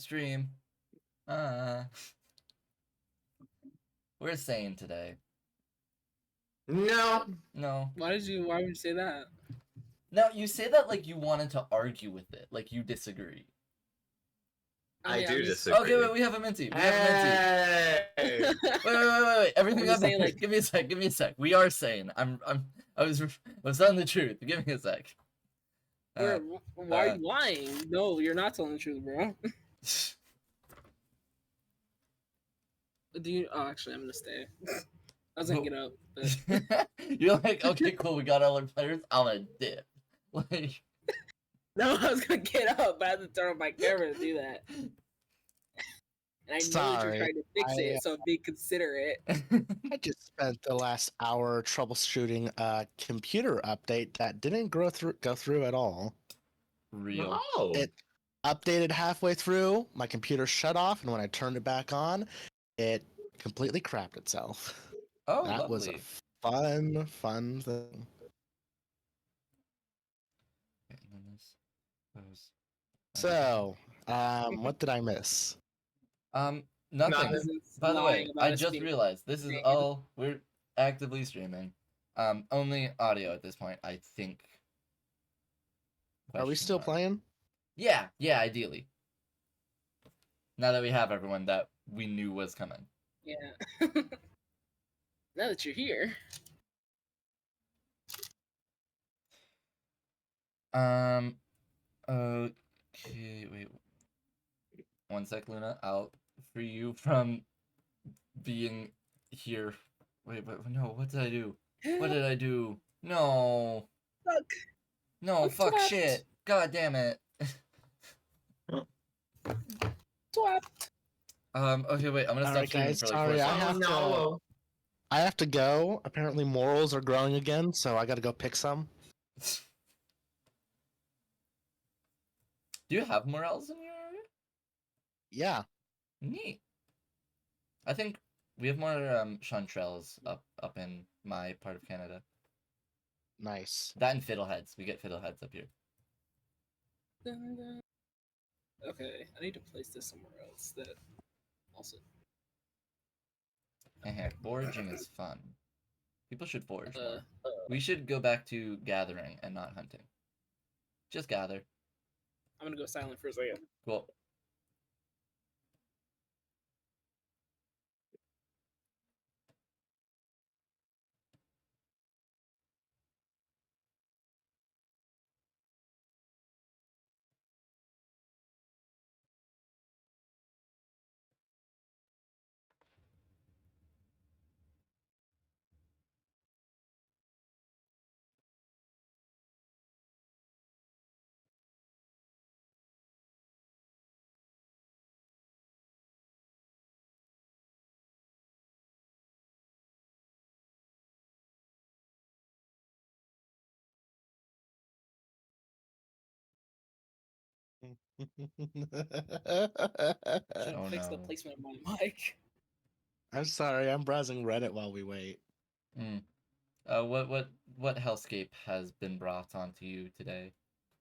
Stream. We're sane today. No. No. Why would you say that? No, you say that like you wanted to argue with it, like you disagree. I do just- disagree. Okay, wait, we have a minty. We have a minty. Hey! Wait. Everything I'm up. saying, like- Give me a sec. We are sane. I was telling the truth. Give me a sec. Why are you lying? No, you're not telling the truth, bro. Do you? Oh, actually, I'm gonna stay. I was gonna get up, but You're like, okay, cool. We got all our players. I'm gonna dip. Like, no, I was gonna get up, but I had to turn on my camera to do that. And I know that you're trying to fix it, so be considerate. I just spent the last hour troubleshooting a computer update that didn't go through at all. real. Oh. It updated halfway through, my computer shut off, and when I turned it back on, it completely crapped itself. Oh, That was lovely. a fun thing. Okay, and then this. So, what did I miss? Nothing. Nothing. By the way, Lying about I us just being realized this is streamed. all we're actively streaming. Only audio at this point, I think. Are we Question still mark. playing? Yeah, ideally. Now that we have everyone that we knew was coming. Yeah. Now that you're here, Okay, wait. 1 sec, Luna. I'll free you from being here. Wait, but no, what did I do? What did I do? No. Fuck. No, I'm fuck trapped. shit. God damn it. swapped. Okay, wait, I'm gonna stop Alright, streaming guys, for like sorry, 4 I seconds. have no. I have to go. Apparently, morals are growing again, so I gotta go pick some. Do you have morels in your area? Yeah. Neat. I think we have more chanterelles up in my part of Canada. Nice. That and fiddleheads. We get fiddleheads up here. Dun, dun. Okay, I need to place this somewhere else. That also. Foraging is fun. People should forage more. Uh, We should go back to gathering and not hunting. Just gather. I'm gonna go silent for a second. Cool. Should Oh, fix the no. placement of my mic. I'm sorry, I'm browsing Reddit while we wait. What hellscape has been brought onto you today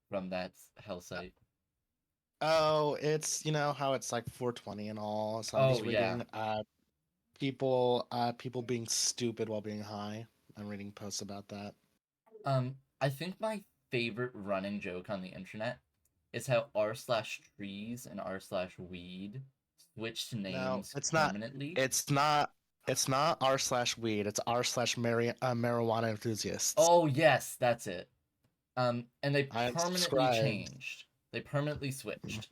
from that hell site? Oh, it's how it's like 420 and all. So I'm just Oh, yeah. reading people being stupid while being high. I'm reading posts about that. I think my favorite running joke on the internet is how r/trees and r/weed switched names it's not. permanently. It's not r/weed. It's r/marijuana enthusiasts. Oh yes, that's it. And they I am permanently subscribed. changed. They permanently switched.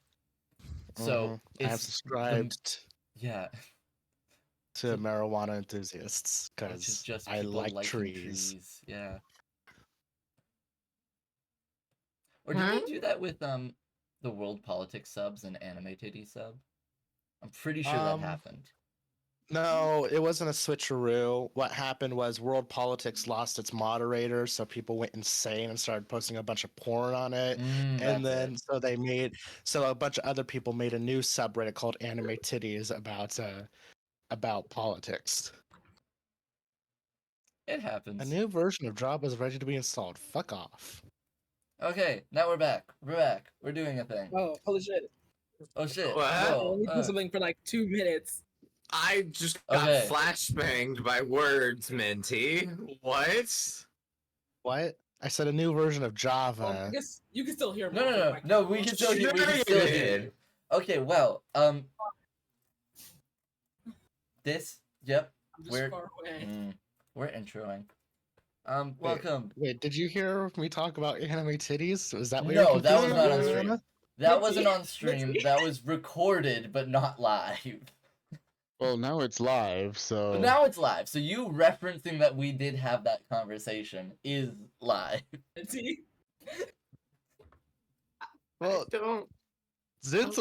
So I have it's subscribed yeah, to marijuana enthusiasts which is because just I people like liking trees. Yeah. Or did they do that with the world politics subs and anime titty sub? I'm pretty sure that happened. No, it wasn't a switcheroo. What happened was World Politics lost its moderator, so people went insane and started posting a bunch of porn on it. And then so a bunch of other people made a new subreddit called Anime Titties about politics. It happens. A new version of Java is ready to be installed. Fuck off. Okay, now we're back. We're back. We're doing a thing. Oh, holy shit. Oh shit. What? Whoa. Only do something for like 2 minutes. I just got Okay. flashbanged by words, Minty. What? What? I said a new version of Java. Well, I guess you can still hear me. No, we can still hear. We can still hear you. Okay, well, this, yep, I'm just far away. we're introing. Welcome. Wait, did you hear me talk about anime titties? Was that what No, you're that was not on confused stream. about? That wasn't on stream. That was recorded, but not live. Well, now it's live, so. But now it's live. So you referencing that we did have that conversation is live. See? Well, Don't. Zin's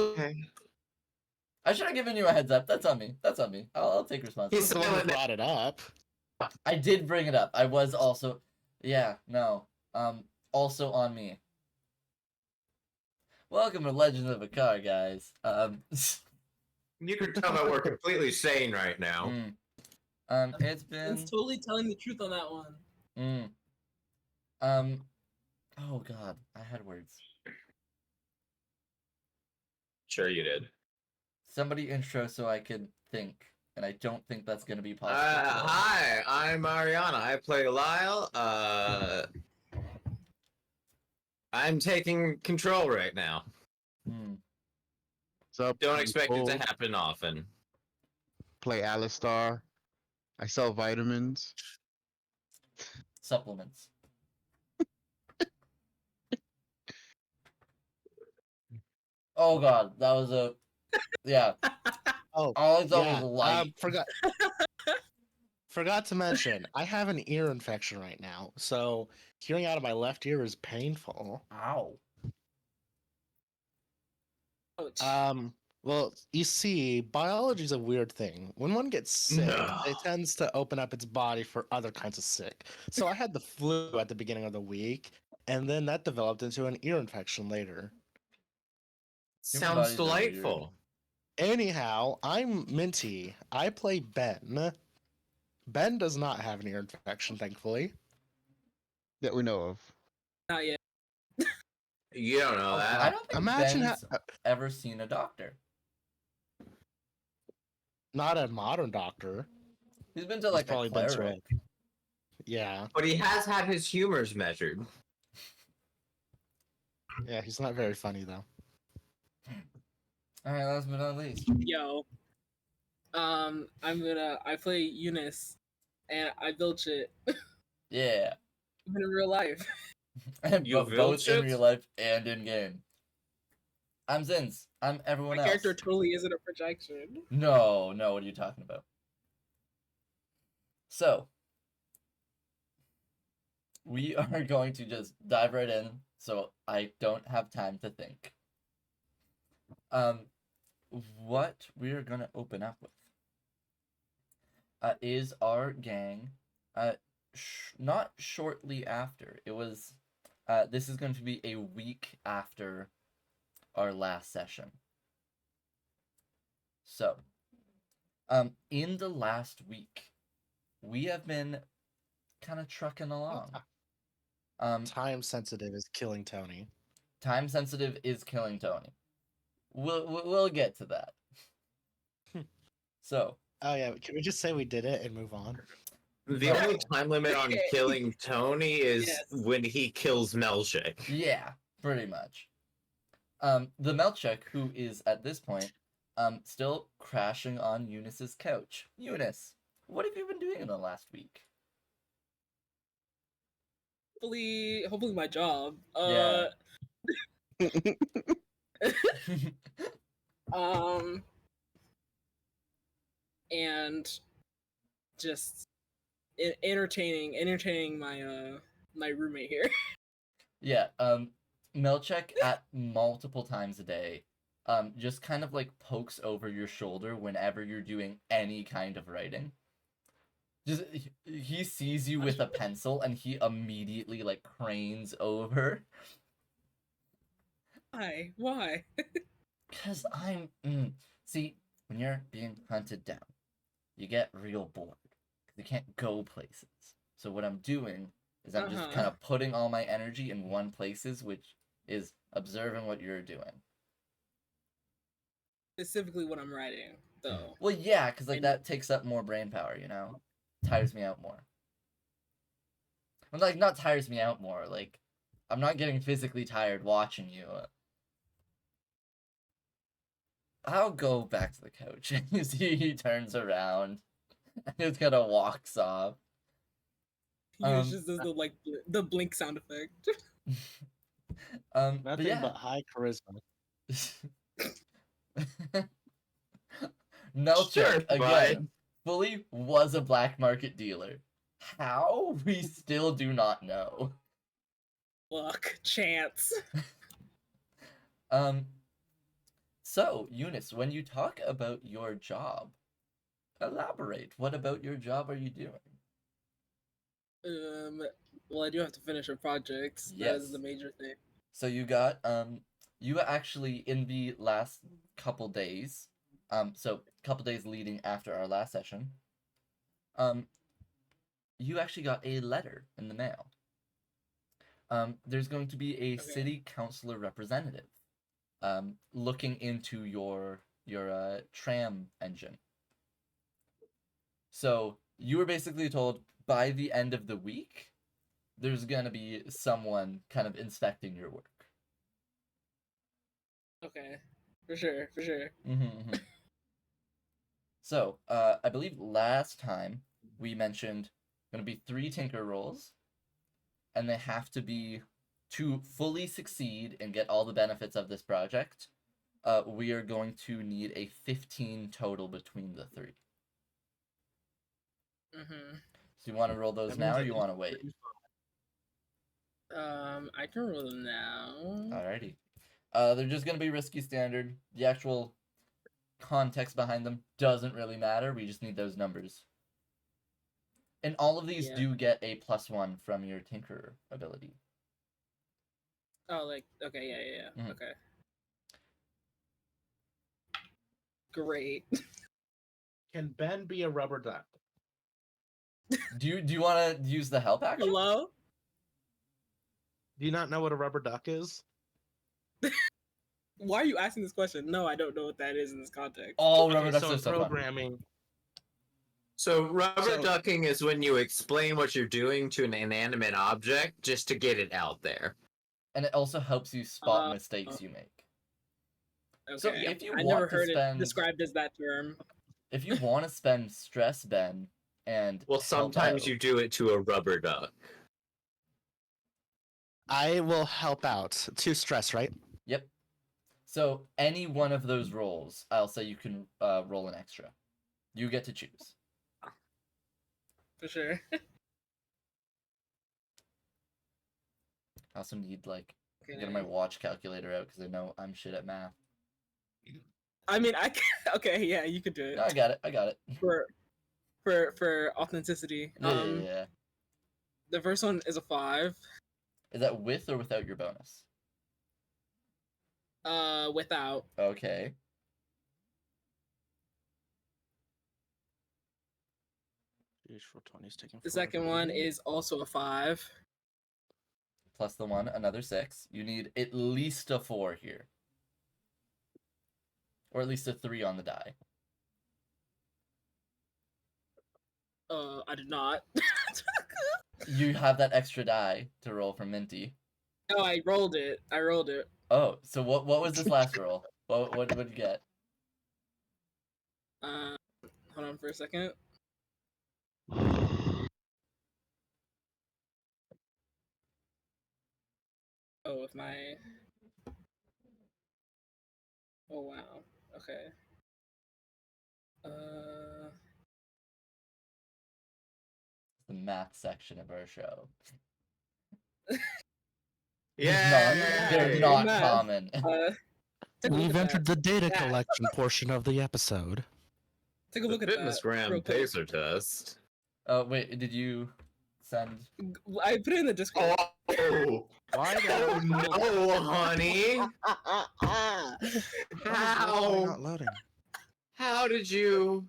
I should have given you a heads up. That's on me. That's on me. I'll take responsibility. the one who brought it up. I did bring it up. I was also, yeah, no, also on me. Welcome to Legend of Aqquar, guys. You can tell that we're completely sane right now. It's been. It's totally telling the truth on that one. Oh god, I had words. Sure you did. Somebody intro so I could think, and I don't think that's gonna be possible. Hi, I'm Mariana. I play Lyle. I'm taking control right now. So Don't expect it to happen often. Play Alistar. I sell vitamins. Supplements. Oh god, that was a. Yeah. Oh, All I thought yeah. was light. Forgot to mention, I have an ear infection right now, so hearing out of my left ear is painful. Ow. Ouch. Well, you see, biology is a weird thing. When one gets sick, it tends to open up its body for other kinds of sick. So I had the flu at the beginning of the week, and then that developed into an ear infection later. Sounds bodies are delightful. Anyhow, I'm Minty. I play Ben. Ben does not have an ear infection, thankfully. That we know of. Not yet. You don't know that. I don't think Imagine Ben's ever seen a doctor. Not a modern doctor. He's been to like He's probably a been to cleric. Yeah. But he has had his humors measured. Yeah, he's not very funny, though. Alright, last but not least. Yo. I play Eunice, and I build shit. Yeah. Even in real life. You Both build in shit? real life and in game. I'm Zins. I'm everyone My else. character totally isn't a projection. No, what are you talking about? So, we are going to just dive right in, so I don't have time to think. What we're gonna open up with is our gang. Not shortly after. It was. This is going to be a week after our last session. So, in the last week, we have been kind of trucking along. Time sensitive is killing Tony. Time sensitive is killing Tony. We'll get to that. So. Oh yeah, can we just say we did it and move on? The only time limit on killing Tony is Yes. when he kills Melchik. Yeah, pretty much. The Melchik, who is at this point, still crashing on Eunice's couch. Eunice, what have you been doing in the last week? Hopefully my job. Yeah. And just entertaining my roommate here. Yeah, Melchek at multiple times a day, just kind of like pokes over your shoulder whenever you're doing any kind of writing. Just he sees you with a pencil and he immediately like cranes over. Why? Cause I'm see, when you're being hunted down, you get real bored. Cause you can't go places. So what I'm doing is I'm just kind of putting all my energy in one places, which is observing what you're doing. specifically what I'm writing, though. Well, yeah, because like And- that takes up more brain power, you know? Tires me out more. Well, like, not tires me out more, like, I'm not getting physically tired watching you. I'll go back to the coach. You see, he turns around and just kind of walks off. He just does the blink sound effect. But Nothing yeah. but high charisma. Sure, Melchuk, again, bud. fully was a black market dealer. How? We still do not know. Luck, chance. So, Eunice, when you talk about your job, elaborate. What about your job are you doing? Well, I do have to finish a project. That is the Yes. major thing. So you got you actually in the last couple days, so couple days leading after our last session, you actually got a letter in the mail. There's going to be a city councilor representative, looking into your tram engine. So you were basically told by the end of the week, there's gonna be someone kind of inspecting your work. Okay, for sure. Mm-hmm. So, I believe last time we mentioned gonna be 3 tinker rolls, and they have to be to fully succeed and get all the benefits of this project. We are going to need a 15 total between the 3. Mm-hmm. So you want to roll those now, or you want to wait? I can roll them now. Alrighty. They're just gonna be risky standard. The actual context behind them doesn't really matter. We just need those numbers. And all of these do get a +1 from your Tinkerer ability. Oh, like, okay, yeah. Mhm. Okay. Great. Can Ben be a rubber duck? Do you want to use the help action? Hello? Do you not know what a rubber duck is? Why are you asking this question? No, I don't know what that is in this context. All rubber Okay, ducks so are in so fun. programming. So rubber ducking is when you explain what you're doing to an inanimate object just to get it out there. And it also helps you spot mistakes you make. Okay. So if you I want never to heard spend, it described as that term. if you want to spend stress, Ben, and Well, help sometimes out, you do it to a rubber duck. I will help out. 2 stress, right? Yep. So any one of those rolls, I'll say you can roll an extra. You get to choose. For sure. I also need like Okay. get my watch calculator out because I know I'm shit at math. I mean, I can. Okay, yeah, you could do it. No, I got it. For authenticity. Yeah. The first one is a 5. Is that with or without your bonus? Without. Okay. The second one is also a 5. Plus the 1, another 6. You need at least a 4 here. Or at least a 3 on the die. I did not. You have that extra die to roll from Minty. No, I rolled it. Oh, so what was this last roll? What did you get? Hold on for a second. Oh, with my. Oh wow. Okay. The math section of our show. Yeah, They're not math. common. We've entered the data collection portion of the episode. Take a look at fitness that. gram real quick. pacer test. Wait, did you send? I put it in the Discord. Oh, Why oh no, honey! Why How? not loading? How did you?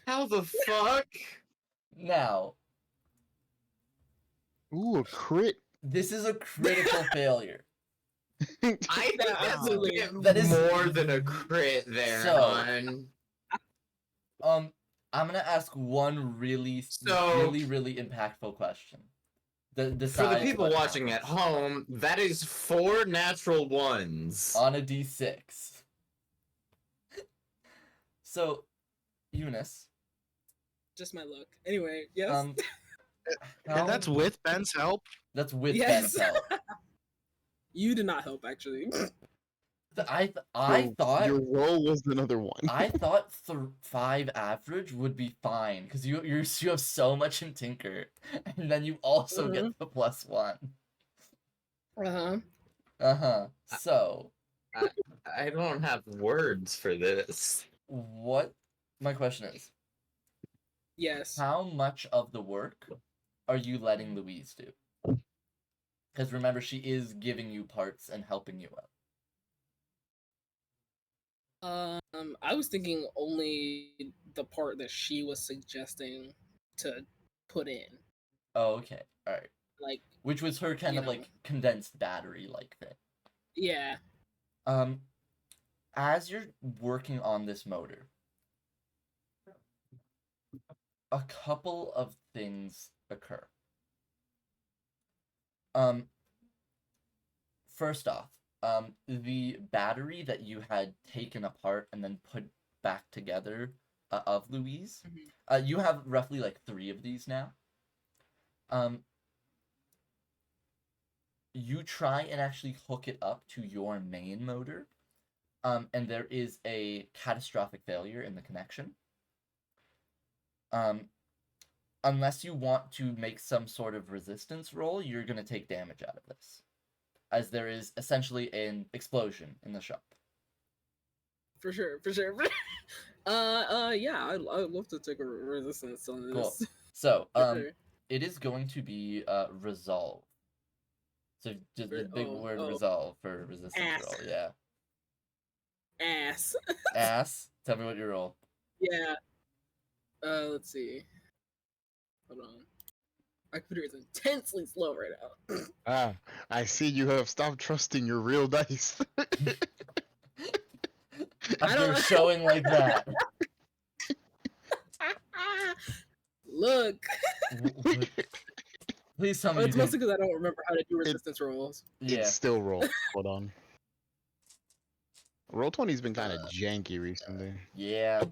How the fuck? Now, Ooh, a crit. this is a critical failure. I think that's a Absolutely. bit That is- more than a crit there, So- hon. I'm gonna ask one really So- really impactful question. For the Decides people what watching at happens. home, that is 4 natural ones. On a d6. So, Eunice, Just my luck. Anyway, yes. how- And that's with Ben's help. that's with Yes. Ben's help. You did not help, actually. I So thought your roll was another one. I thought 5 average would be fine because you have so much in Tinker, and then you also get the +1. Uh-huh. So, I don't have words for this. what my question is, Yes. how much of the work are you letting Louise do? Because remember, she is giving you parts and helping you out. I was thinking only the part that she was suggesting to put in. Oh, okay, all right. Like, Which was her kind You of know. like condensed battery like thing. yeah. As you're working on this motor, a couple of things occur. First off, the battery that you had taken apart and then put back together of Louise, you have roughly like 3 of these now. You try and actually hook it up to your main motor, and there is a catastrophic failure in the connection. Unless you want to make some sort of resistance roll, you're going to take damage out of this, as there is essentially an explosion in the shop. For sure. Yeah, I'd love to take a resistance on Cool. this. So, For sure. it is going to be resolve. So just the big word oh. resolve for resistance Ass. roll. Yeah. Ass. Ass. Tell me what you roll. Yeah. Let's see. Hold on. My computer is intensely slow right now. Ah, I see you have stopped trusting your real dice. After showing like that. Look. Please tell me It's you mostly did. because I don't remember how to do resistance rolls. Yeah. It's still roll. Hold on. Roll 20's been kind of janky recently. Yeah.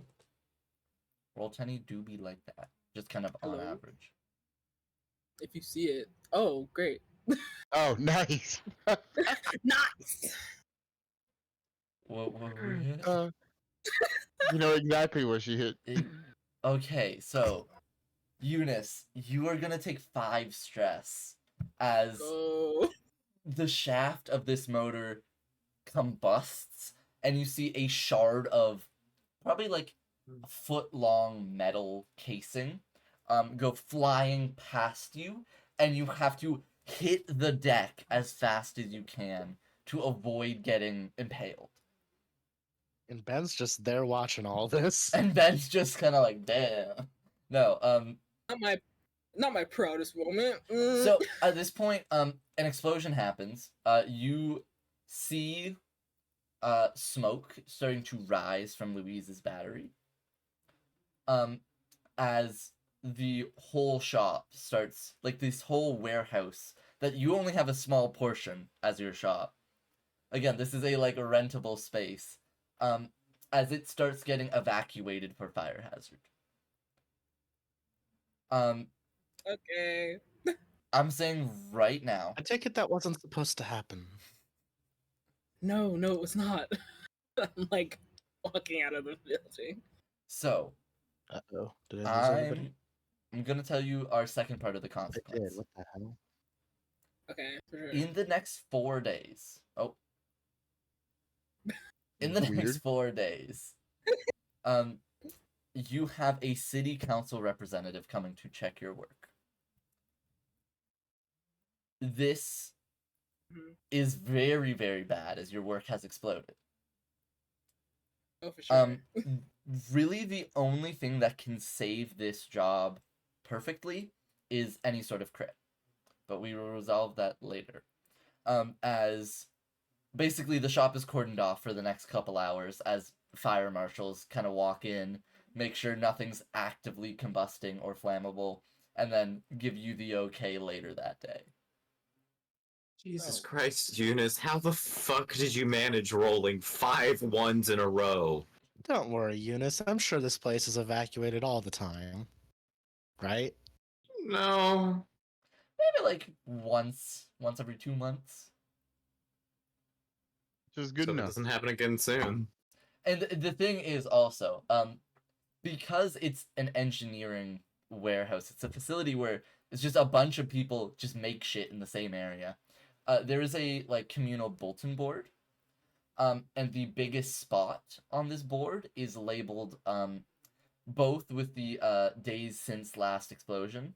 Roll-20 do be like that. Just kind of on Hello? average. If you see it. Oh, great. Oh, nice. Nice. What were we hit? You know exactly what she hit. Okay, so Eunice, you are gonna take 5 stress as Oh. the shaft of this motor combusts, and you see a shard of probably like a foot-long metal casing go flying past you, and you have to hit the deck as fast as you can to avoid getting impaled. And Ben's just there watching all this. And Ben's just kind of like, damn. No, Not my proudest moment. Mm. so at this point, an explosion happens. You see smoke starting to rise from Louise's battery. As the whole shop starts, like this whole warehouse that you only have a small portion as your shop. Again, this is a like a rentable space. As it starts getting evacuated for fire hazard. Okay. I'm saying right now. I take it that wasn't supposed to happen. No, it was not. I'm like walking out of the building. So, Uh-oh. Did I lose everybody? I'm gonna tell you our second part of the I did. consequence. What the hell? Okay, for sure. In the next 4 days. Oh. In the next Weird. 4 days. You have a city council representative coming to check your work. This Mhm. is very, very bad as your work has exploded. Oh, for sure. Really the only thing that can save this job perfectly is any sort of crit. But we will resolve that later. As basically the shop is cordoned off for the next couple hours as fire marshals kind of walk in, make sure nothing's actively combusting or flammable, and then give you the okay later that day. Jesus Christ, Eunice, how the fuck did you manage rolling 5 ones in a row? Don't worry, Eunice. I'm sure this place is evacuated all the time. Right? No. Maybe like once every 2 months. Just good So it enough. doesn't happen again soon. And the thing is also, because it's an engineering warehouse, it's a facility where it's just a bunch of people just make shit in the same area. There is a like communal bulletin board, and the biggest spot on this board is labeled both with the days since last explosion,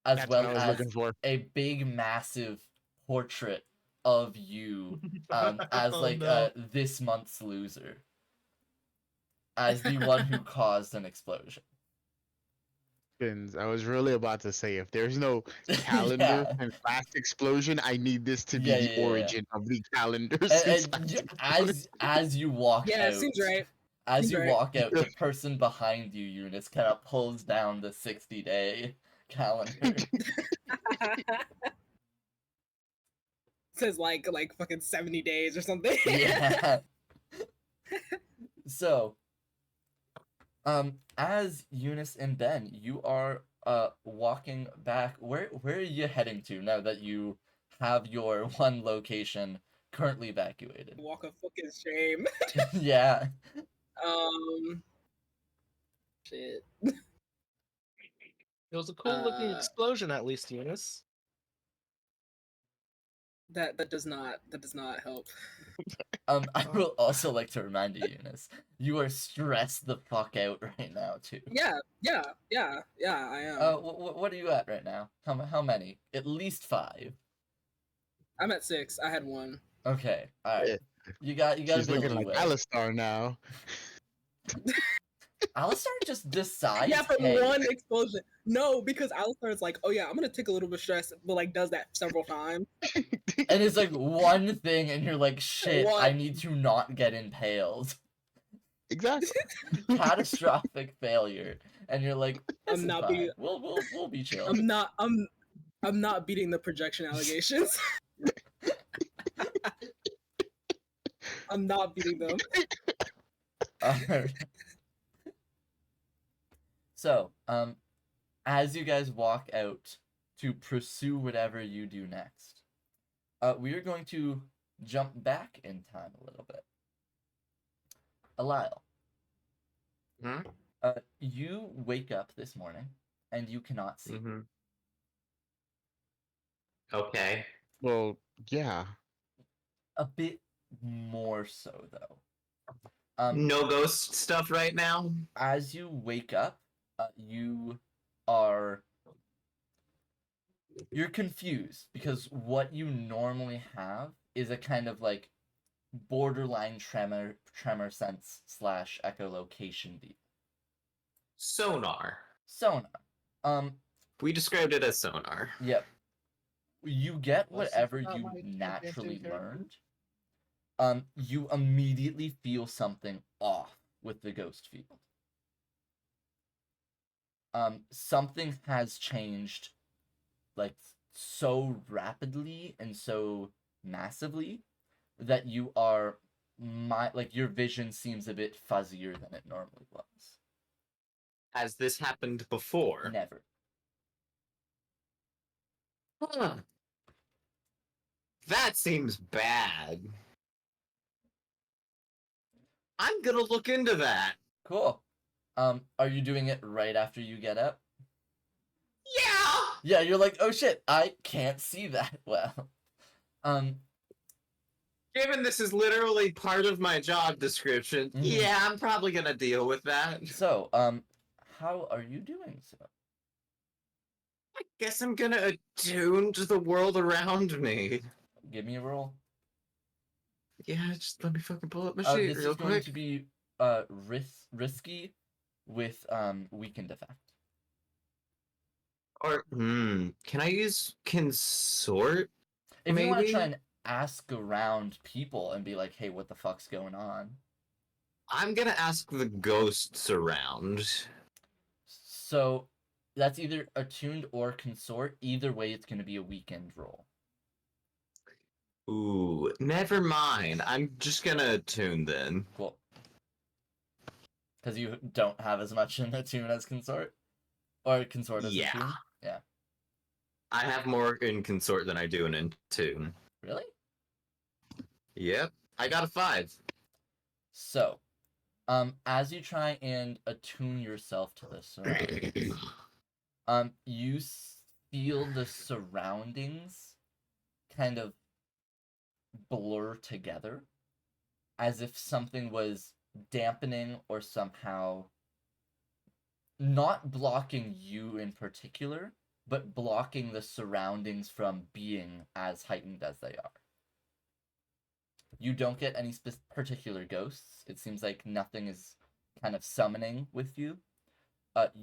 as That's well what I was as looking for. a big massive portrait of you as Oh, like no. this month's loser, as the one who caused an explosion. I was really about to say, if there's no calendar Yeah. and last explosion, I need this to be Yeah, the yeah, yeah. origin of the calendar. And, Since and last as you walk Yeah, out, it seems right. as Seems you right. walk out, the person behind you, Eunice, kind of pulls down the 60-day calendar. Says like fucking 70 days or something. Yeah. So, as Eunice and Ben, you are walking back. Where are you heading to now that you have your one location currently evacuated? Walk of fucking shame. Yeah. Shit. It was a cool looking Uh, explosion, at least, Eunice. That does not help. I will also like to remind you, Eunice, you are stressed the fuck out right now too. Yeah, I am. What are you at right now? How many? At least 5. I'm at 6. I had 1. Okay, all right. Yeah. You got a She's bit of looking like leeway. Alistar now. Alistar just decides. Yeah, from hey, one explosion. No, because Alistar is like, oh yeah, I'm gonna take a little bit of stress, but like does that several times. And it's like one thing, and you're like, shit, I One. need to not get impaled. Exactly. Catastrophic failure, and you're like, this I'm is not fine. being. We'll be chill. I'm not beating the projection allegations. I'm not beating them. So, as you guys walk out to pursue whatever you do next, we are going to jump back in time a little bit. Lyle, you wake up this morning and you cannot see. Mm-hmm. Okay. Well, yeah. A bit more so, though. No ghost stuff right now? As you wake up, you're confused because what you normally have is a kind of like borderline tremor sense / echolocation deal. Sonar. We described it as sonar. Yep. You get whatever Not you my naturally character. learned. You immediately feel something off with the ghost field. Something has changed like so rapidly and so massively that you are your vision seems a bit fuzzier than it normally was. Has this happened before? Never. Huh. That seems bad. I'm gonna look into that. Cool. Are you doing it right after you get up? Yeah! Yeah, you're like, oh shit, I can't see that well. Given this is literally part of my job description, yeah, I'm probably gonna deal with that. So, how are you doing so? I guess I'm gonna attune to the world around me. Give me a roll. Yeah, just let me fucking pull up my sheet This real is going quick. to be risky with weakened effect. Or can I use consort? If you want to Maybe? try and ask around people and be like, hey, what the fuck's going on? I'm gonna ask the ghosts around. So that's either attuned or consort. Either way, it's going to be a weekend roll. Ooh, never mind. I'm just gonna attune then. Cool. Because you don't have as much in attune as consort? Or consort as attune? Yeah. I have more in consort than I do in attune. Really? Yep. I got a 5. So, as you try and attune yourself to the surroundings, you feel the surroundings kind of blur together, as if something was dampening or somehow not blocking you in particular, but blocking the surroundings from being as heightened as they are. You don't get any particular ghosts. It seems like nothing is kind of summoning with you.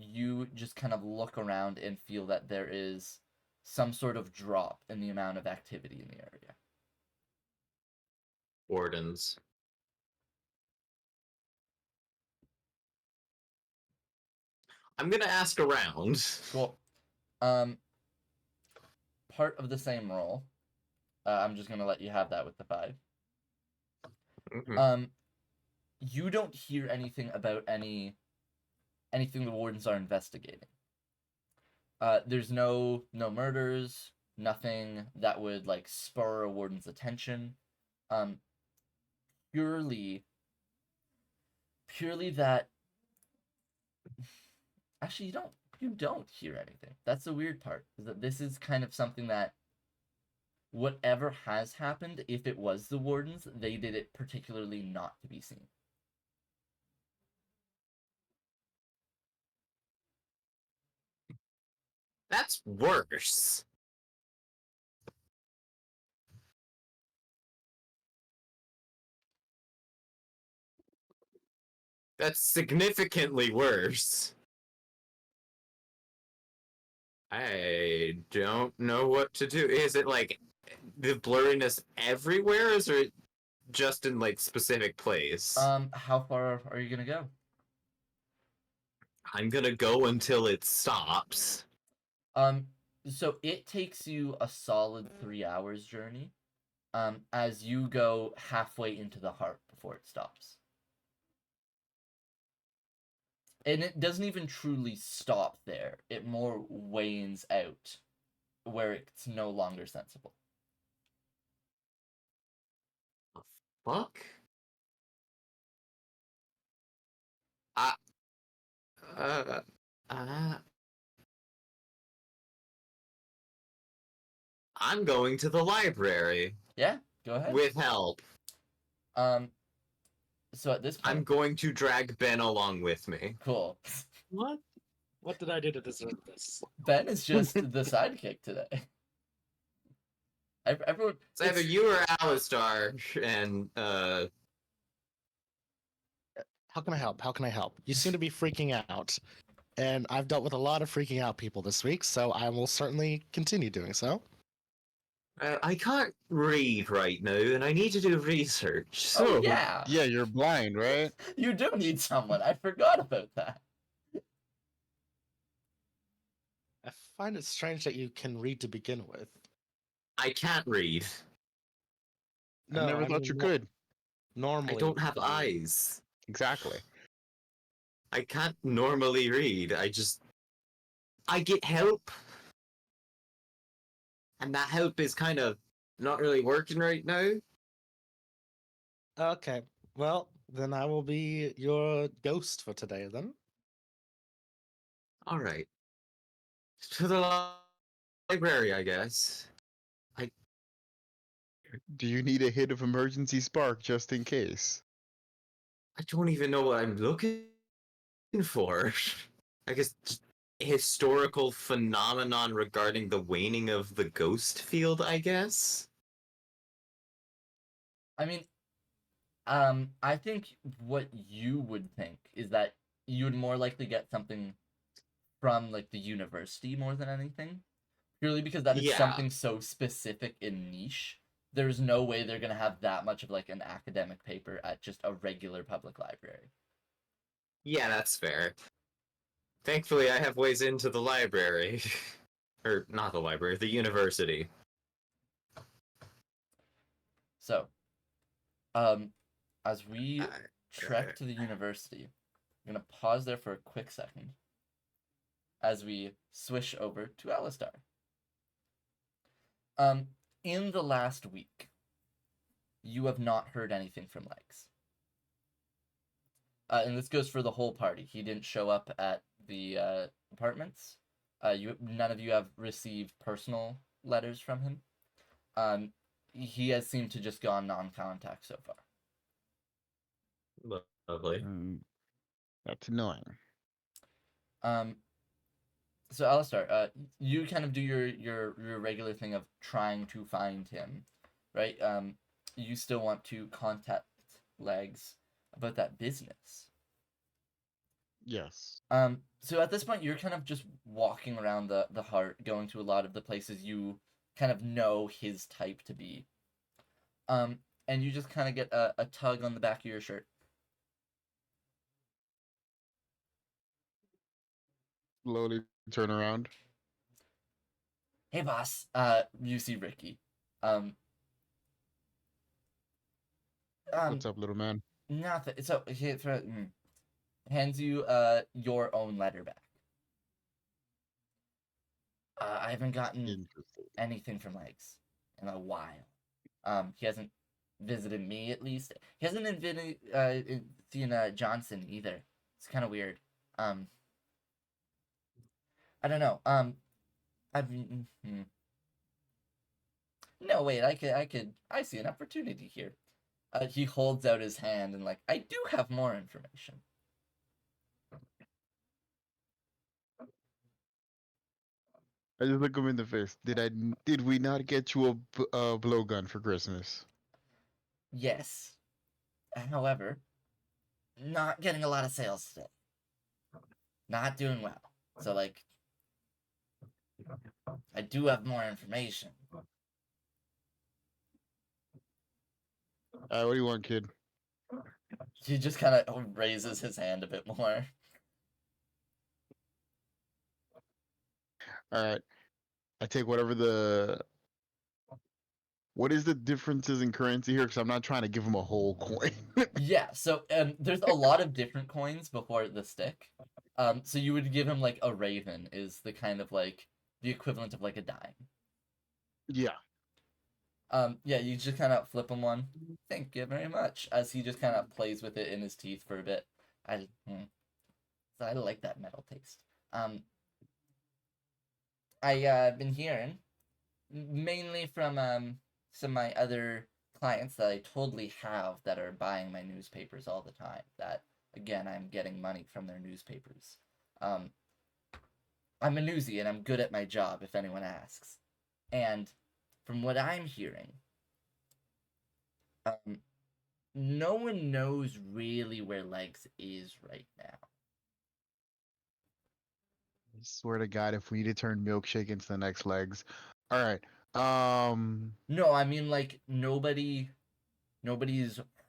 You just kind of look around and feel that there is some sort of drop in the amount of activity in the area. Wardens. I'm gonna ask around. Cool. Part of the same roll. I'm just gonna let you have that with the 5. Mm-hmm. You don't hear anything about anything the wardens are investigating. There's no murders, nothing that would like spur a warden's attention. Purely that actually you don't hear anything. That's the weird part, is that this is kind of something that whatever has happened, if it was the wardens, they did it particularly not to be seen. That's worse. That's significantly worse. I don't know what to do. Is it like the blurriness everywhere, or is it just in like specific place? How far are you gonna go? I'm gonna go until it stops. So it takes you a solid 3 hours journey, as you go halfway into the heart before it stops. And it doesn't even truly stop there. It more wanes out, where it's no longer sensible. Fuck? I'm going to the library. Yeah, go ahead. With help. So at this point, I'm going to drag Ben along with me. Cool. What? What did I do to deserve this? Ben is just the sidekick today. Everyone. It's either you or Alistar, and How can I help? How can I help? You seem to be freaking out, and I've dealt with a lot of freaking out people this week, so I will certainly continue doing so. I can't read right now, and I need to do research. So Oh yeah. Yeah, you're blind, right? You do need someone. I forgot about that. I find it strange that you can read to begin with. I can't read. I never thought you could. Normally, I don't have eyes. Exactly. I can't normally read. I get help. And that help is kind of not really working right now. Okay, well, then I will be your ghost for today, then. All right. To the library, I guess. Do you need a hit of emergency spark just in case? I don't even know what I'm looking for. I guess just historical phenomenon regarding the waning of the ghost field, I guess. I mean, I think what you would think is that you would more likely get something from like the university more than anything, purely because that is Yeah. something so specific and niche there's no way they're gonna have that much of like an academic paper at just a regular public library. Yeah, that's fair. Thankfully, I have ways into the library. Or, not the library, the university. So, as we trek to the university, I'm gonna pause there for a quick second as we swish over to Alistar. In the last week, you have not heard anything from Legs. And this goes for the whole party. He didn't show up at the apartments. None of you have received personal letters from him. He has seemed to just gone non-contact so far. Lovely. That's annoying. So Alistar, you kind of do your regular thing of trying to find him, right? You still want to contact Legs about that business. Yes. So at this point, you're kind of just walking around the heart, going to a lot of the places you kind of know his type to be. And you just kind of get a tug on the back of your shirt. Slowly turn around. Hey, boss. You see Ricky. What's up, little man? Nothing. So he hands you your own letter back. I haven't gotten anything from Legs in a while. He hasn't visited me, at least. He hasn't seen Johnson either. It's kind of weird. I don't know. No, wait. I see an opportunity here. He holds out his hand and like, I do have more information. I just look him in the face. Did we not get you a blowgun for Christmas? Yes. However, not getting a lot of sales today. Not doing well. So like, I do have more information. What do you want, kid? He just kind of raises his hand a bit more. All right. I take whatever the. What is the differences in currency here? Because I'm not trying to give him a whole coin. Yeah, so there's a lot of different coins before the stick. So you would give him like a raven is the kind of like the equivalent of like a dime. Yeah. Yeah, you just kind of flip him one. Thank you very much. As he just kind of plays with it in his teeth for a bit. I like that metal taste. I've been hearing mainly from some of my other clients that I totally have that are buying my newspapers all the time. That again, I'm getting money from their newspapers. I'm a newsie and I'm good at my job. If anyone asks, and from what I'm hearing, no one knows really where Legs is right now. I swear to God, if we need to turn Milkshake into the next Legs. All right. No, I mean like nobody's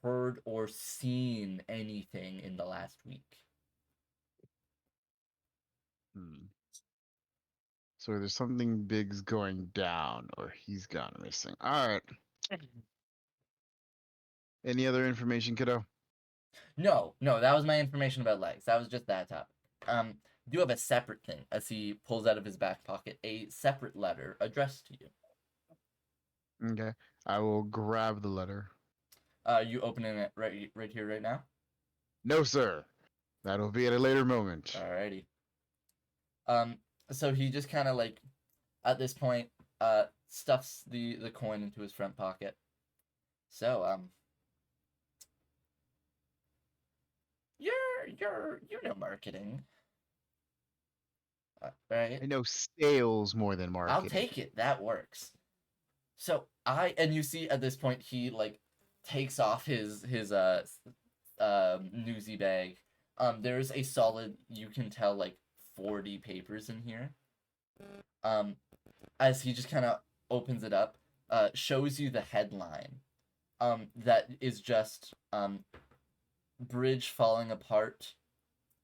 heard or seen anything in the last week. So there's something big's going down, or he's gone missing. All right. Any other information, kiddo? No, that was my information about Legs. That was just that topic. Do have a separate thing as he pulls out of his back pocket a separate letter addressed to you. Okay. I will grab the letter. You opening it right here, right now? No, sir. That'll be at a later moment. Alrighty. So he just kind of like, at this point, stuffs the coin into his front pocket. So, you know marketing, right? I know sales more than marketing. I'll take it. That works. So and you see at this point he like takes off his newsy bag. There's a solid, you can tell, like 40 papers in here. As he just kind of opens it up, shows you the headline that is just bridge falling apart,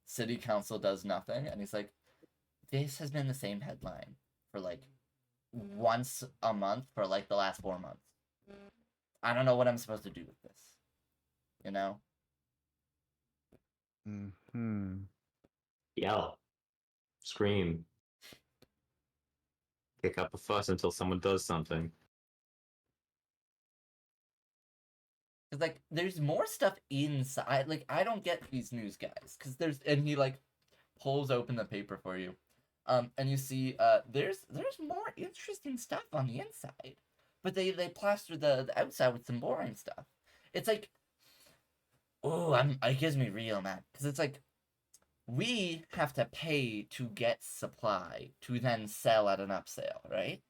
city council does nothing, and he's like, this has been the same headline for like once a month for like the last 4 months. I don't know what I'm supposed to do with this, you know? Yell. Scream. Kick up a fuss until someone does something. Cause like there's more stuff inside. Like I don't get these news guys. Cause and he like pulls open the paper for you. And you see there's more interesting stuff on the inside. But they plaster the outside with some boring stuff. It's like, oh, it gives me real mad. Cause it's like, we have to pay to get supply to then sell at an upsale, right?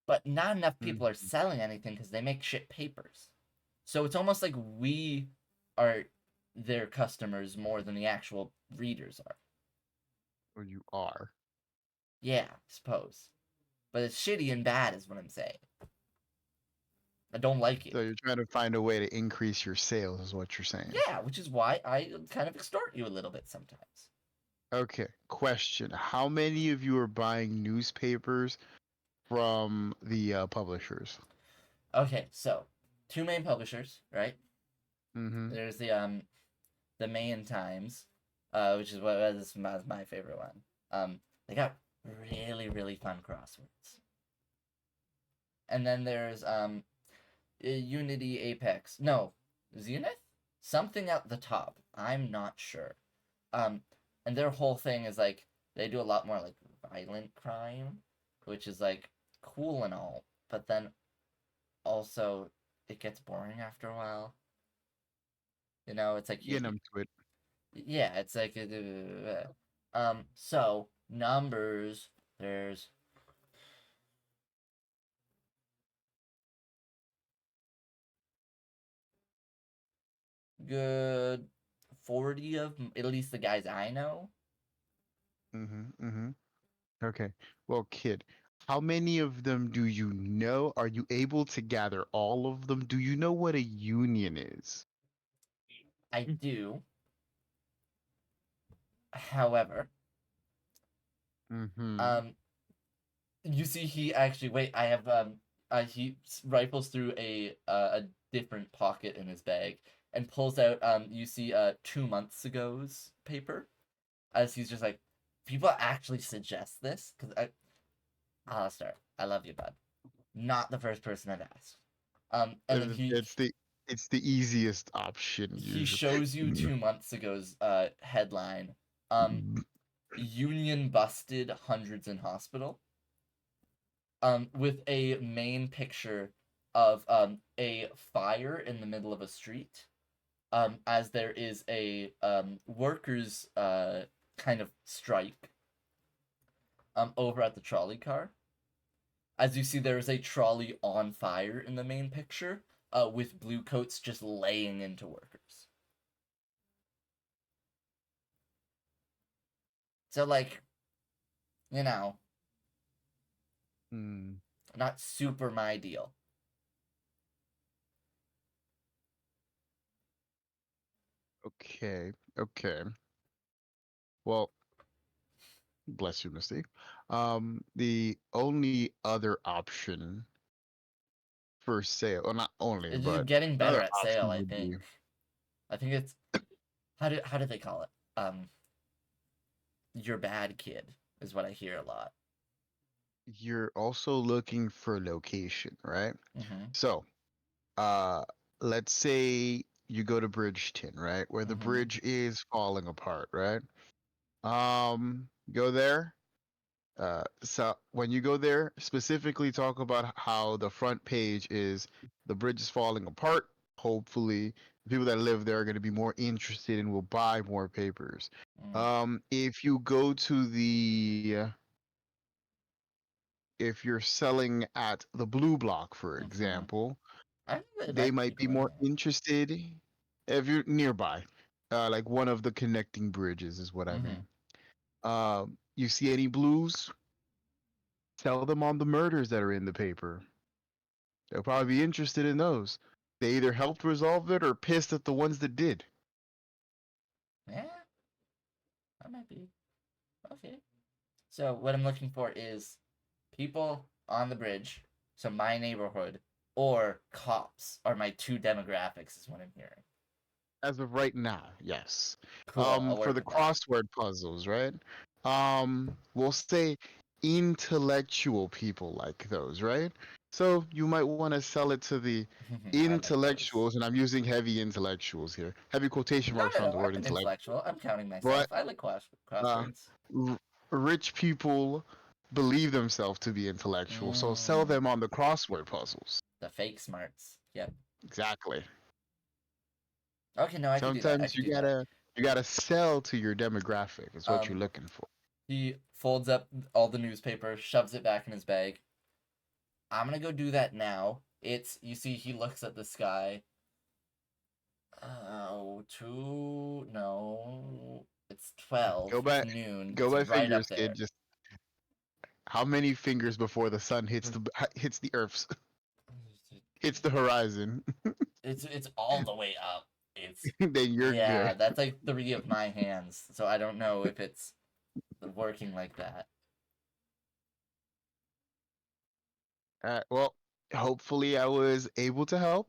But not enough people are selling anything because they make shit papers. So it's almost like we are their customers more than the actual readers are. Or you are. Yeah, I suppose. But it's shitty and bad is what I'm saying. I don't like it. So you're trying to find a way to increase your sales, is what you're saying. Yeah, which is why I kind of extort you a little bit sometimes. Okay, question. How many of you are buying newspapers from the publishers? Okay, so 2 main publishers, right? Mm-hmm. There's the Main Times, which is what is my favorite one. They got really fun crosswords. And then there's Unity Apex. No, Zenith? Something at the top. I'm not sure. And their whole thing is like they do a lot more like violent crime, which is like cool and all, but then also it gets boring after a while. You know, it's like Get them to it. yeah, it's like so numbers. There's good 40 of at least the guys I know. Okay. Well, kid, how many of them do you know? Are you able to gather all of them? Do you know what a union is? I do. However, you see, he actually wait. I have he rifles through a different pocket in his bag and pulls out you see 2 months ago's paper, as he's just like, people actually suggest this because Alistair, I love you, bud. Not the first person I've asked. And then it's the easiest option. He Usually. shows you 2 months ago's headline. Union busted, hundreds in hospital. With a main picture of a fire in the middle of a street. As there is a workers kind of strike over at the trolley car. As you see, there is a trolley on fire in the main picture, with blue coats just laying into workers. So, like, you know, not super my deal. Okay. Well, bless you, Misty. The only other option for sale, well, not only, It's but getting better another at sale, option I would think. be- I think it's how do they call it? Your bad kid is what I hear a lot. You're also looking for location, right? Mm-hmm. So, let's say you go to Bridgeton, right, where the bridge is falling apart, right? Go there. So when you go there, specifically talk about how the front page is the bridge is falling apart. Hopefully, the people that live there are going to be more interested and will buy more papers. If you go to if you're selling at the Blue Block, for example, they might be more interested if you're nearby, like one of the connecting bridges is what I mean. You see any blues? Tell them on the murders that are in the paper. They'll probably be interested in those. They either helped resolve it or pissed at the ones that did. Yeah, that might be. Okay. So what I'm looking for is people on the bridge, so my neighborhood, or cops are my two demographics is what I'm hearing. As of right now, yes. Cool, I'll For work the with that. crossword puzzles, right? We'll say intellectual people like those, right? So you might want to sell it to the I like those. intellectuals, and I'm using heavy intellectuals here, heavy quotation marks around the I'm word an intellect. intellectual. I'm counting But myself. I like uh, crosswords. rich people believe themselves to be intellectual, so sell them on the crossword puzzles. The fake smarts. Yep. Exactly. Okay, no, I could do that. I Sometimes could do that. you gotta sell to your demographic. Is what you're looking for. He folds up all the newspaper, shoves it back in his bag. I'm gonna go do that now. You see, he looks at the sky. Oh, no. It's 12. Go back, It's noon. go It's by right up fingers, there. kid. Just how many fingers before the sun hits the Earth's hits the horizon? It's all the way up. It's Then you're yeah, good. that's like 3 of my hands. So I don't know if it's working like that. Well, hopefully I was able to help.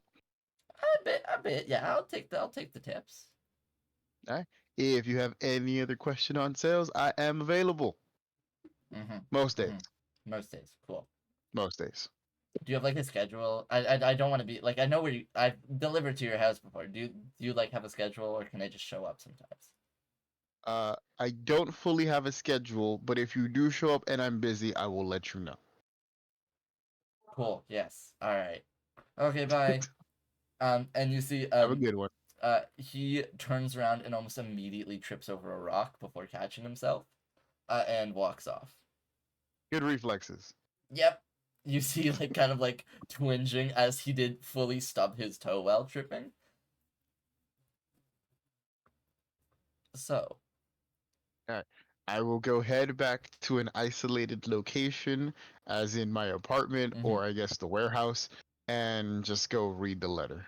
A bit. Yeah, I'll take the tips. If you have any other question on sales, I am available. Mm-hmm. Most days. Most days. Cool. Most days. Do you have like a schedule? I don't want to be like I know where I've delivered to your house before. Do you like have a schedule or can I just show up sometimes? I don't fully have a schedule, but if you do show up and I'm busy, I will let you know. Cool. Yes. All right. Okay. Bye. And you see, Have a good one. he turns around and almost immediately trips over a rock before catching himself, and walks off. Good reflexes. Yep. You see, like, kind of like twinging as he did fully stub his toe while tripping. So. Alright. I will go head back to an isolated location, as in my apartment or I guess the warehouse, and just go read the letter.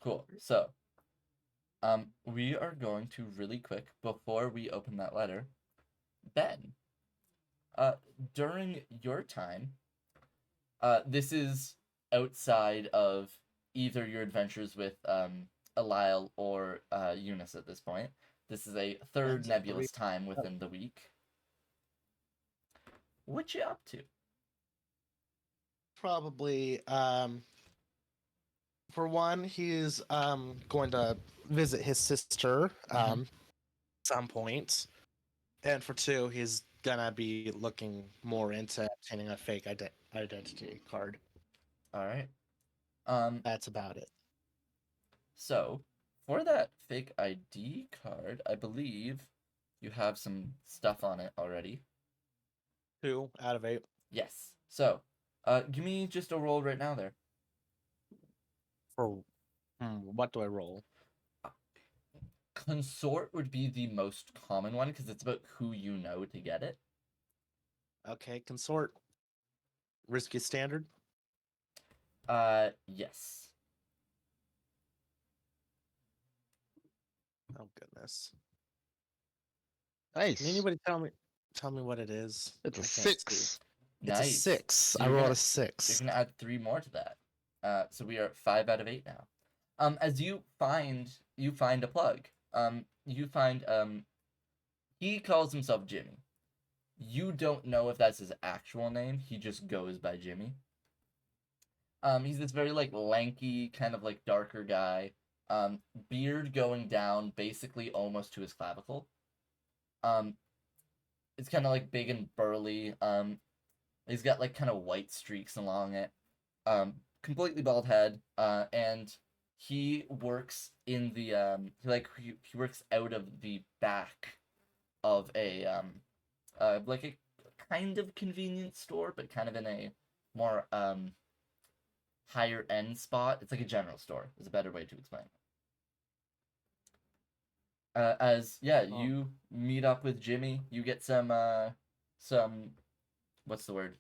Cool. So, we are going to really quick before we open that letter. Ben, during your time, this is outside of either your adventures with Alile or Eunice at this point. This is a third nebulous time within the week. What you up to? Probably, for one, he's going to visit his sister some point, and for two, he's gonna be looking more into obtaining a fake identity card. All right. That's about it. So, for that fake ID card, I believe you have some stuff on it already. 2 out of 8. Yes. So, give me just a roll right now there. For what do I roll? Consort would be the most common one because it's about who you know to get it. Okay, consort. Risky standard? Yes. Oh goodness. Nice. Can anybody tell me what it is? It's a I can't 6. see. Nice. It's a 6. So I rolled a 6. You're gonna add 3 more to that. So we are at 5 out of 8 now. As you find a plug. He calls himself Jimmy. You don't know if that's his actual name. He just goes by Jimmy. He's this very like lanky, kind of like darker guy. Beard going down basically almost to his clavicle. It's kind of like big and burly. He's got like kind of white streaks along it. Completely bald head. And he works in the he works out of the back of a like a kind of convenience store, but kind of in a more higher end spot. It's like a general store is a better way to explain it. You meet up with Jimmy, you get some what's the word?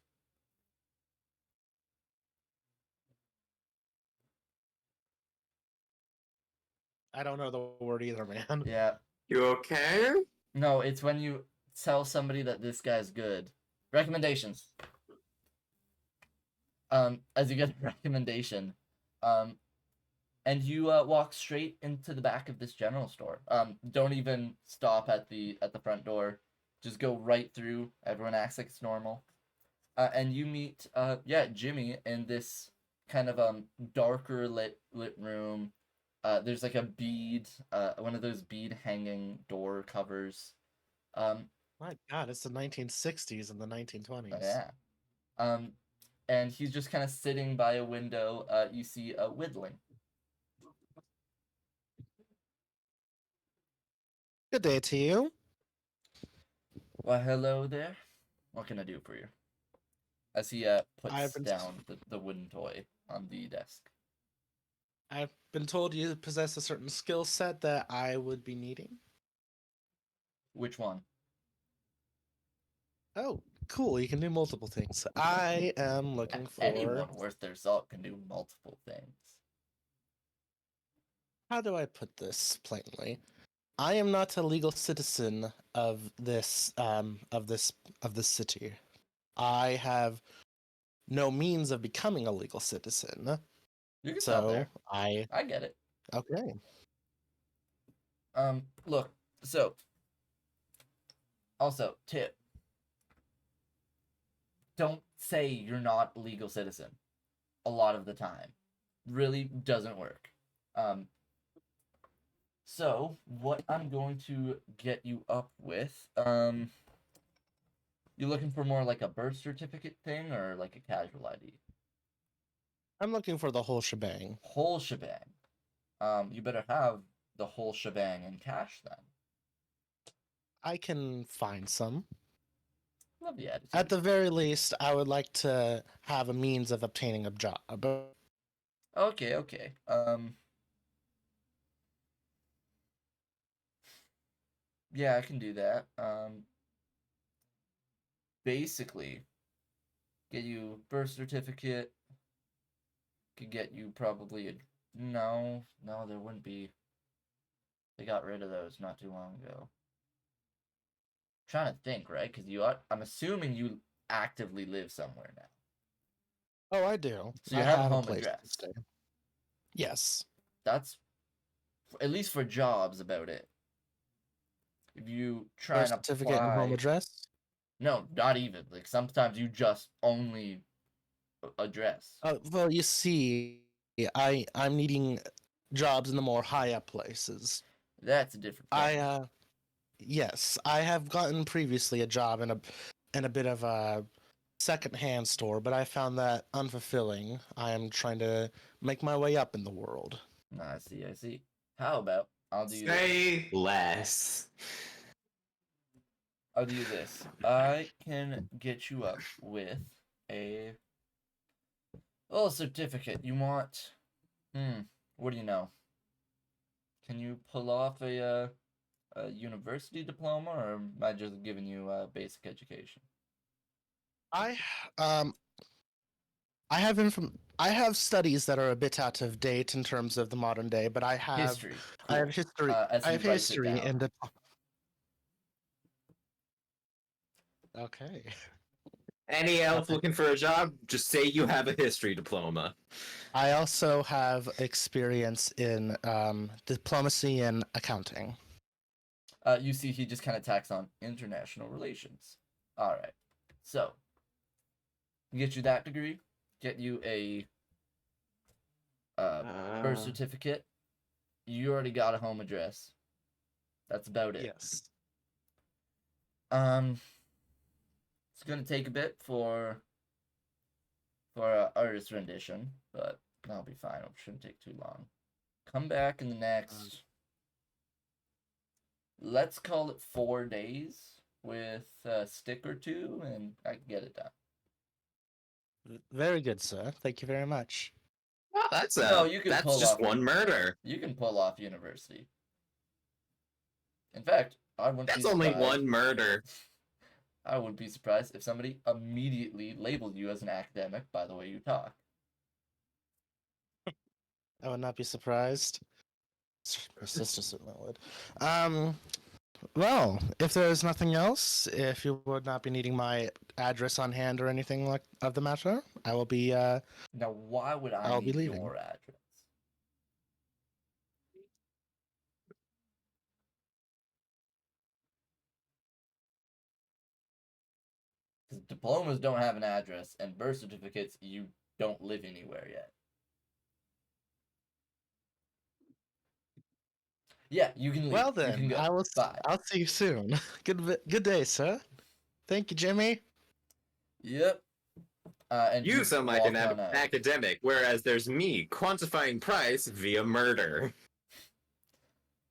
I don't know the word either, man. Yeah. You okay? No, it's when you tell somebody that this guy's good. Recommendations. As you get a recommendation, and you walk straight into the back of this general store. Don't even stop at the front door. Just go right through. Everyone acts like it's normal. And you meet Jimmy in this kind of darker lit room. There's like a bead, one of those bead hanging door covers. My God, it's the 1960s and the 1920s. Yeah. And he's just kind of sitting by a window. You see a whittling. Good day to you. Well, hello there. What can I do for you? As he puts I've been- down the wooden toy on the desk. I've been told you possess a certain skill set that I would be needing. Which one? Oh, cool. You can do multiple things. I am looking for... Anyone worth their salt can do multiple things. How do I put this plainly? I am not a legal citizen of this city. I have no means of becoming a legal citizen. You can stop So there. I get it. okay. Look, so also tip. Don't say you're not a legal citizen a lot of the time. Really doesn't work. So what I'm going to get you up with, you looking for more like a birth certificate thing or like a casual ID? I'm looking for the whole shebang. Whole shebang. You better have the whole shebang in cash then. I can find some. Love the attitude. At the very least, I would like to have a means of obtaining a job. Okay. Yeah, I can do that. Basically, get you birth certificate. Could get you probably a no, there wouldn't be. They got rid of those not too long ago. Trying to think, right? Because I'm assuming you actively live somewhere now. Oh, I do. So you I have a home place to address. stay. Yes. That's at least for jobs about it. If you try Birth and certificate and home apply, address. no, not even. Like sometimes you just only address. Well, you see, I'm needing jobs in the more high up places. That's a different thing. Yes, I have gotten previously a job in a bit of a second-hand store, but I found that unfulfilling. I am trying to make my way up in the world. I see. How about I'll do this. Say less. I'll do this. I can get you up with a little certificate. You want? What do you know? Can you pull off a university diploma, or am I just giving you a basic education? I have studies that are a bit out of date in terms of the modern day, but I have History. Cool. I have history. As I he have writes it history down. in the. Okay. Any elf looking for a job, just say you have a history diploma. I also have experience in diplomacy and accounting. You see, he just kind of tacks on international relations. All right. So, get you that degree. Get you a birth certificate. You already got a home address. That's about it. Yes. It's gonna take a bit for artist rendition, but that'll be fine. It shouldn't take too long. Come back in the next. Let's call it 4 days with a stick or two, and I can get it done. Very good, sir. Thank you very much. Oh, that's you can pull that's just off one murder. You can pull off university. In fact, I wouldn't That's be only surprised. one murder. I wouldn't be surprised if somebody immediately labeled you as an academic by the way you talk. I would not be surprised. sister certainly would. Well, if there's nothing else, if you would not be needing my address on hand or anything like of the matter, I will be. Now, why would I I'll be need leaving. your address? Because diplomas don't have an address, and birth certificates, you don't live anywhere yet. Yeah, you can leave. Well You can then, go. Bye. I'll see you soon. Good day, sir. Thank you, Jimmy. Yep. And You sound like walk an on out. academic, whereas there's me quantifying price via murder.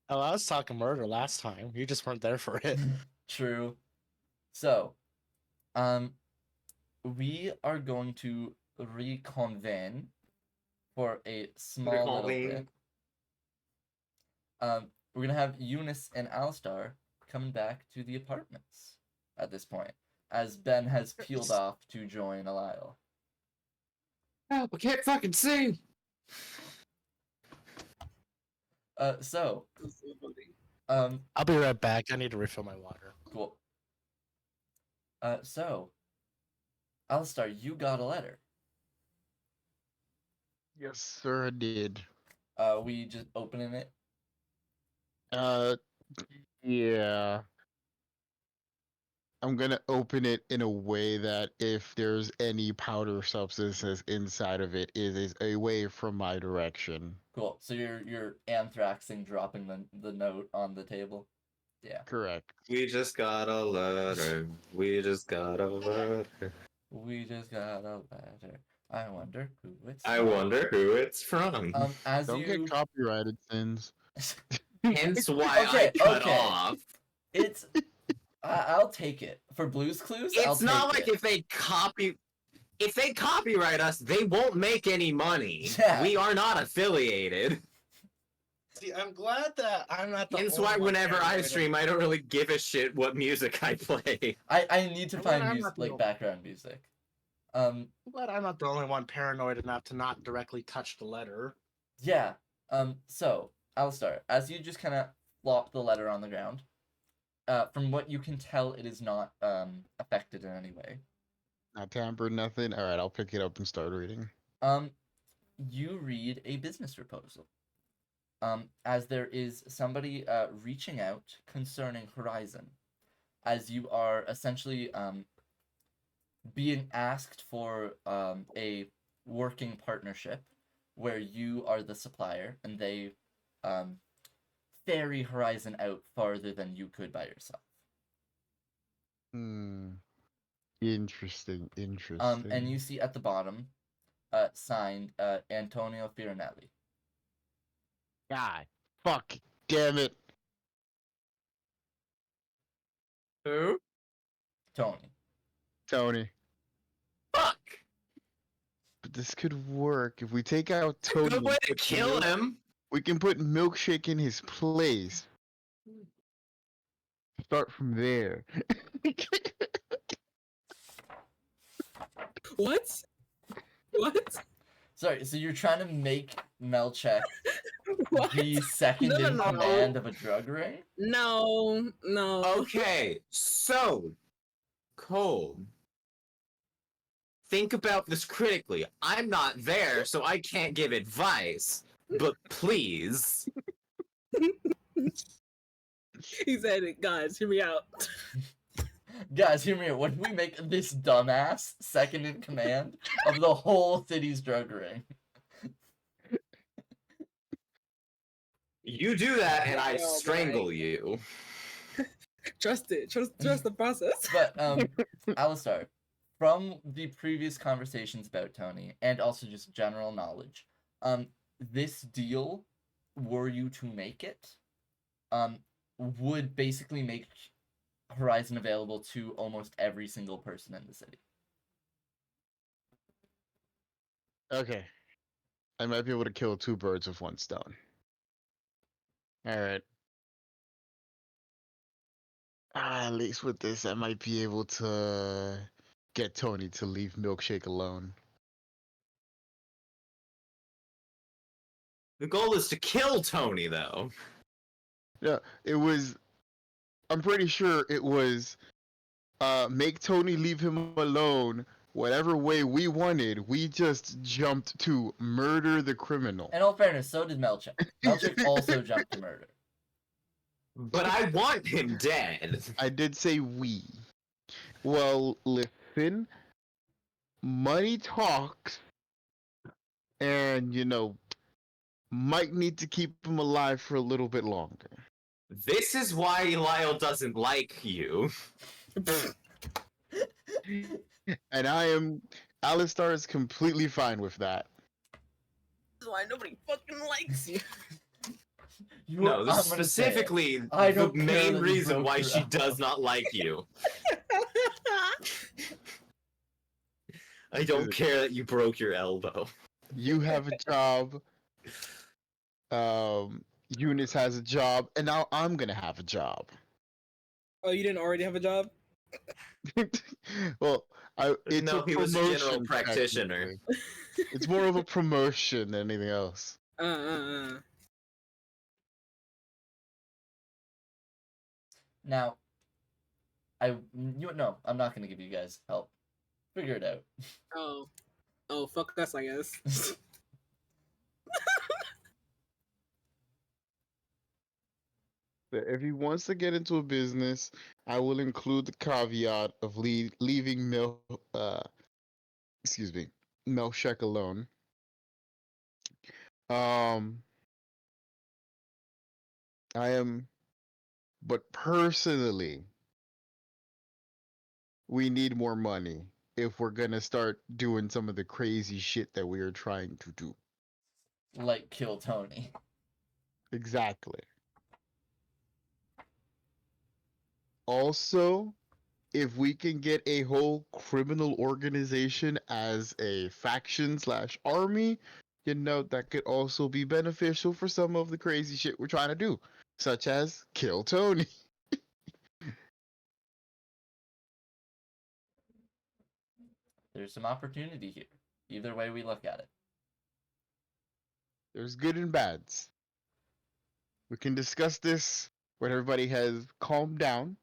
Oh, I was talking murder last time. You just weren't there for it. True. So, we are going to reconvene for a small little bit. We're gonna have Eunice and Alistar coming back to the apartments at this point, as Ben has peeled off to join Alile. Oh, I can't fucking see. So, I'll be right back. I need to refill my water. cool. So, Alistar, you got a letter. Yes, sir, I did. We just opening it. Yeah. I'm gonna open it in a way that if there's any powder substances inside of it, it is away from my direction. Cool. So you're anthraxing, dropping the note on the table. Yeah. Correct. We just got a letter. We just got a letter. We just got a letter. I wonder who it's I from. wonder who it's from. As Don't you get copyrighted, Sins. Hence why Okay, I cut okay. off. It's I'll take it for Blue's Clues. It's not like if they copyright us, they won't make any money. Yeah. We are not affiliated. See, I'm glad that I'm not the Hence only why one whenever I paranoid stream, I don't really give a shit what music I play. I need to I'm find glad I'm music, not the like only- background music. I'm glad I'm not the only one paranoid enough to not directly touch the letter. Yeah. So Alistar, as you just kind of flop the letter on the ground, from what you can tell, it is not affected in any way. Not tampered, nothing. All right, I'll pick it up and start reading. You read a business proposal. As there is somebody reaching out concerning Horizon, as you are essentially being asked for a working partnership where you are the supplier and they ferry Horizon out farther than you could by yourself. Interesting. And you see at the bottom, signed Antonio Fiorelli. God, fuck, damn it. Who? Tony. Fuck! But this could work if we take out Tony. Good way to kill him. We can put Milkshake in his place. Start from there. What? What? Sorry, so you're trying to make Melchek What? the second No, in no. command of a drug ring? No, no. Okay, so Cole, think about this critically. I'm not there, so I can't give advice. But please. He said it, guys, hear me out. Guys, hear me out. What if we make this dumbass second in command of the whole city's drug ring? You do that and I Oh, strangle my. you. Trust it. Trust the process. But, Alistar, from the previous conversations about Tony, and also just general knowledge, this deal, were you to make it, would basically make Horizon available to almost every single person in the city. Okay. I might be able to kill two birds with one stone. Alright. At least with this, I might be able to get Tony to leave Milkshake alone. The goal is to kill Tony, though. Yeah, it was. I'm pretty sure it was. Make Tony leave him alone. Whatever way we wanted, we just jumped to murder the criminal. In all fairness, so did Melchik. Melchik also jumped to murder. But I want him dead. I did say we. Well, listen. Money talks, and might need to keep him alive for a little bit longer. This is why Lyle doesn't like you. And Alistar is completely fine with that. That's why nobody fucking likes you. No, this is specifically the main reason why she does not like you. I don't care that you broke your elbow. You have a job. Eunice has a job, and now I'm gonna have a job. Oh, you didn't already have a job? Well, it's No, a he was a general promotion, practitioner. technically. It's more of a promotion than anything else. Now, no, I'm not gonna give you guys help. Figure it out. Oh, fuck us, I guess. But if he wants to get into a business, I will include the caveat of leaving Melchek alone. But personally, we need more money if we're gonna start doing some of the crazy shit that we are trying to do. Like kill Tony. Exactly. Also, if we can get a whole criminal organization as a faction/army, that could also be beneficial for some of the crazy shit we're trying to do, such as kill Tony. There's some opportunity here. Either way we look at it. There's good and bads. We can discuss this when everybody has calmed down.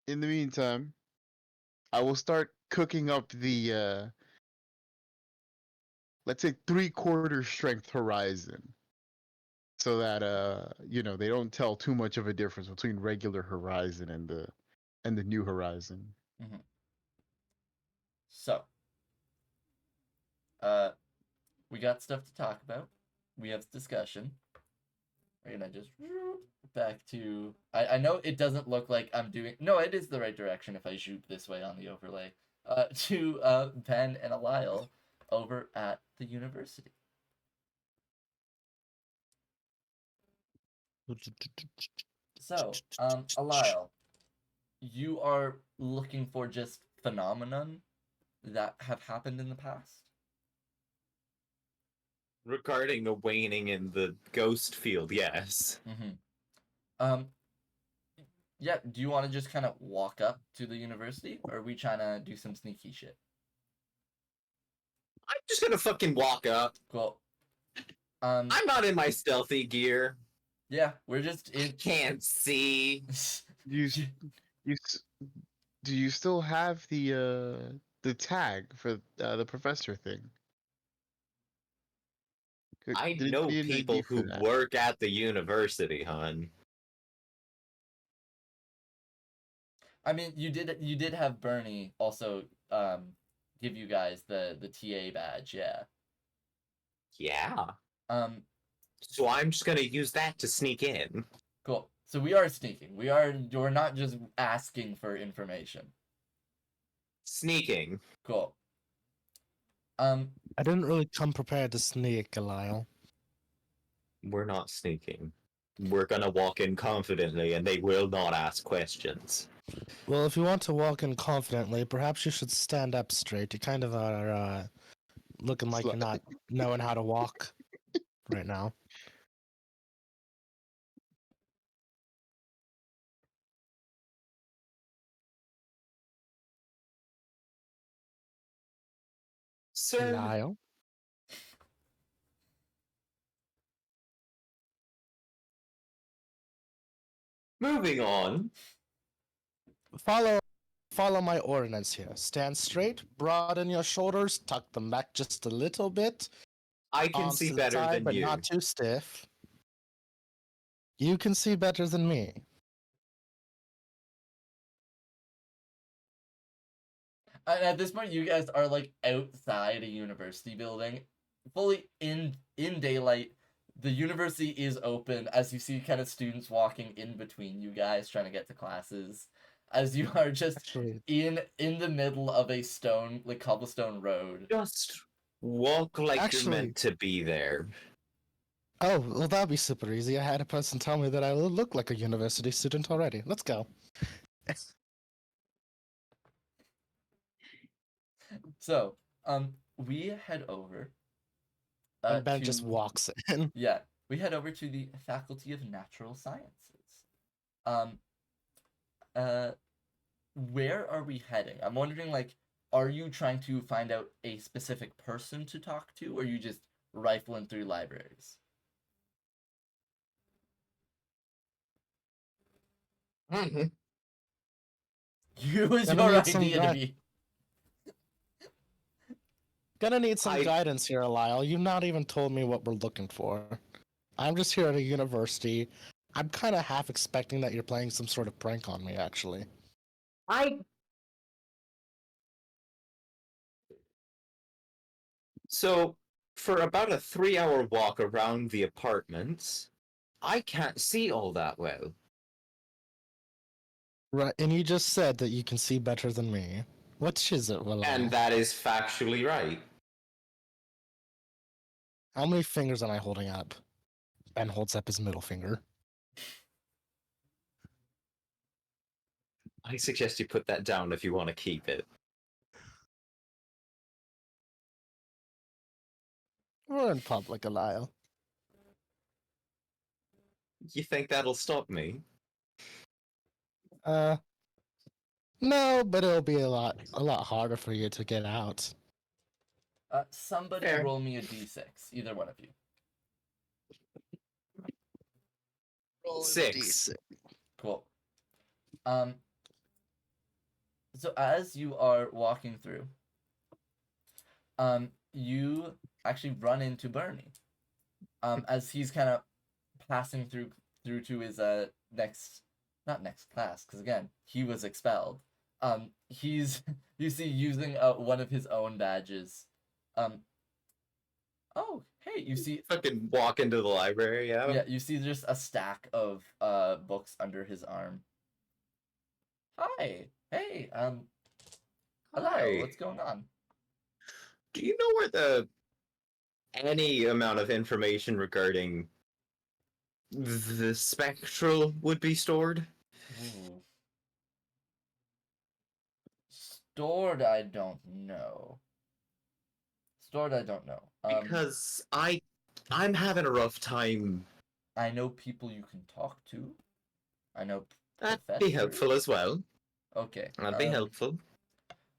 In the meantime, I will start cooking up the let's say 3/4 strength Horizon, so that they don't tell too much of a difference between regular Horizon and the new Horizon. Mm-hmm. So, we got stuff to talk about. We have discussion. We're gonna just back to. I know it doesn't look like I'm doing. No, it is the right direction if I shoot this way on the overlay. To Ben and Alile over at the university. So, Alile, you are looking for just phenomenon that have happened in the past? Regarding the waning in the ghost field, yes. Mm-hmm. Yeah, do you want to just kind of walk up to the university, or are we trying to do some sneaky shit? I'm just gonna fucking walk up. Cool. I'm not in my stealthy gear. Yeah, we're just in. I can't see. Do you still have the tag for the professor thing? I know people who work at the university, hon. I mean, you did have Bernie also give you guys the TA badge, yeah. Yeah. So I'm just gonna use that to sneak in. Cool. So we are sneaking. We're not just asking for information. Sneaking. Cool. I didn't really come prepared to sneak, Lyle. We're not sneaking. We're gonna walk in confidently, and they will not ask questions. Well, if you want to walk in confidently, perhaps you should stand up straight. You kind of are looking like you're not knowing how to walk right now. Sir, Lyle. moving on. Follow my ordinance here. Stand straight, broaden your shoulders, tuck them back just a little bit. I can Arms see to the better side, than but you. not too stiff. You can see better than me. And at this point, you guys are like outside a university building, fully in daylight. The university is open as you see kind of students walking in between you guys trying to get to classes, as you are just Actually, in the middle of a stone like cobblestone road. Just walk like you're Actually- meant to be there. oh, well, that'd be super easy. I had a person tell me that I look like a university student already. Let's go. So, we head over. And Ben just walks in. Yeah, we head over to the Faculty of Natural Sciences. Where are we heading? I'm wondering, like, are you trying to find out a specific person to talk to, or are you just rifling through libraries? Mm-hmm. Use Gonna your need some idea to guy- be. Gonna need some I- guidance here, Lyle. You've not even told me what we're looking for. I'm just here at a university. I'm kind of half expecting that you're playing some sort of prank on me, actually. So, for about a 3-hour walk around the apartments, I can't see all that well. Right, and you just said that you can see better than me. Which is it, Lyle? And that is factually right. How many fingers am I holding up? Ben holds up his middle finger. I suggest you put that down if you want to keep it. We're in public, Lyle. You think that'll stop me? No, but it'll be a lot harder for you to get out. Somebody Fair. roll me a d6, either one of you. Roll 6. Cool. So as you are walking through, you actually run into Bernie. As he's kind of passing through to his not next class, because again, he was expelled. He's you see using one of his own badges. Oh, hey, you see Fucking walk into the library, yeah? yeah, you see just a stack of books under his arm. Hi. Hey, hello, Hi. what's going on? Do you know where any amount of information regarding the spectral would be stored? Ooh. Stored, I don't know. Because I'm having a rough time. I know people you can talk to. I know That'd be helpful professors. as well. Okay. That'd be helpful.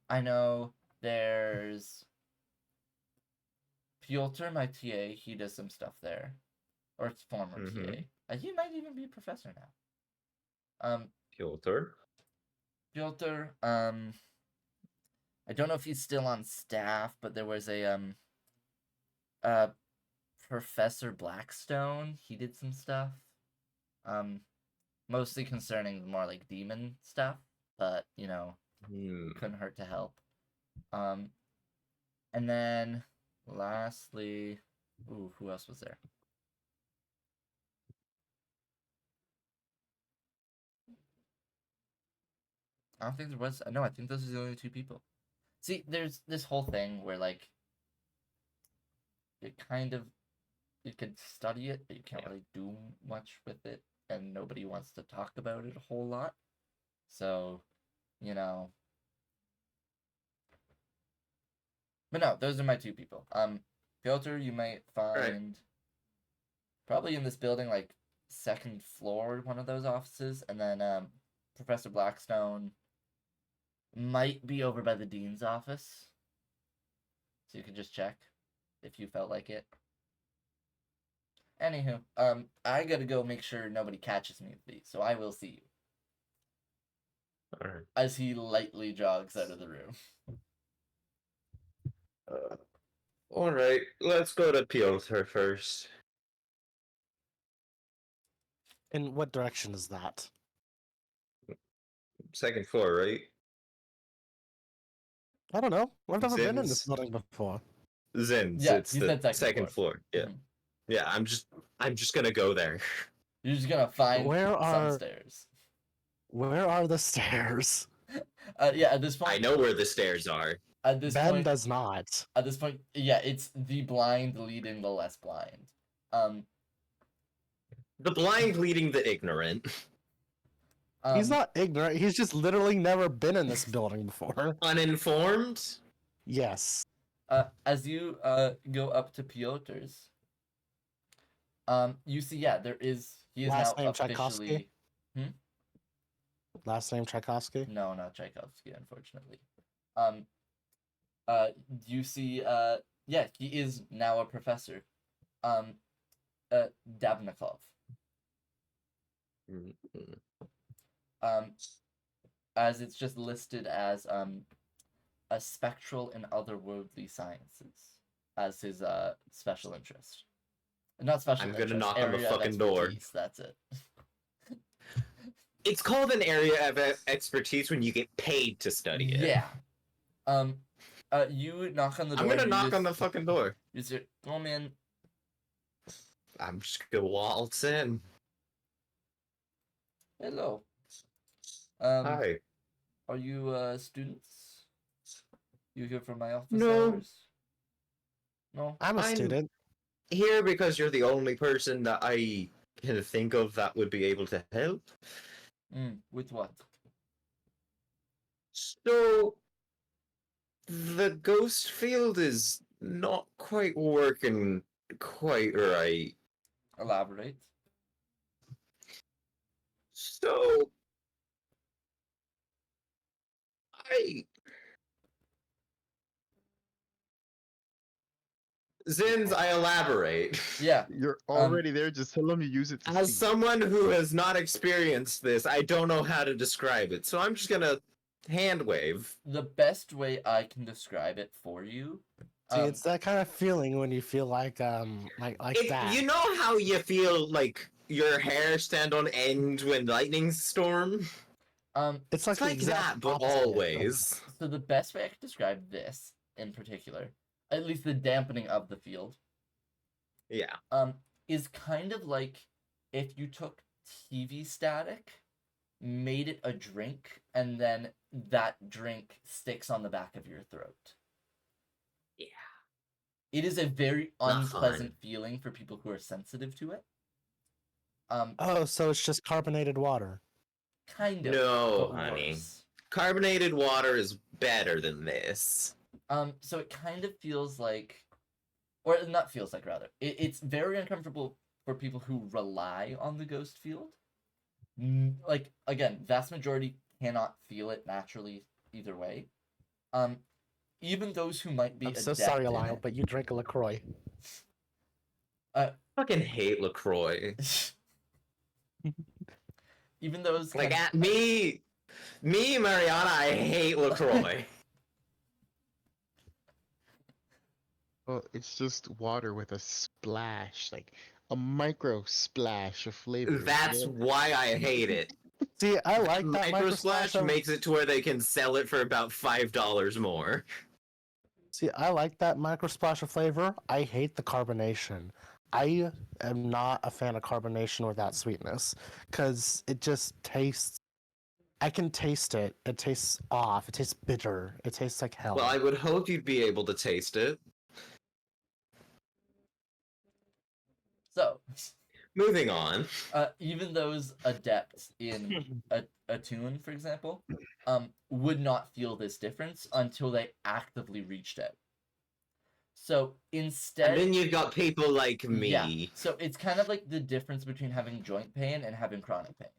I know there's Piotr, my TA. He does some stuff there, or it's former Mhm. TA. He might even be a professor now. Piotr. Piotr. I don't know if he's still on staff, but there was a Professor Blackstone. He did some stuff. Mostly concerning more like demon stuff, but you know, couldn't hurt to help. And then lastly, who else was there? I don't think there was. No, I think those are the only two people. See, there's this whole thing where like you could study it, but you can't really do much with it, and nobody wants to talk about it a whole lot. So, you know. But no, those are my two people. Piotr, you might find probably in this building, like second floor, one of those offices, and then Professor Blackstone might be over by the dean's office. So you can just check if you felt like it. Anywho, I gotta go make sure nobody catches me with these, so I will see you. Alright. As he lightly jogs out of the room. Alright, let's go to Piotr first. In what direction is that? Second floor, right? I don't know. I've never been in this Zins. building before. Zins, Yeah, it's you the said second floor. Yeah. Mhm. Yeah, I'm just gonna go there. You're just gonna find Where some are- stairs. Where are the stairs? Yeah, at this point, I know where the stairs are. At this Ben point, does not. At this point, yeah, it's the blind leading the less blind. The blind leading the ignorant. He's not ignorant. He's just literally never been in this building before. Uninformed? Yes. As you go up to Piotr's, you see, yeah, he is Last now name officially. Tchaikovsky? Last name Tchaikovsky? No, not Tchaikovsky, unfortunately. You see, yeah, he is now a professor. Dabnikov. Mm-hmm. As it's just listed as a spectral and otherworldly sciences as his special interest. Not special I'm gonna interest, knock on the area of fucking door. expertise, that's it. It's called an area of expertise when you get paid to study it. Yeah. You knock on the door. I'm gonna you knock just- on the fucking door. You just, come in. I'm just gonna waltz in. Hello. Hi. Are you students? You here for my office No. hours? No. I'm a I'm- student. Here because you're the only person that I can think of that would be able to help. With what? So, the ghost field is not quite working quite right. Elaborate. So, Zins, I elaborate. Yeah. You're already there. Just tell them you use it. To As see. someone who has not experienced this, I don't know how to describe it, so I'm just gonna hand wave. The best way I can describe it for you. See, it's that kind of feeling when you feel like that. You know how you feel like your hair stand on end when lightnings storm? It's like, It's the like exact that, but opposite. always. So the best way I can describe this in particular, at least the dampening of the field, Yeah. is kind of like if you took TV static, made it a drink, and then that drink sticks on the back of your throat. Yeah. It is a very Not unpleasant feeling for people who are sensitive to it. Oh, so it's just carbonated water. Kind of. No, but honey. worse. Carbonated water is better than this. So it kind of feels like, or not feels like rather, it's very uncomfortable for people who rely on the ghost field. Like, again, vast majority cannot feel it naturally either way. Even those who might be I'm so adept sorry, in Lyle, it- but you drink a LaCroix. Fucking hate LaCroix. even those Like, kind at me, Mariana, I hate LaCroix. Well, it's just water with a splash, like a micro splash of flavor. That's why I hate it. See, I like that Micro Splash of- makes it to where they can sell it for about $5 more. See, I like that micro splash of flavor. I hate the carbonation. I am not a fan of carbonation or that sweetness because it just tastes. I can taste it. It tastes off. It tastes bitter. It tastes like hell. Well, I would hope you'd be able to taste it. So, Moving on. even those adepts in a tune, for example, would not feel this difference until they actively reached out. So instead, And then you've got people like me. yeah. So it's kind of like the difference between having joint pain and having chronic pain.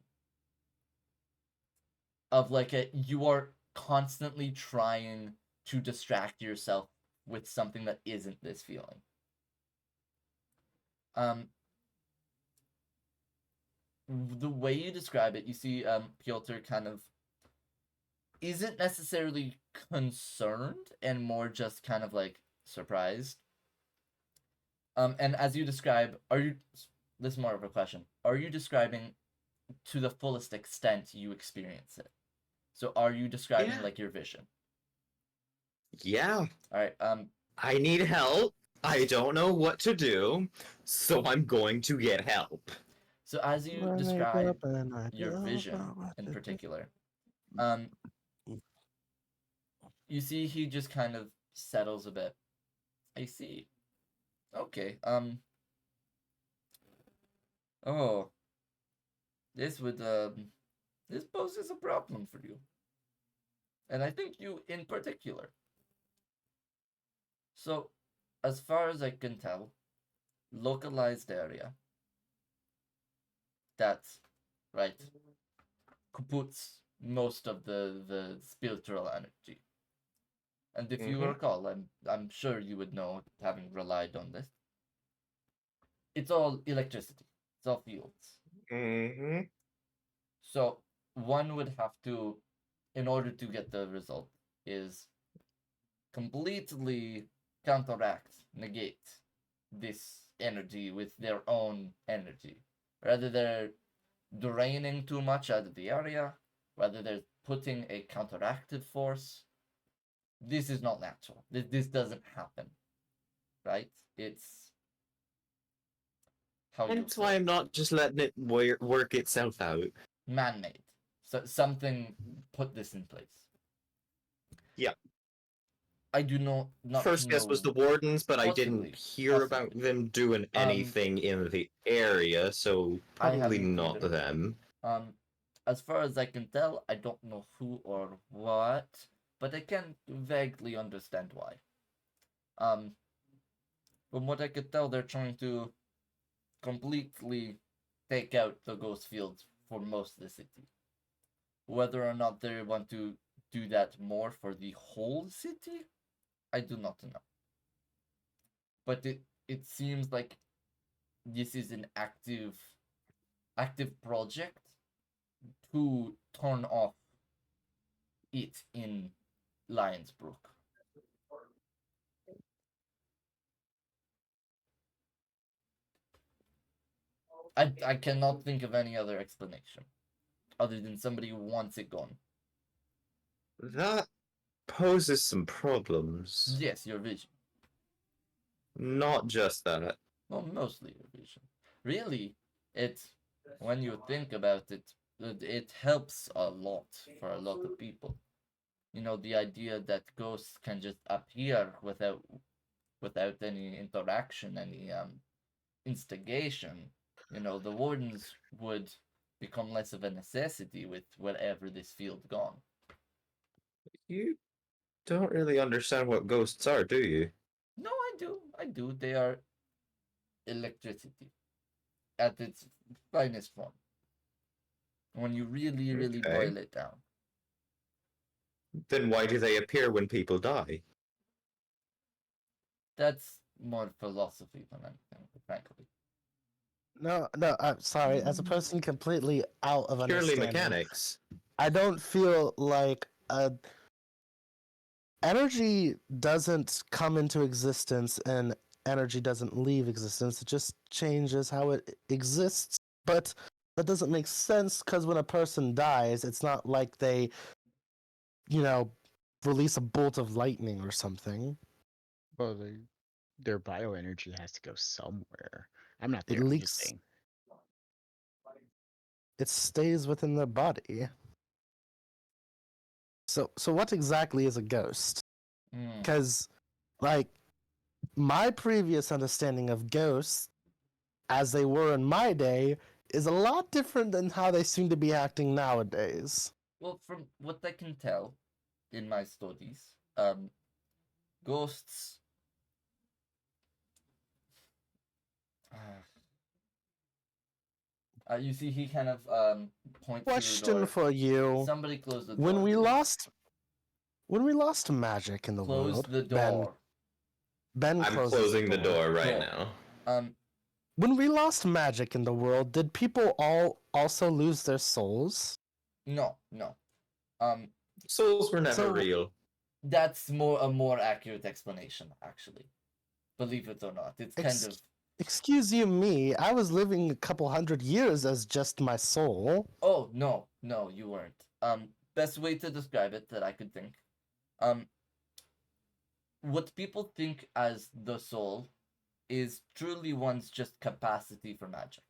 Of like you are constantly trying to distract yourself with something that isn't this feeling. The way you describe it, you see Piotr kind of isn't necessarily concerned and more just kind of like surprised. And as you describe, this is more of a question. Are you describing to the fullest extent you experience it? So are you describing like your vision? Yeah. All right. I need help. I don't know what to do, so I'm going to get help. So as you describe your vision in particular, you see he just kind of settles a bit. I see. Okay. Oh. This poses a problem for you. And I think you in particular. So, as far as I can tell, localized area. That's right. Puts most of the spiritual energy. And if you recall, I'm sure you would know, having relied on this. It's all electricity. It's all fields. So one would have to, in order to get the result, is completely counteract, negate this energy with their own energy. Rather they're draining too much out of the area, rather they're putting a counteractive force. This is not natural. This doesn't happen. Right? It's how Hence why I'm not just letting it work itself out. Man-made. So something put this in place. Yeah. I do not First guess was the wardens, but Possibly. I didn't hear about them doing anything in the area, so probably not either. them. As far as I can tell, I don't know who or what, but I can vaguely understand why. From what I could tell, they're trying to completely take out the ghost fields for most of the city. Whether or not they want to do that more for the whole city, I do not know. But it seems like this is an active project to turn off it in Lionsbrook. I cannot think of any other explanation other than somebody who wants it gone. That poses some problems. Yes, your vision. Not just that. Well, mostly your vision. Really, when you think about it, it helps a lot for a lot of people. You know, the idea that ghosts can just appear without any interaction, any instigation. You know, the wardens would become less of a necessity with whatever this field gone. You don't really understand what ghosts are, do you? No, I do. They are electricity at its finest form. When you really boil it down. Then why do they appear when people die? That's more philosophy than anything, frankly. No, I'm sorry. As a person completely out of Purely understanding, mechanics. I don't feel like energy doesn't come into existence and energy doesn't leave existence. It just changes how it exists. But that doesn't make sense because when a person dies, it's not like they, release a bolt of lightning or something. Well, their bioenergy has to go somewhere. I'm not It there. leaks. It stays within their body. So what exactly is a ghost? Because, my previous understanding of ghosts, as they were in my day, is a lot different than how they seem to be acting nowadays. Well, from what I can tell in my studies, ghosts. You see, he kind of points Question to the door. for you. Somebody close the door. When we lost magic in the world, close the door. Ben I'm closes closing the door right Door. now. When we lost magic in the world, did people all also lose their souls? No. Um, Souls were never So- real. that's a more accurate explanation, actually. Believe it or not, it's kind of. Excuse you me, I was living a couple hundred years as just my soul. Oh no, you weren't. Best way to describe it that I could think. What people think as the soul is truly one's just capacity for magic.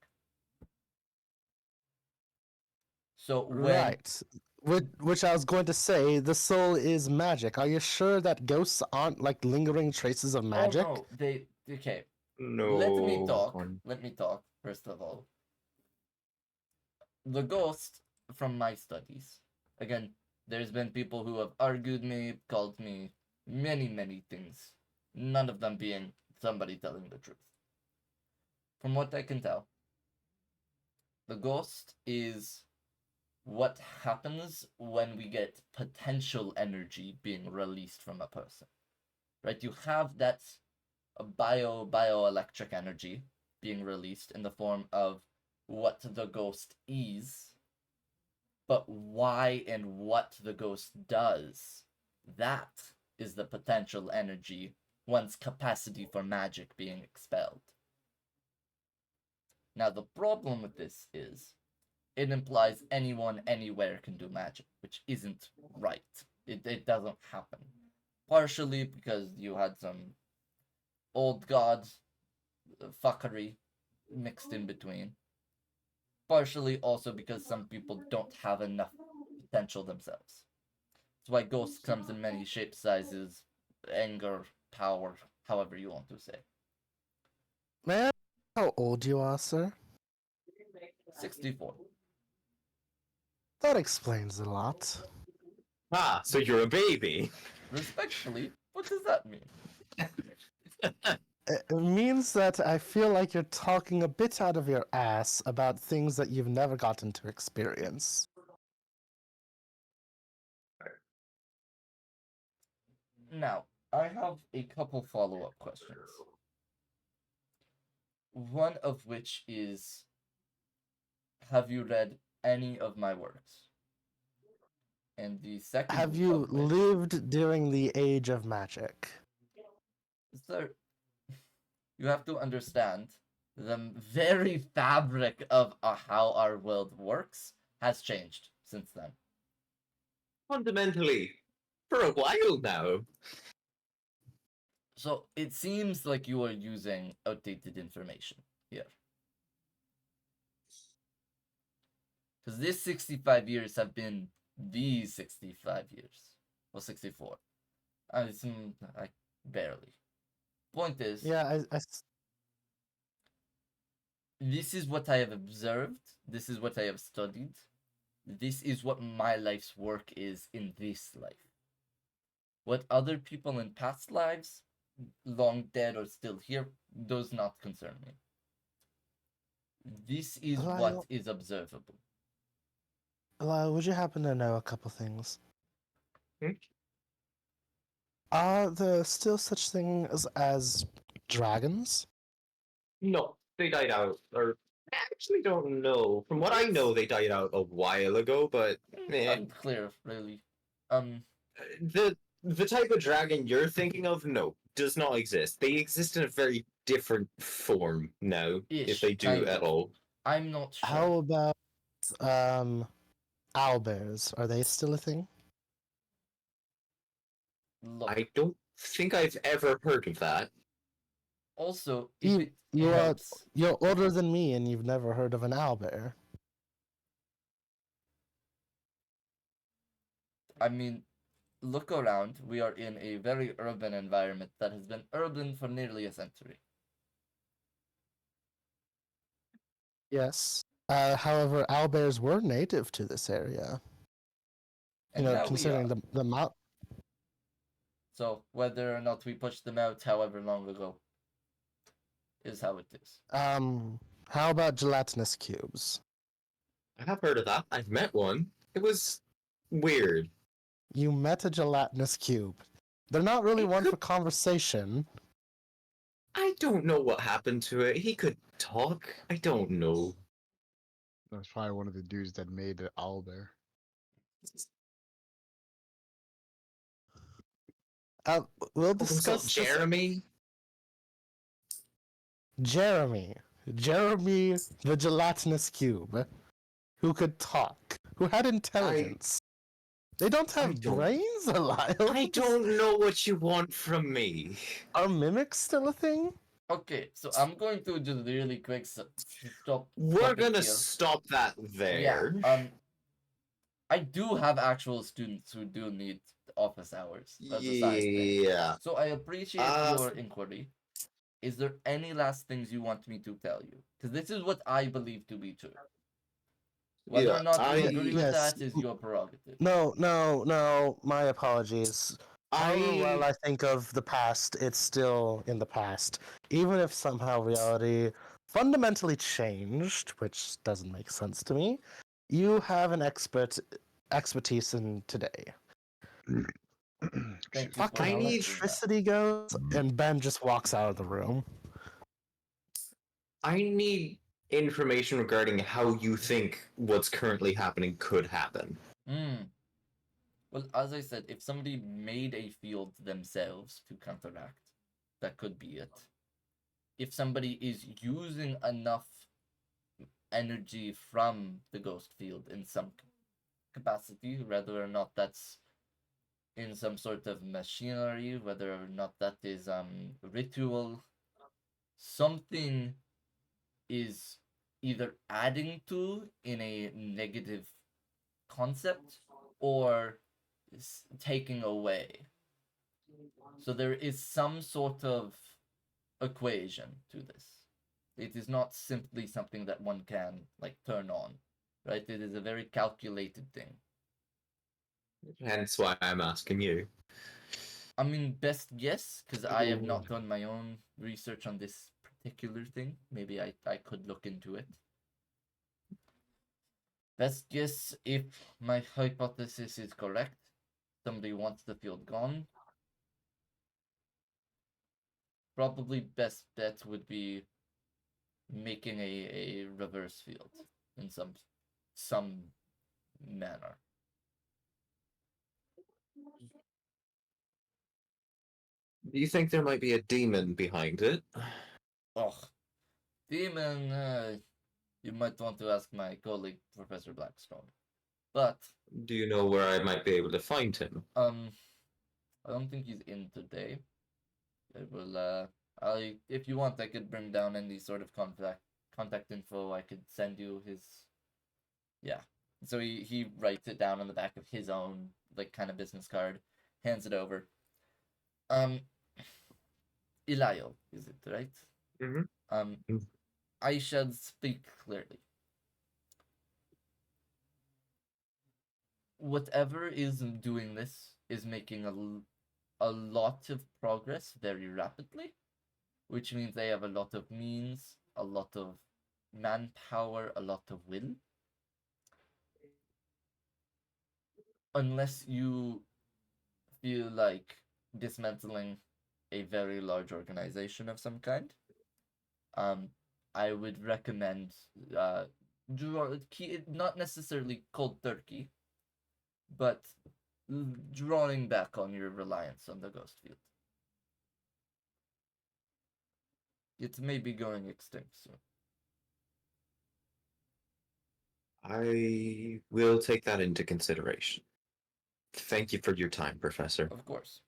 So when Right. Which I was going to say, the soul is magic. Are you sure that ghosts aren't like lingering traces of magic? Oh no, they okay. No. Let me talk first of all. The ghost from my studies. Again, there's been people who have argued me, called me many things. None of them being somebody telling the truth. From what I can tell, the ghost is what happens when we get potential energy being released from a person. Right? You have that bioelectric energy being released in the form of what the ghost is, but why and what the ghost does, that is the potential energy, one's capacity for magic being expelled. Now the problem with this is it implies anyone anywhere can do magic, which isn't right. It doesn't happen. Partially because you had some old god fuckery mixed in between. Partially also because some people don't have enough potential themselves. That's why ghosts comes in many shapes, sizes, anger, power, however you want to say. May I ask how old you are, sir? 64. That explains a lot. Ah, so you're a baby. Respectfully, what does that mean? It means that I feel like you're talking a bit out of your ass about things that you've never gotten to experience. Now, I have a couple follow-up questions. One of which is, have you read any of my works? And the second Have you of which, lived during the age of magic? sir, you have to understand the very fabric of how our world works has changed since then. Fundamentally, for a while now. So it seems like you are using outdated information here. Because this 65 years have been these 65 years. Well, 64. I barely. Point is, Yeah, this is what I have observed. This is what I have studied. This is what my life's work is in this life. What other people in past lives, long dead or still here, does not concern me. This is what is observable. Would you happen to know a couple things? Hmm? Are there still such things as dragons? No, they died out. Or I actually don't know. From what I know, they died out a while ago. But Unclear, really. The type of dragon you're thinking of, no, does not exist. They exist in a very different form now, if they do kind at of. all. I'm not sure. How about owlbears? Are they still a thing? Look, I don't think I've ever heard of that. also, if it You're helps, older than me, and you've never heard of an owlbear. I mean, look around. We are in a very urban environment that has been urban for nearly a century. Yes. However, owlbears were native to this area. And You know, now considering we are. the mount. So whether or not we pushed them out however long ago is how it is. How about gelatinous cubes? I have heard of that. I've met one. It was weird. You met a gelatinous cube. They're not really It one could- for conversation. I don't know what happened to it. He could talk. I don't know. That's probably one of the dudes that made the owlbear. We'll Called himself discuss this. Jeremy. Jeremy, the gelatinous cube, who could talk, who had intelligence. They don't I have don't- brains, alive. I don't know what you want from me. Are mimics still a thing? Okay, so I'm going to just really quick stop. We're stop it gonna here. stop that there. Yeah. I do have actual students who do need office hours as a side thing. Yeah. So I appreciate your inquiry. Is there any last things you want me to tell you? Because this is what I believe to be true. Whether or not you agree with Yes. that is your prerogative. No. My apologies. However well I think of the past, it's still in the past. Even if somehow reality fundamentally changed, which doesn't make sense to me, you have an expertise in today. Thank you Fucking for acknowledging that. electricity goes, and Ben just walks out of the room. I need information regarding how you think what's currently happening could happen. Well, as I said, if somebody made a field themselves to counteract, that could be it. If somebody is using enough energy from the ghost field in some capacity, whether or not that's in some sort of machinery, whether or not that is ritual, something is either adding to in a negative concept or taking away. So there is some sort of equation to this. It is not simply something that one can turn on, right? It is a very calculated thing. Hence why I'm asking you. I mean, best guess, because I have not done my own research on this particular thing. Maybe I could look into it. Best guess, if my hypothesis is correct, somebody wants the field gone. Probably best bet would be making a reverse field in some manner. Do you think there might be a demon behind it? Oh, demon, you might want to ask my colleague, Professor Blackstone. But do you know where I might be able to find him? I don't think he's in today. I will, if you want, I could bring down any sort of contact info. I could send you his, yeah. So he writes it down on the back of his own, kind of business card, hands it over. Elio, is it, right? Mm-hmm. I shall speak clearly. Whatever is doing this is making a lot of progress very rapidly, which means they have a lot of means, a lot of manpower, a lot of will. Unless you feel like dismantling a very large organization of some kind, I would recommend not necessarily cold turkey, but drawing back on your reliance on the ghost field. It may be going extinct soon. I will take that into consideration. Thank you for your time, Professor. Of course.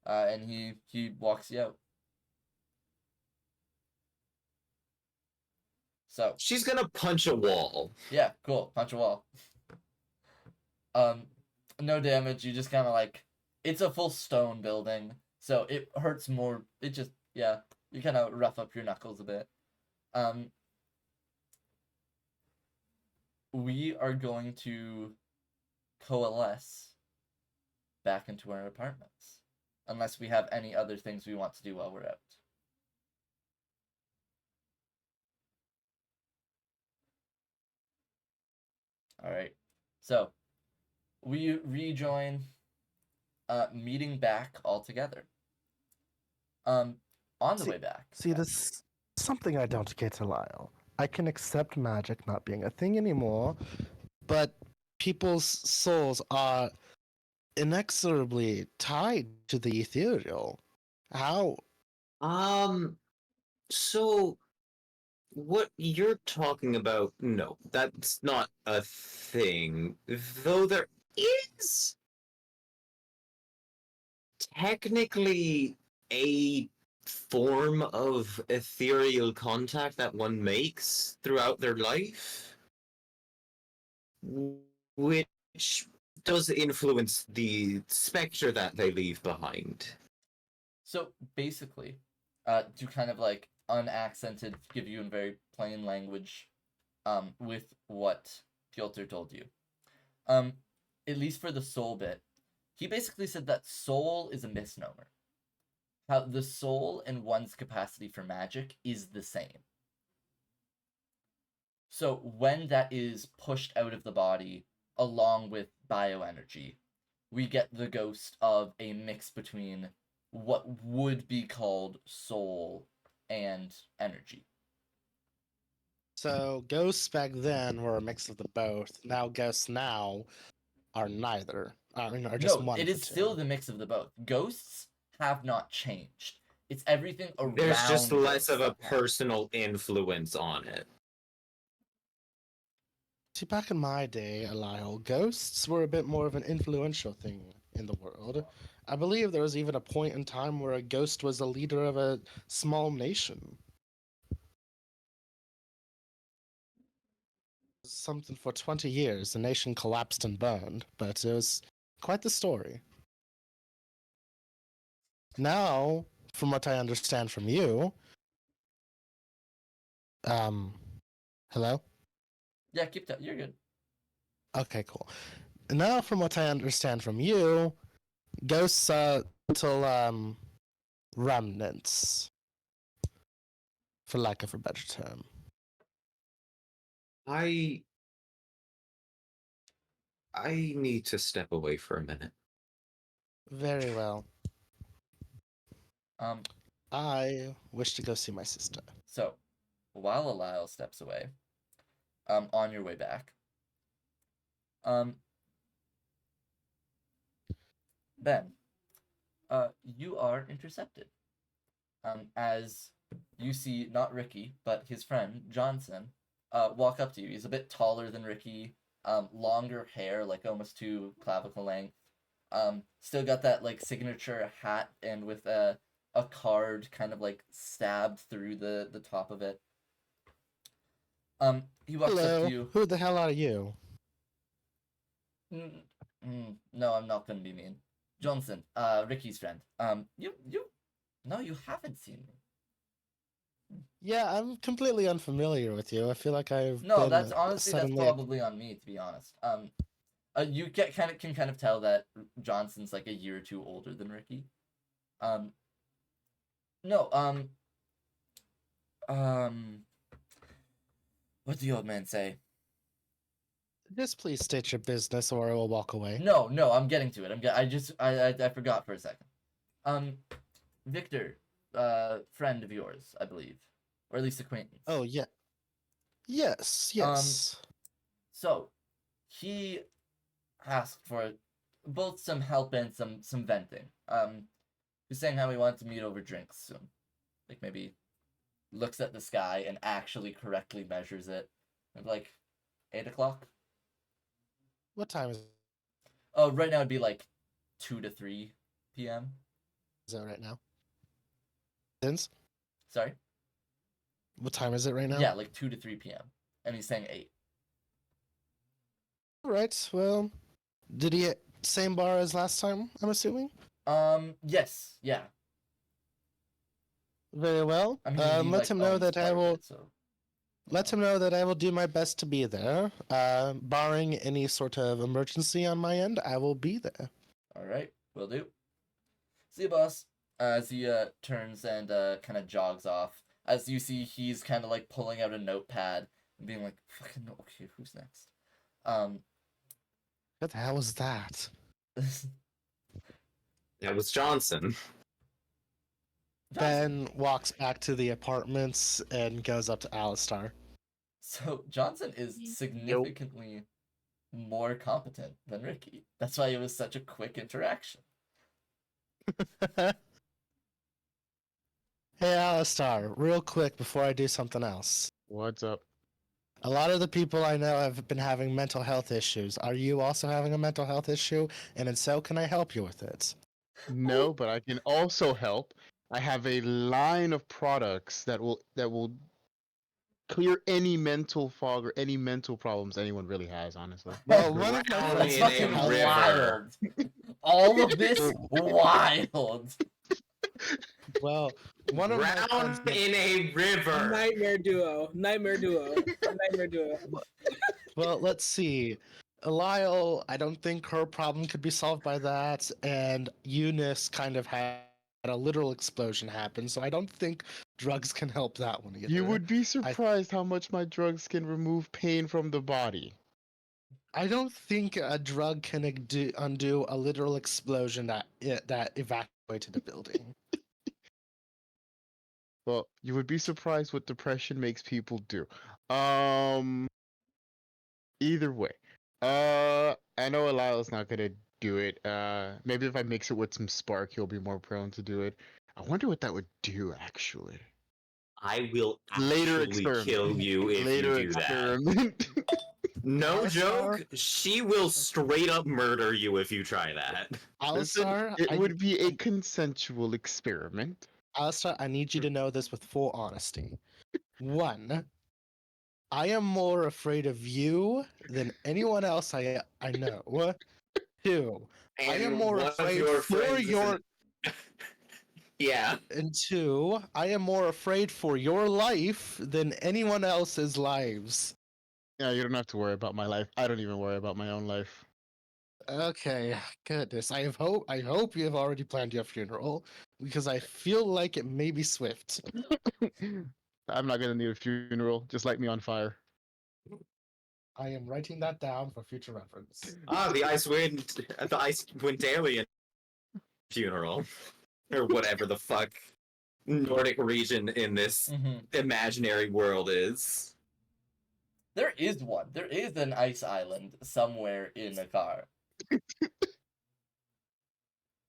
And he walks you out. So she's gonna punch a wall. Yeah, cool. Punch a wall. No damage. You just kind of it's a full stone building, so it hurts more. It just you kind of rough up your knuckles a bit. We are going to coalesce back into our apartments, unless we have any other things we want to do while we're out. All right, so we rejoin, meeting back all together. On the See- way back. See, this something I don't get, Lyle. I can accept magic not being a thing anymore, but people's souls are inexorably tied to the ethereal. How? So what you're talking about, no, that's not a thing. Though there is technically a form of ethereal contact that one makes throughout their life, which does influence the spectre that they leave behind. So basically, to kind of like unaccented give you in very plain language, with what Piotr told you. At least for the soul bit, he basically said that soul is a misnomer. How the soul and one's capacity for magic is the same. So when that is pushed out of the body along with bioenergy, we get the ghost of a mix between what would be called soul and energy. So ghosts back then were a mix of the both. Now ghosts now are neither. I mean, are just No, one it of is the two. still the mix of the both. Ghosts have not changed. It's everything around. There's just less of a ghosts that have. personal influence on it. See, back in my day, Lyle, ghosts were a bit more of an influential thing in the world. I believe there was even a point in time where a ghost was the leader of a small nation. Something for 20 years, the nation collapsed and burned, but it was quite the story. Now, from what I understand from you, hello? Yeah, keep that. You're good. Okay, cool. Now, from what I understand from you, ghosts are little, remnants, for lack of a better term. I need to step away for a minute. Very well. Um, I wish to go see my sister. so while Lyle steps away, on your way back, Ben, you are intercepted. As you see not Ricky, but his friend Johnson, walk up to you. He's a bit taller than Ricky, longer hair, like almost to clavicle length. Still got that like signature hat, and with a card kind of like stabbed through the top of it. He walks up Hello, to you. who the hell are you? No, I'm not gonna be mean. Johnson, Ricky's friend. No, you haven't seen me. Yeah, I'm completely unfamiliar with you. I feel like I've No, been that's honestly that's suddenly. probably on me, to be honest. You can kind of tell that Johnson's like a year or two older than Ricky. No, what did the old man say? Just please state your business, or I will walk away. No, I'm getting to it. I forgot for a second. Victor, friend of yours, I believe, or at least acquaintance. Oh yeah. Yes. So, he asked for both some help and some venting. He's saying how he wants to meet over drinks soon. Like maybe looks at the sky and actually correctly measures it. Like 8 o'clock. What time is Oh, right now it'd be like 2 to 3 p.m. it right now? Since? Sorry? What time is it right now? Yeah, like 2 to 3 p.m. And he's saying 8. All right. Well, did he same bar as last time? I'm assuming. Yes, yeah. Very well. I mean, he, let like, him know owns that I part of will. it, so, Let him know that I will do my best to be there. Barring any sort of emergency on my end, I will be there. All right, will do. See you, boss. As he turns and kind of jogs off. As you see, he's kind of like pulling out a notepad and being like, "Fucking okay, who's next?" What the hell was that? That was Johnson. Ben walks back to the apartments and goes up to Alistar. So Johnson is significantly more competent than Ricky. That's why it was such a quick interaction. Hey, Alistar, real quick before I do something else. What's up? A lot of the people I know have been having mental health issues. Are you also having a mental health issue? And if so, can I help you with it? No, but I can also help. I have a line of products that will clear any mental fog or any mental problems anyone really has, honestly. Well, one of my Drown That's friends in a fucking river. wild. All of this wild. well, one of my Drown friends in a river. Nightmare duo. Nightmare duo. Nightmare duo. Well, let's see. Lyle, I don't think her problem could be solved by that, and Eunice kind of had a literal explosion happen, so I don't think drugs can help that one either. You would be surprised how much my drugs can remove pain from the body. I don't think a drug can undo a literal explosion that evacuated a building. Well, you would be surprised what depression makes people do. Either way. I know Elila's not gonna do it. Maybe if I mix it with some spark, he'll be more prone to do it. I wonder what that would do, actually. I will Later actually experiment. kill you if Later you do that. experiment. No Alistar? joke. She will straight up murder you if you try that. Listen, Alistar, it would be a consensual experiment. Alistar, I need you to know this with full honesty. One, I am more afraid of you than anyone else I know. Two, I am more one of afraid your for friends your Yeah. and two, I am more afraid for your life than anyone else's lives. Yeah, you don't have to worry about my life. I don't even worry about my own life. Okay, goodness. I hope you have already planned your funeral because I feel like it may be swift. I'm not gonna need a funeral. Just light me on fire. I am writing that down for future reference. The Icewind Alien funeral. Or whatever the fuck Nordic region in this imaginary world is. There is one. There is an ice island somewhere in Aqquar. I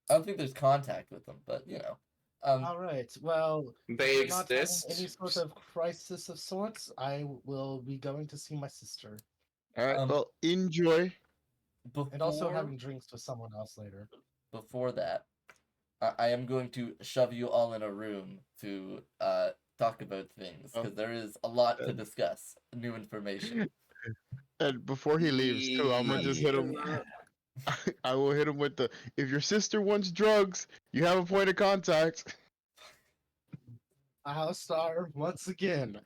don't think there's contact with them, but you know. All right. Well, They if not having exist. any sort of crisis of sorts, I will be going to see my sister All right. Well, enjoy. and also having drinks with someone else later. Before that, I am going to shove you all in a room to talk about things because there is a lot to discuss. New information. And before he leaves, too, I'm gonna just hit him. I will hit him with the, if your sister wants drugs, you have a point of contact. Alistar, once again,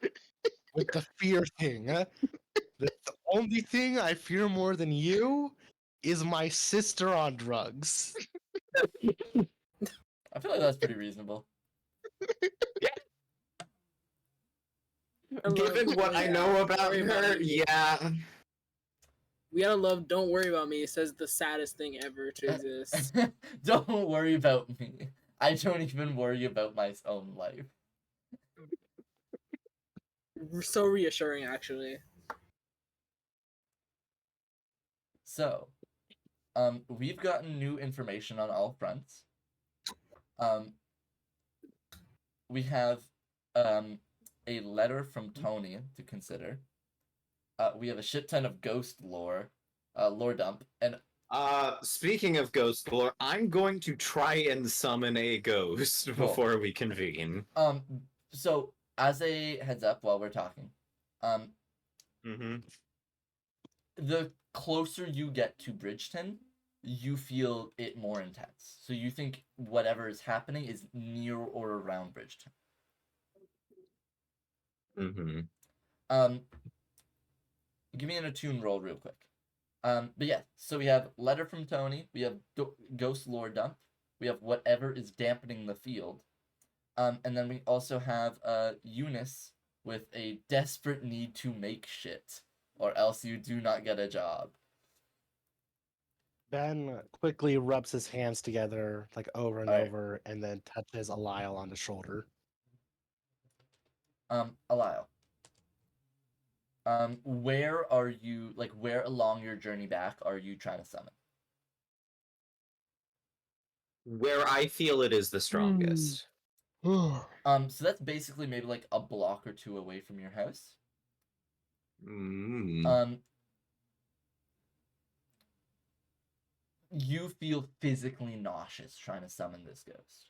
with the fear thing. The only thing I fear more than you is my sister on drugs. I feel like that's pretty reasonable. Given what I know about her, yeah. We gotta love Don't Worry About Me. It says the saddest thing ever to exist. Don't worry about me. I don't even worry about my own life. So reassuring, actually. So, we've gotten new information on all fronts. We have a letter from Tony to consider. We have a shit ton of ghost lore, lore dump, and speaking of ghost lore, I'm going to try and summon a ghost before we convene. So as a heads up while we're talking, the closer you get to Bridgeton, you feel it more intense. So you think whatever is happening is near or around Bridgeton. Give me an attune roll real quick. But yeah, so we have letter from Tony, we have ghost lore dump, we have whatever is dampening the field, and then we also have Eunice with a desperate need to make shit, or else you do not get a job. Ben quickly rubs his hands together like over and Alright. over, and then touches Alile on the shoulder. Alile. Where are you, like, where along your journey back are you trying to summon? Where I feel it is the strongest. So that's basically maybe like a block or two away from your house. Mm. You feel physically nauseous trying to summon this ghost.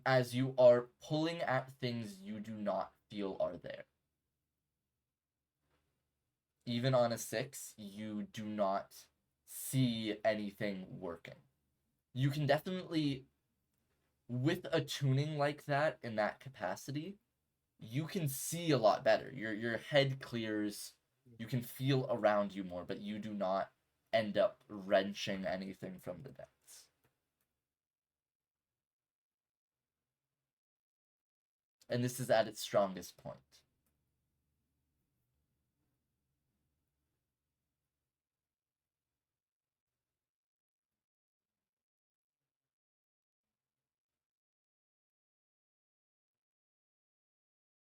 As you are pulling at things you do not feel are there. Even on a 6, you do not see anything working. You can definitely, with a tuning like that in that capacity, you can see a lot better. Your head clears, you can feel around you more, but you do not end up wrenching anything from the depths. And this is at its strongest point.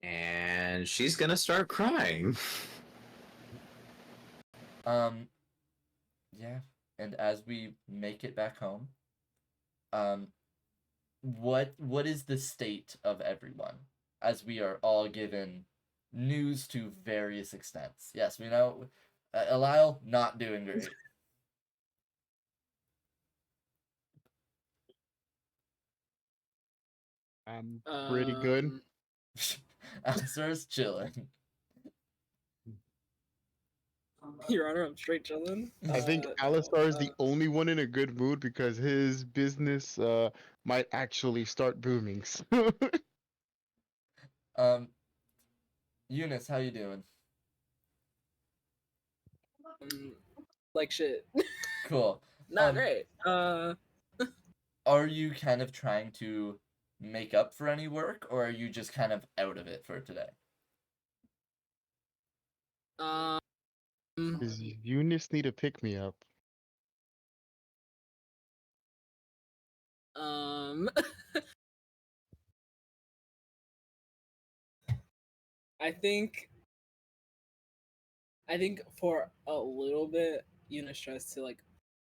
And she's gonna start crying. Yeah. And as we make it back home, what is the state of everyone? As we are all given news to various extents. Yes, we know Alile not doing great. I'm pretty good. Alistair's chilling. Your Honor, I'm straight chilling. I think Alistar is the only one in a good mood because his business might actually start booming. Eunice, how you doing? Like shit. Cool. Not great. Are you kind of trying to make up for any work, or are you just kind of out of it for today? Does Eunice need a pick me up? I think for a little bit, Eunice tries to like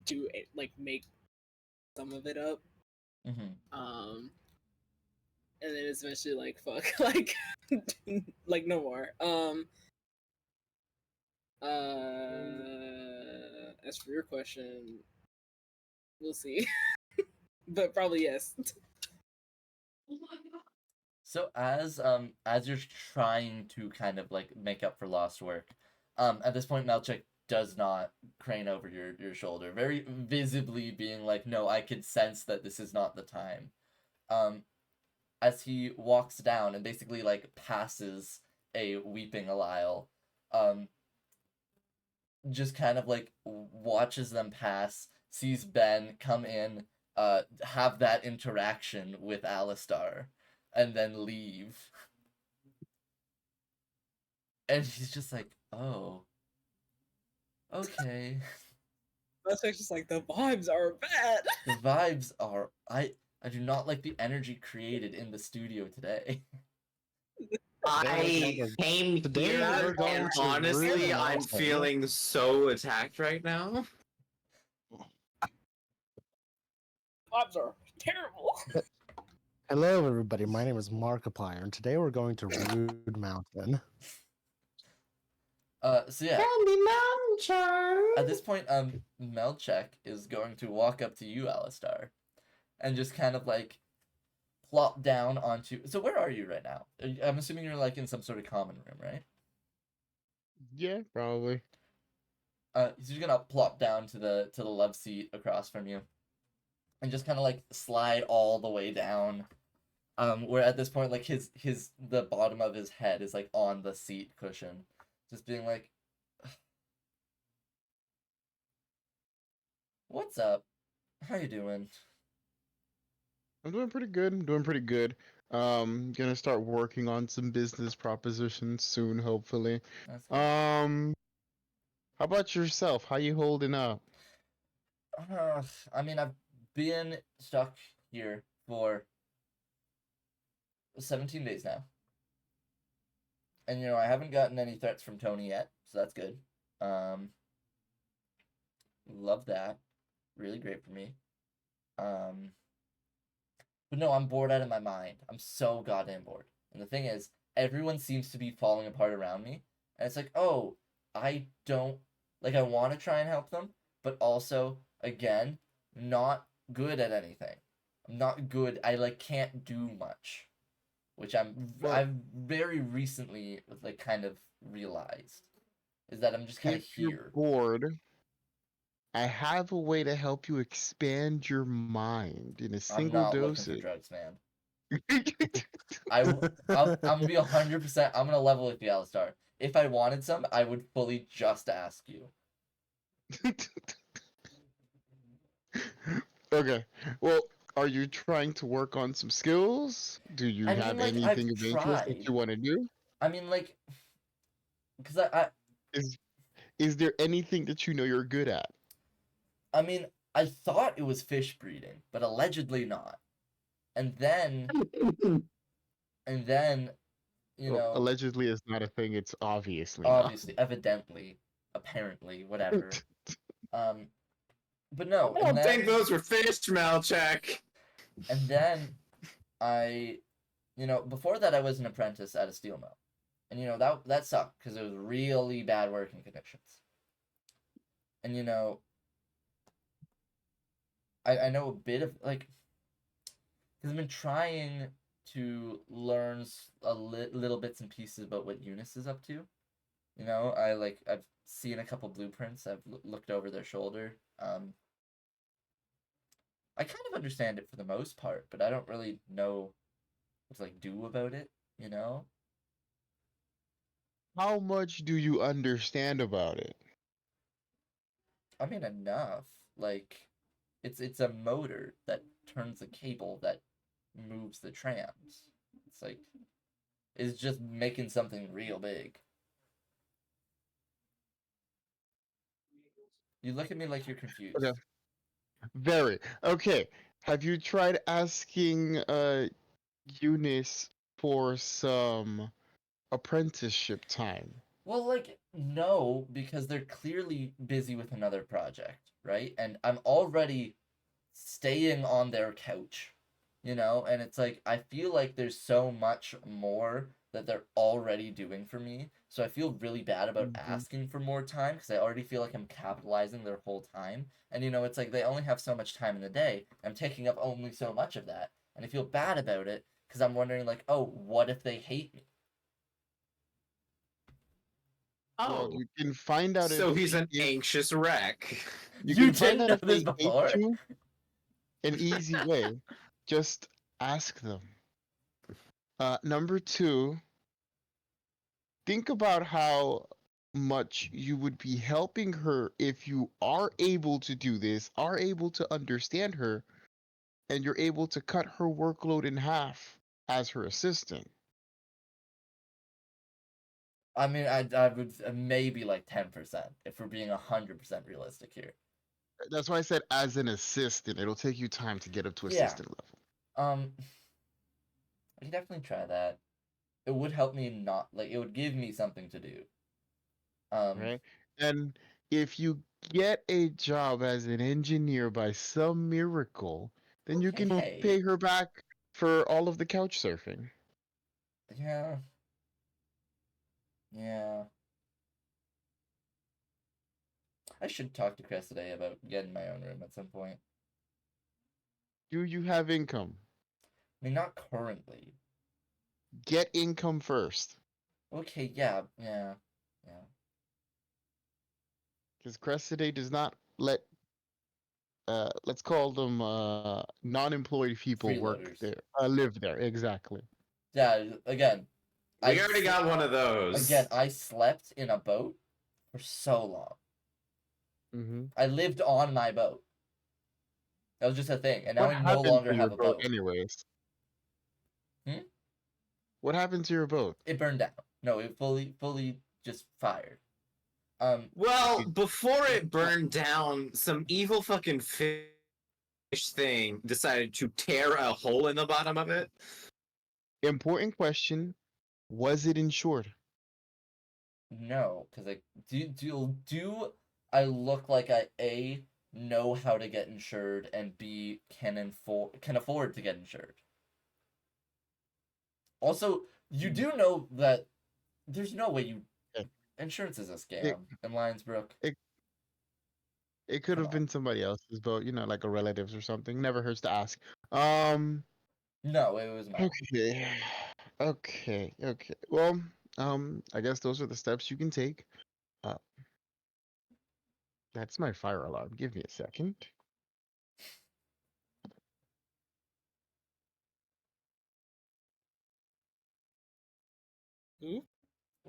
do it, like make some of it up. Mm-hmm. And then it's eventually like fuck, like like no more. As for your question, we'll see. But probably yes. So as you're trying to kind of like make up for lost work, at this point Melchick does not crane over your shoulder, very visibly being like, no, I could sense that this is not the time. As he walks down and basically like passes a weeping Alile, just kind of like watches them pass, sees Ben come in, have that interaction with Alistar, and then leave. And he's just like, oh, okay. That's just like the vibes are bad. The vibes are I do not like the energy created in the studio today. I came here and honestly, I'm feeling so attacked right now. Vibes are terrible. Hello, everybody. My name is Markiplier, and today we're going to Rude Mountain. So yeah. At this point, Melchick is going to walk up to you, Alistar, and just kind of like plop down onto. So where are you right now? I'm assuming you're like in some sort of common room, right? Yeah, probably. He's just gonna plop down to the love seat across from you, and just kind of like slide all the way down. Where at this point, like the bottom of his head is like on the seat cushion, just being like, "What's up? How you doing?" I'm doing pretty good. Gonna start working on some business propositions soon, hopefully. That's good. How How about yourself? How you holding up? I mean, I've been stuck here for 17 days now. And, I haven't gotten any threats from Tony yet, so that's good. Love that. Really great for me. But no, I'm bored out of my mind. I'm so goddamn bored. And the thing is, everyone seems to be falling apart around me. And it's like, oh, I don't... Like, I want to try and help them, but also, again, not good at anything. I'm not good. I, can't do much. Which I've very recently, kind of realized. Is that I'm just kind of If you're here. bored, I have a way to help you expand your mind in a I'm single not looking for dosage. drugs, man. I'm gonna be 100%. I'm gonna level with the Alistar. If I wanted some, I would fully just ask you. Okay. Well, are you trying to work on some skills? Do you I mean, have I've anything of interest that tried. you want to do? I mean, because I Is there anything that you know you're good at? I mean, I thought it was fish breeding, but allegedly not. And then, Well, allegedly is not a thing. It's obviously obviously, evidently, apparently, whatever. But no, I don't think those were fish, Malchek. And then I, before that I was an apprentice at a steel mill. And, that sucked because it was really bad working conditions. And, I know a bit of, because I've been trying to learn little bits and pieces about what Eunice is up to. I've seen a couple blueprints. I've looked over their shoulder. I kind of understand it for the most part, but I don't really know what to do about it, How much do you understand about it? I mean, enough. It's a motor that turns a cable that moves the trams. It's just making something real big. You look at me like you're confused. Okay. Very. Okay. Have you tried asking Eunice for some apprenticeship time? Well, no, because they're clearly busy with another project, right? And I'm already staying on their couch, and it's I feel like there's so much more that they're already doing for me. So I feel really bad about asking for more time because I already feel like I'm capitalizing their whole time. And it's they only have so much time in the day. I'm taking up only so much of that. And I feel bad about it because I'm wondering oh, what if they hate me? Well, you can find out So if he's an anxious wreck. you You can find didn't out know if they this before? hate you. An easy way. Just ask them. Number 2, think about how much you would be helping her if you are able to do this, are able to understand her, and you're able to cut her workload in half as her assistant. I mean, I would maybe 10% if we're being 100% realistic here. That's why I said as an assistant. It'll take you time to get up to assistant level. I could definitely try that. It would help me not it would give me something to do. Right? And if you get a job as an engineer by some miracle, then you can pay her back for all of the couch surfing. Yeah. Yeah. I should talk to Chris today about getting my own room at some point. Do you have income? I mean, not currently. Get income first. Okay, yeah. Because Cressidae does not let, let's call them non-employed people work there, live there. Exactly. Yeah, again. We already got one of those. Again, I slept in a boat for so long. I lived on my boat. That was just a thing, and now I no longer have a boat. Anyways. What happened to your boat? It burned down. No, it fully just fired. Well, before it burned down, some evil fucking fish thing decided to tear a hole in the bottom of it. Important question: was it insured? No, because I do I look like I A, know how to get insured, and B, can afford to get insured. Also, you do know that there's no way Yeah. insurance is a scam in Lionsbrook. It could Come have on. been somebody else's boat, like a relative's or something. Never hurts to ask. No, it was mine. Okay. Well, I guess those are the steps you can take. Uh, that's my fire alarm. Give me a second.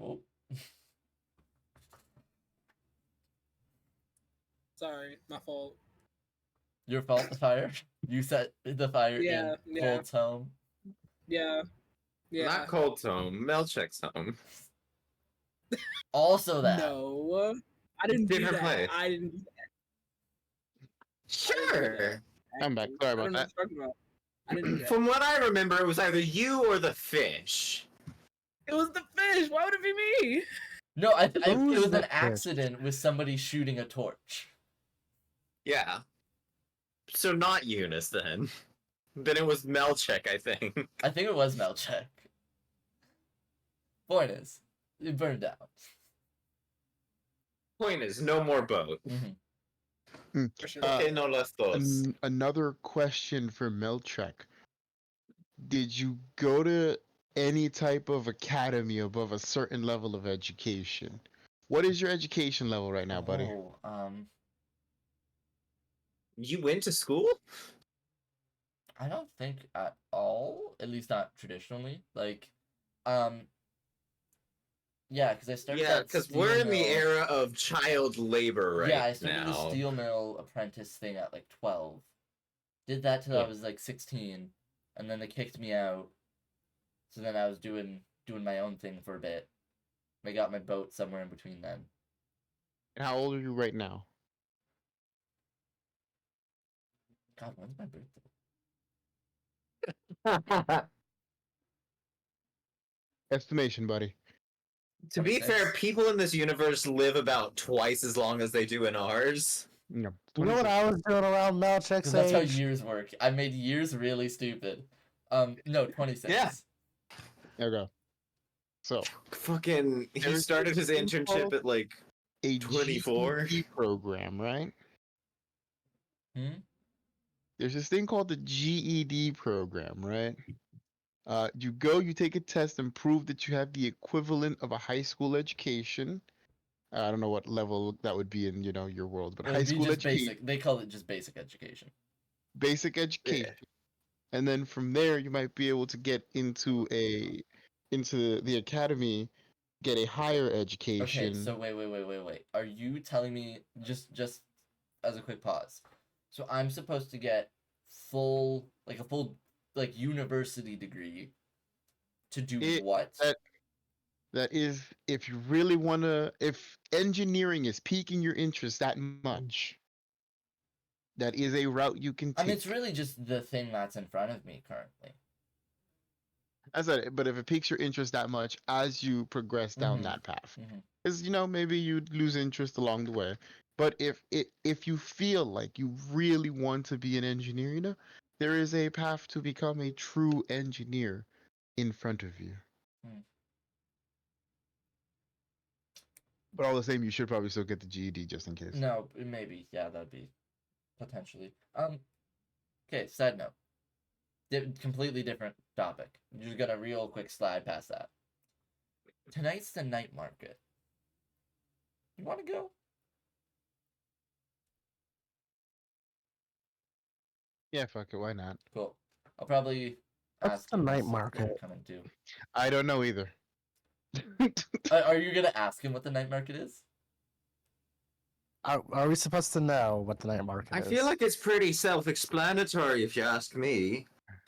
Oh, Sorry, my fault. your fault, the fire. You set the fire Yeah, in yeah. Cold's home. Yeah. Not Cold's home, Melchek's home. Also that. No, I didn't do Different that. place. I didn't do that. Sure. I'm back. Sorry I don't about know that. what you're talking about. I didn't do that. From what I remember, it was either you or the fish. It was the fish. Why would it be me? No, it Who's was the an fish? accident with somebody shooting a torch. Yeah. So not Eunice then. Then it was Melchek, I think. I think it was Melchek. Point is, it burned down. Point is, no more boat. Mm-hmm. For sure. Okay, no las dos. Another question for Melchek. Did you go to any type of academy above a certain level of education? What is your education level right now, buddy? You went to school? I don't think at all. At least not traditionally. Like, yeah, because I started. Yeah, that because steel we're in the mill- era of child labor right Yeah, I started the now. steel mill apprentice thing at like 12. Did that till I was like 16, and then they kicked me out. So then I was doing my own thing for a bit. I got my boat somewhere in between then. And how old are you right now? God, when's my birthday? Estimation, buddy. To be 26? fair, people in this universe live about twice as long as they do in ours. No. You know what 26. I was doing around Melchek's Because that's how age? years work. I made years really stupid. No, 26. Yeah. There we go. So, Fucking, he There's started his this thing internship called at like a 24. GED program, right? Hmm? There's this thing called the GED program, right? You take a test and prove that you have the equivalent of a high school education. I don't know what level that would be in, your world, but It high would be school just education, basic. They call it just basic education. basic education. And then from there, you might be able to get into the academy, get a higher education. Okay, so wait. Are you telling me just as a quick pause? So I'm supposed to get a full university degree to do what? That is, if you really if engineering is piquing your interest that much, that is a route you can take. I mean, it's really just the thing that's in front of me currently. But if it piques your interest that much as you progress down Mhm. that path, Mhm. because maybe you'd lose interest along the way. But if you feel like you really want to be an engineer, there is a path to become a true engineer in front of you. But all the same, you should probably still get the GED just in case. No, maybe. Yeah, that'd be potentially. Okay, side note. Completely different topic. I'm just gonna real quick slide past that. Tonight's the night market. You want to go? Yeah, fuck it, why not? Cool. I'll probably What's ask the you night if you're market? coming too. I don't know either. Are you gonna ask him what the night market is? Are we supposed to know what the night market I is? feel like it's pretty self-explanatory if you ask me.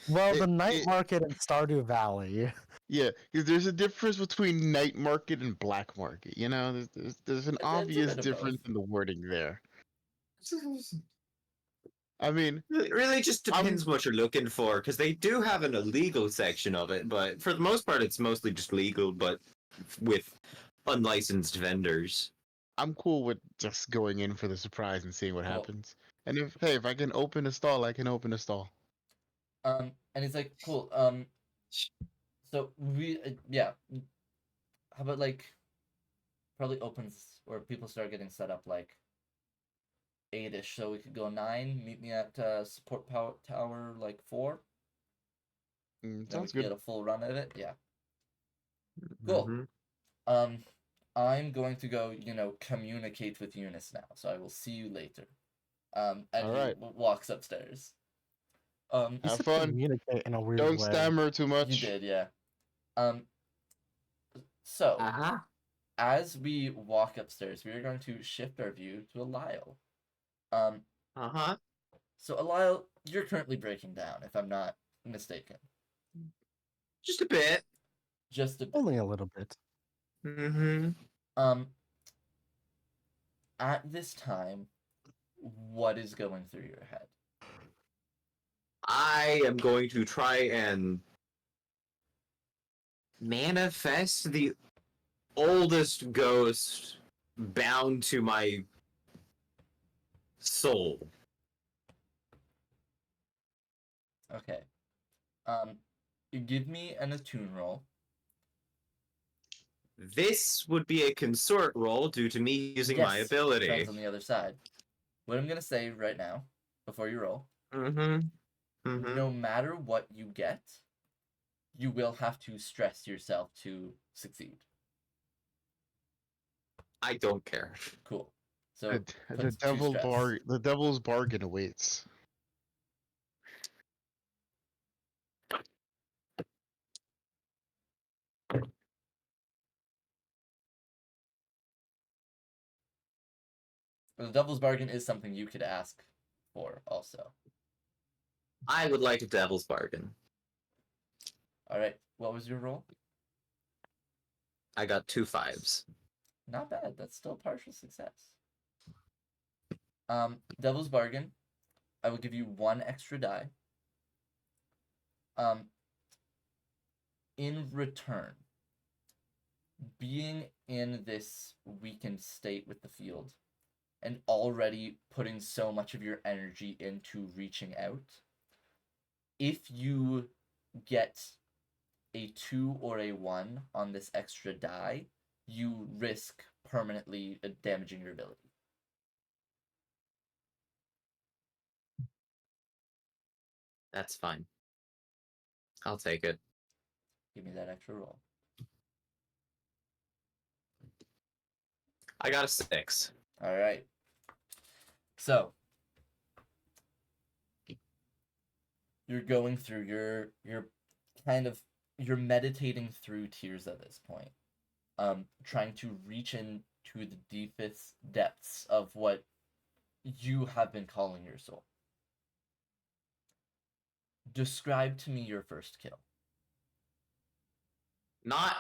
Well, the It- night it- market in Stardew Valley Yeah, because there's a difference between night market and black market. You know, there's an It's a obvious bit of both. difference in the wording there. I mean, It really just I'm depends what you're looking for, because they do have an illegal section of it, but for the most part, it's mostly just legal, but with unlicensed vendors. I'm cool with just going in for the surprise and seeing what Cool. happens. And if I can open a stall, I can open a stall. And he's like, cool. So we, yeah. How about like, probably opens or people start getting set up like 8ish, so we could go 9. Meet me at support power tower like 4. Then we Sounds can good. get a full run at it. Yeah. Cool. Mhm. I'm going to go, communicate with Eunice now, so I will see you later. And All he right. walks upstairs. You Have said fun. communicate in a weird Don't way. stammer too much. You did, yeah. So Uh-huh. as we walk upstairs, we are going to shift our view to Lyle. Uh-huh. So Lyle, you're currently breaking down, if I'm not mistaken. Just a bit. Just a bit. Only a little bit. Mm-hmm. At this time, what is going through your head? I am going to try and manifest the oldest ghost bound to my soul. Okay. You give me an attune roll. This would be a consort roll due to me using my Yes, ability. friends on the other side. What I'm gonna say right now, before you roll, Mm-hmm. Mm-hmm. no matter what you get, you will have to stress yourself to succeed. I don't care. Cool. So The put 2 stress. the devil's bargain awaits. The devil's bargain is something you could ask for also. I would like a devil's bargain. All right. What was your roll? I got 2 5s. Not bad. That's still partial success. Devil's bargain. I will give you 1 extra die. In return, being in this weakened state with the field and already putting so much of your energy into reaching out, if you get a 2 or a 1 on this extra die, you risk permanently damaging your ability. That's fine. I'll take it. Give me that extra roll. I got a 6. All right. So you're going through you're meditating through tears at this point. Trying to reach into the deepest depths of what you have been calling your soul. Describe to me your first kill. Not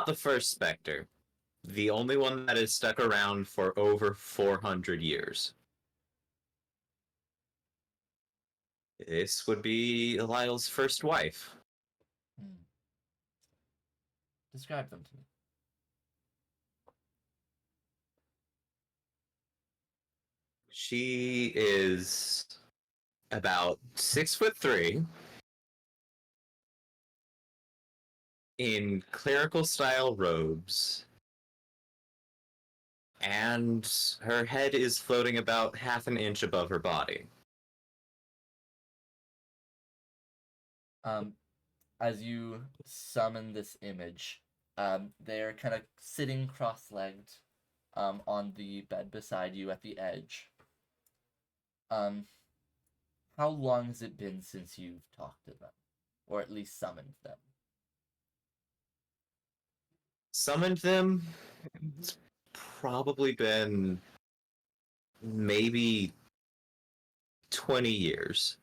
the first Spectre. The only one that has stuck around for over 400 years. This would be Lyle's first wife. Describe them to me. She is about 6'3", in clerical style robes, and her head is floating about half an inch above her body. As you summon this image, they're kind of sitting cross-legged on the bed beside you at the edge. How long has it been since you've talked to them? Or at least summoned them? Summoned them? It's probably been maybe 20 years.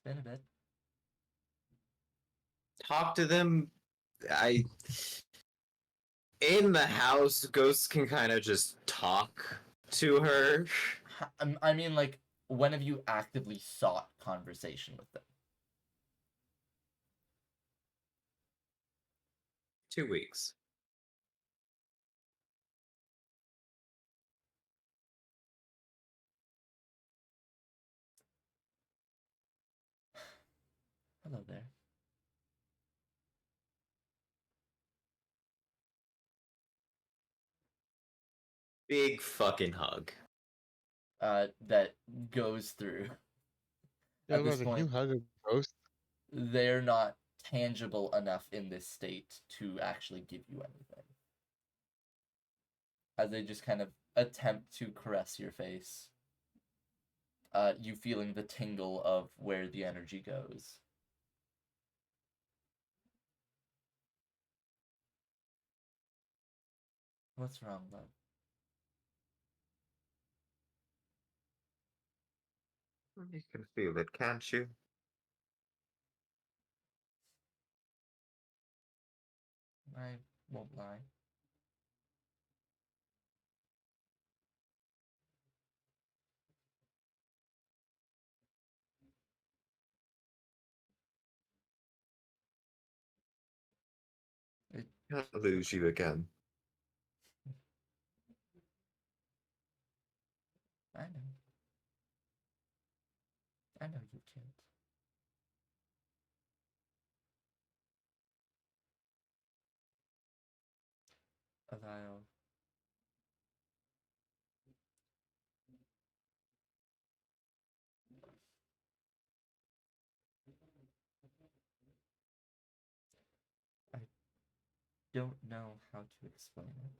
been a bit. Talk to them. In the house, ghosts can kind of just talk to her. I mean, like, when have you actively sought conversation with them? 2 weeks. Hello there. Big fucking hug. That goes through. Yeah, At this can you point, hug a ghost? they're not tangible enough in this state to actually give you anything. As they just kind of attempt to caress your face. You feeling the tingle of where the energy goes. What's wrong, love? You can feel it, can't you? I won't lie. It, Can't lose you again. I know. I know you can't. Allow. I don't know how to explain it.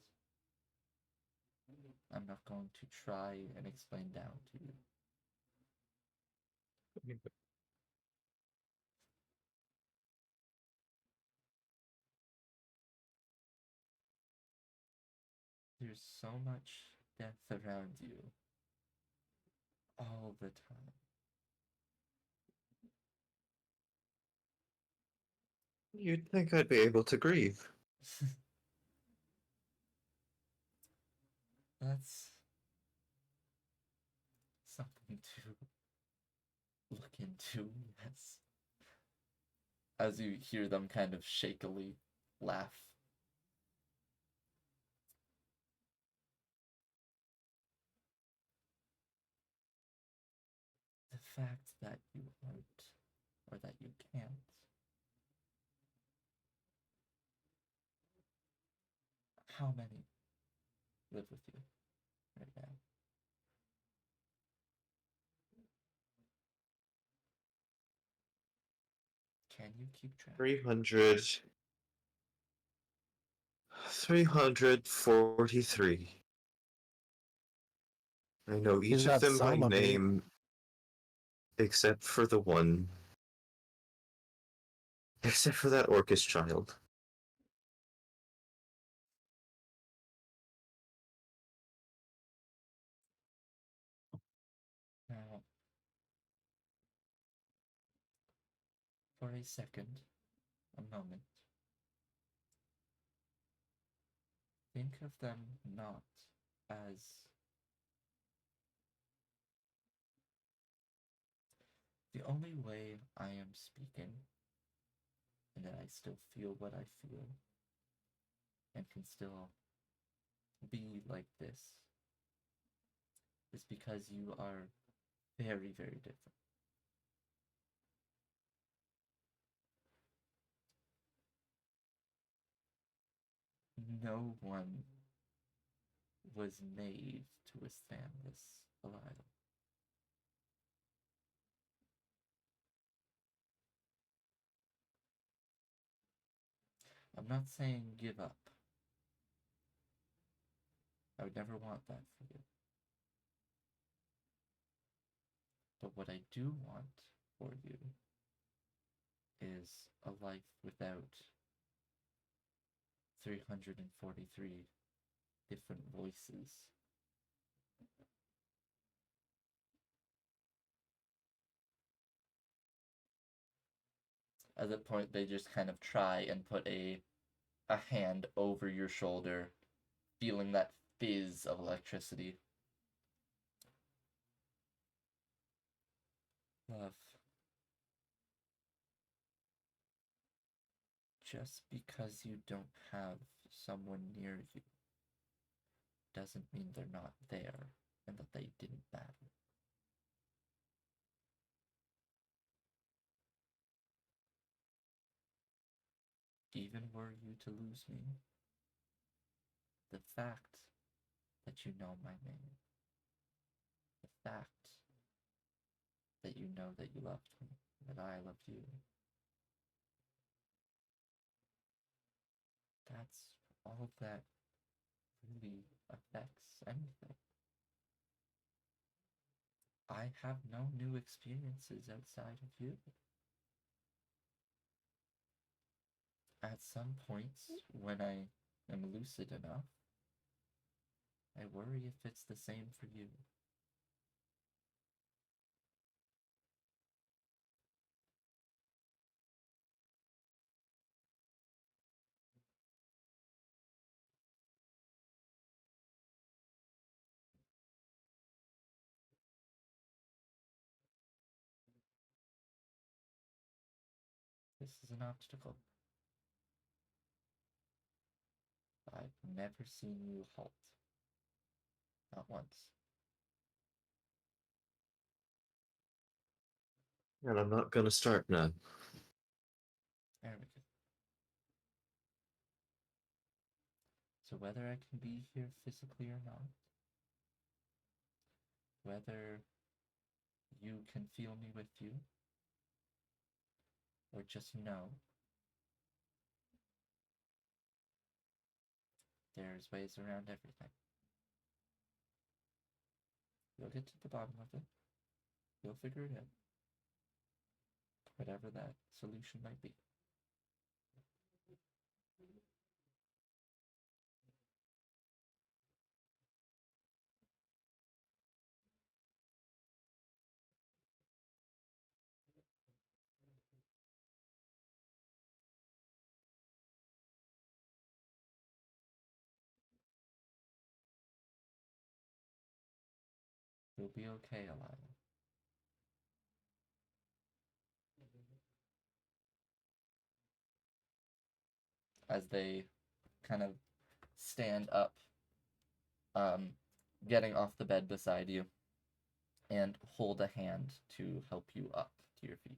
I'm not going to try and explain down to you. There's so much death around you. All the time. You'd think I'd be able to grieve. That's something to look into, yes. As you hear them kind of shakily laugh. The fact that you aren't, or that you can't, how many live with you right now? Can you keep track? 300. 343. I know each of got them by some of me. name, except for the one. Except for that Orcus child. Now, for a second, a moment, think of them not as the only way I am speaking, and that I still feel what I feel, and can still be like this, is because you are very, very different. No one was made to withstand this alive. I'm not saying give up. I would never want that for you. But what I do want for you is a life without 343 different voices. At that point, they just kind of try and put a hand over your shoulder, feeling that fizz of electricity. Love. Just because you don't have someone near you doesn't mean they're not there and that they didn't matter. Even were you to lose me, the fact that you know my name, the fact that you know that you loved me, that I loved you, that's all that really affects anything. I have no new experiences outside of you. At some points, when I am lucid enough, I worry if it's the same for you. This is an obstacle. I've never seen you halt. Not once. And I'm not gonna start now. There we go. So whether I can be here physically or not, whether you can feel me with you, or just know there's ways around everything. You'll get to the bottom of it. You'll figure it out. Whatever that solution might be. You'll be okay, Alila. As they kind of stand up, getting off the bed beside you, and hold a hand to help you up to your feet.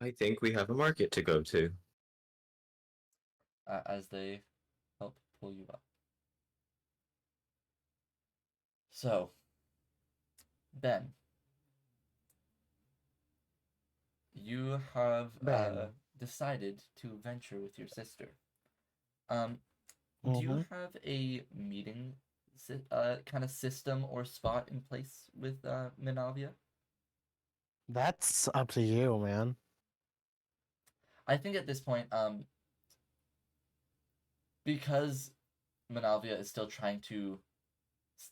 I think we have a market to go to. As they help pull you up. So, Ben, you have decided to venture with your sister. Do you have a meeting kind of system or spot in place with Minavia? That's up to you, man. I think at this point, because Minavia is still trying to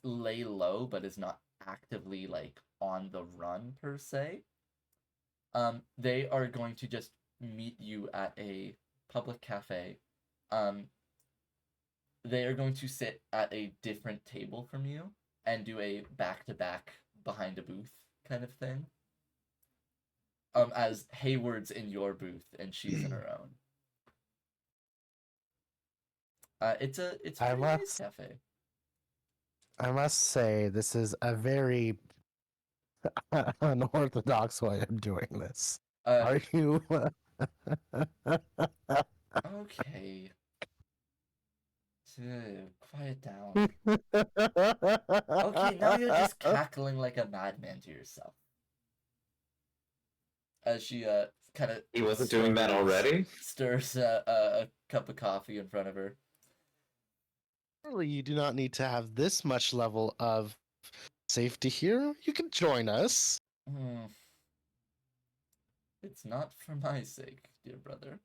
lay low, but is not actively like on the run per se, they are going to just meet you at a public cafe. They are going to sit at a different table from you and do a back-to-back behind a booth kind of thing. As Hayward's in your booth and she's in her own. It's a nice cafe. I must say, this is a very unorthodox way of doing this. Are you? Okay. Quiet down. Okay, now you're just cackling like a madman to yourself. As she kind of He wasn't doing that already? Stirs a cup of coffee in front of her. Surely you do not need to have this much level of safety here. You can join us. It's not for my sake, dear brother.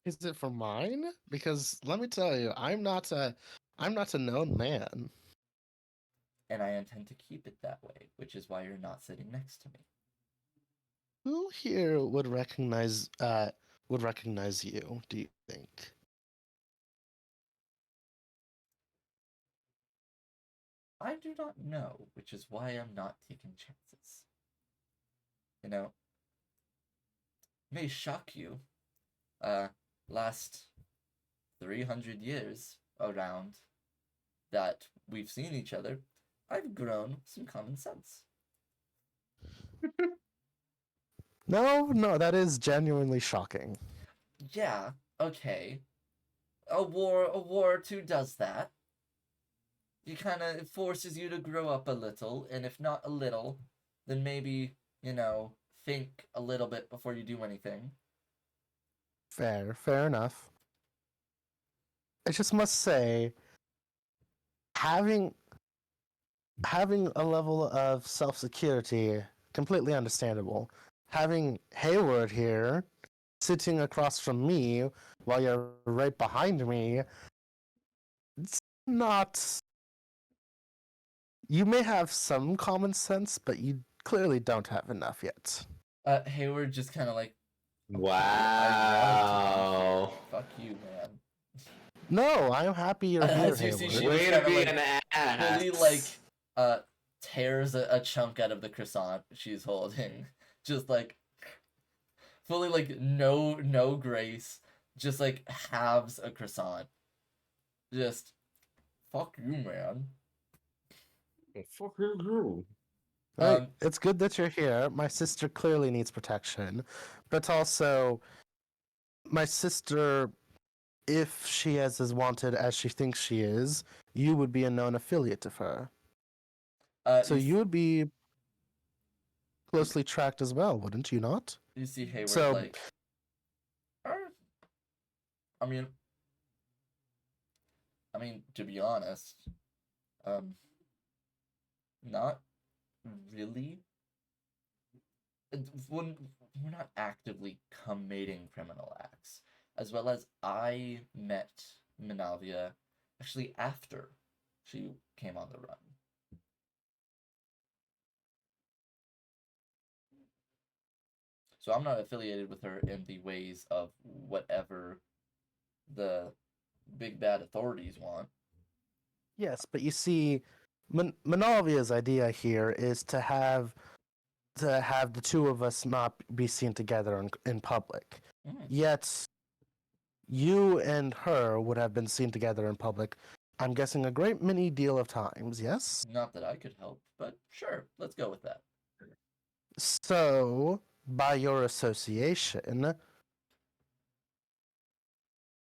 Is it for mine? Because let me tell you, I'm not a known man. And I intend to keep it that way, which is why you're not sitting next to me. Who here would recognize you, do you think? I do not know, which is why I'm not taking chances. You know, may shock you. Last 300 years around that we've seen each other, I've grown some common sense. No, that is genuinely shocking. Yeah, okay. A war or two does that. It forces you to grow up a little, and if not a little, then maybe, think a little bit before you do anything. Fair enough. I just must say, having a level of self-security, completely understandable. Having Hayward here, sitting across from me, while you're right behind me, it's not... You may have some common sense, but you clearly don't have enough yet. Hayward just kind of like, Wow. fuck you, man. No, I'm happy you're here, As you see, Hayward. she Way just to kind of be like an ass. fully tears a chunk out of the croissant she's holding. Just like fully like no grace. Just like halves a croissant. Just fuck you, man. Fuck you. Right. It's good that you're here. My sister clearly needs protection, but also my sister, if she is as wanted as she thinks she is, you would be a known affiliate of her. So you would be closely tracked as well, wouldn't you not? You see Hayward So- like, I mean, to be honest, not really. When we're not actively committing criminal acts, as well as I met Minavia actually after she came on the run. So I'm not affiliated with her in the ways of whatever the big bad authorities want. Yes, but you see, Manavia's idea here is to have the two of us not be seen together in public. Yet, you and her would have been seen together in public, I'm guessing a great many deal of times, yes? Not that I could help, but sure, let's go with that. So, by your association,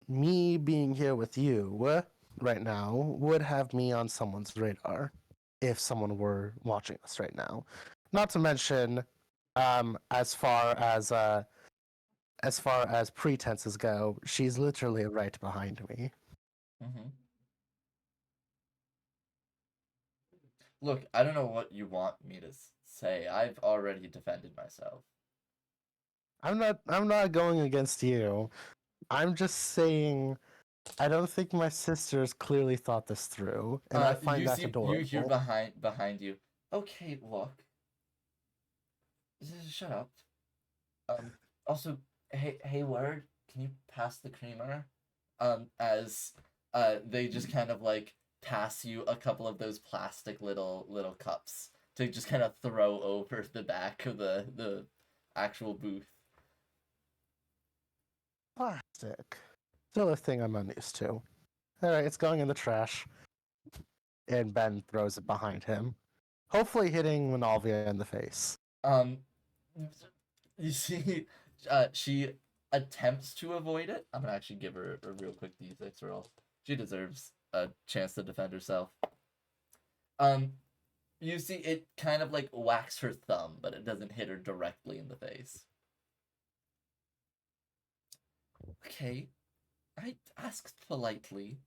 me being here with you right now would have me on someone's radar if someone were watching us right now. Not to mention, as far as pretenses go, she's literally right behind me. Mm-hmm. Look, I don't know what you want me to say. I've already defended myself. I'm not going against you. I'm just saying I don't think my sisters clearly thought this through, and I find that adorable. You hear behind you. Okay, look. Shut up. Also, Hayward, can you pass the creamer? As they just kind of like pass you a couple of those plastic little cups to just kind of throw over the back of the actual booth. Plastic. Still a thing I'm unused to. Alright, it's going in the trash. And Ben throws it behind him. Hopefully hitting Monalvia in the face. You see, she attempts to avoid it. I'm gonna actually give her a real quick D6 roll. She deserves a chance to defend herself. You see it kind of like whacks her thumb, but it doesn't hit her directly in the face. Okay, I asked politely.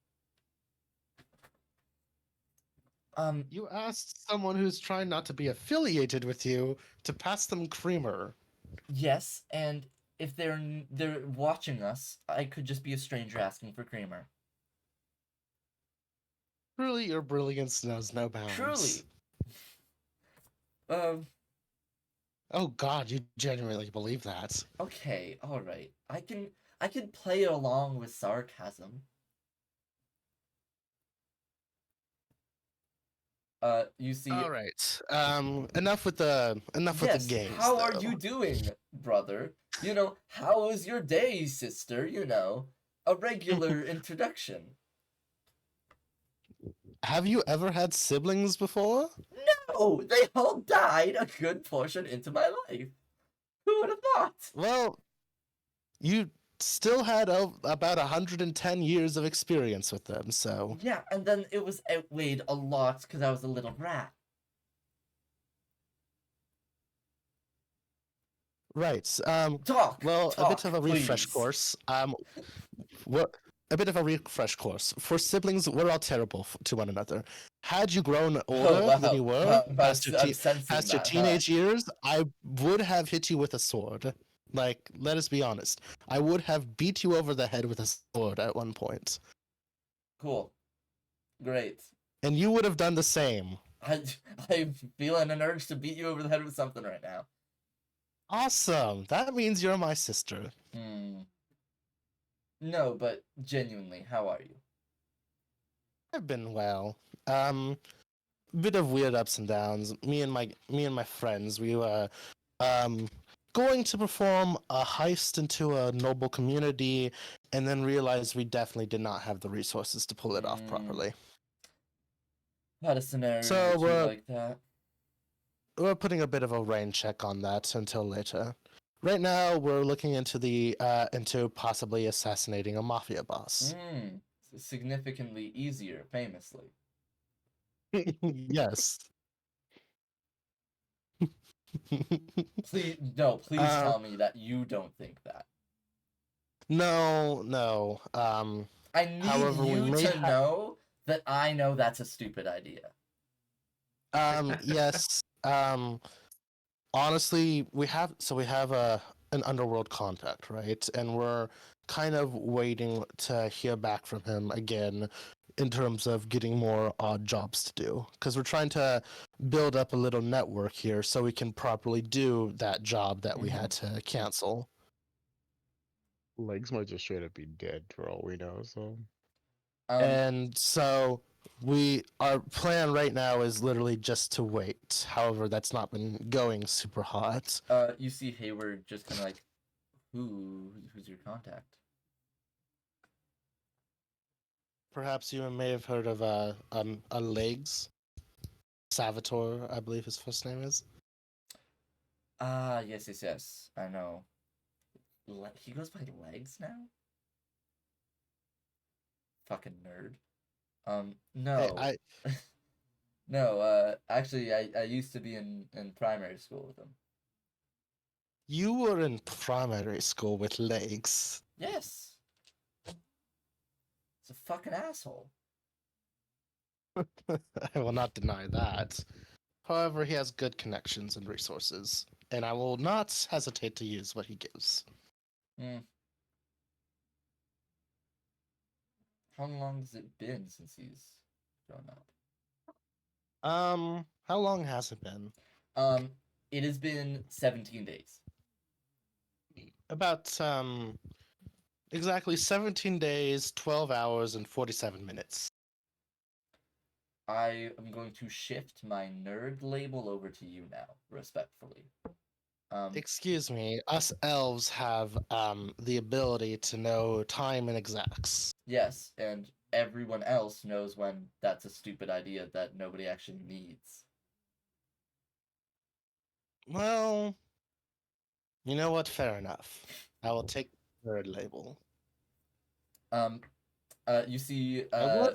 You asked someone who's trying not to be affiliated with you to pass them creamer. Yes, and if they're watching us, I could just be a stranger asking for Kramer. Truly, your brilliance knows no bounds. Truly. Oh God, you genuinely believe that? Okay, all right. I can play along with sarcasm. You see. All right. Enough with the games. How are though. you doing, brother? How was your day, sister? A regular introduction. Have you ever had siblings before? No, they all died a good portion into my life. Who would have thought? Well, you still had about 110 years of experience with them, so. Yeah, and then it was outweighed a lot because I was a little brat. Right. Talk. Well, talk, a bit of a refresh please. course. What? A bit of a refresh course. For siblings, we're all terrible to one another. Had you grown older than you were, past your teenage years, I would have hit you with a sword. Like, let us be honest. I would have beat you over the head with a sword at one point. Cool. Great. And you would have done the same. I'm feeling an urge to beat you over the head with something right now. Awesome. That means you're my sister. No, but genuinely, how are you? I've been well. Bit of weird ups and downs. Me and my friends, we were going to perform a heist into a noble community, and then realized we definitely did not have the resources to pull it off properly. Had a scenario So like that. We're putting a bit of a rain check on that until later. Right now, we're looking into possibly assassinating a mafia boss. Significantly easier, famously. Yes. Please tell me that you don't think that. No. I need you to know that I know that's a stupid idea. Yes. Honestly, we have an underworld contact, right? And we're kind of waiting to hear back from him again in terms of getting more odd jobs to do, because we're trying to build up a little network here so we can properly do that job that we had to cancel. Legs might just straight up be dead for all we know, so. And so our plan right now is literally just to wait. However, that's not been going super hot. You see Hayward just kind of like, who's your contact? Perhaps you may have heard of a Legs. Salvatore, I believe his first name is. Yes. I know. He goes by Legs now? Fucking nerd. No. No, actually, I used to be in primary school with him. You were in primary school with Legs? Yes. It's a fucking asshole. I will not deny that. However, he has good connections and resources, and I will not hesitate to use what he gives. How long has it been since he's grown up? How long has it been? It has been 17 days. About, exactly 17 days, 12 hours, and 47 minutes. I am going to shift my nerd label over to you now, respectfully. Excuse me, us elves have the ability to know time and exacts. Yes, and everyone else knows when that's a stupid idea that nobody actually needs. Well, you know what? Fair enough. I will take the nerd label. You see, I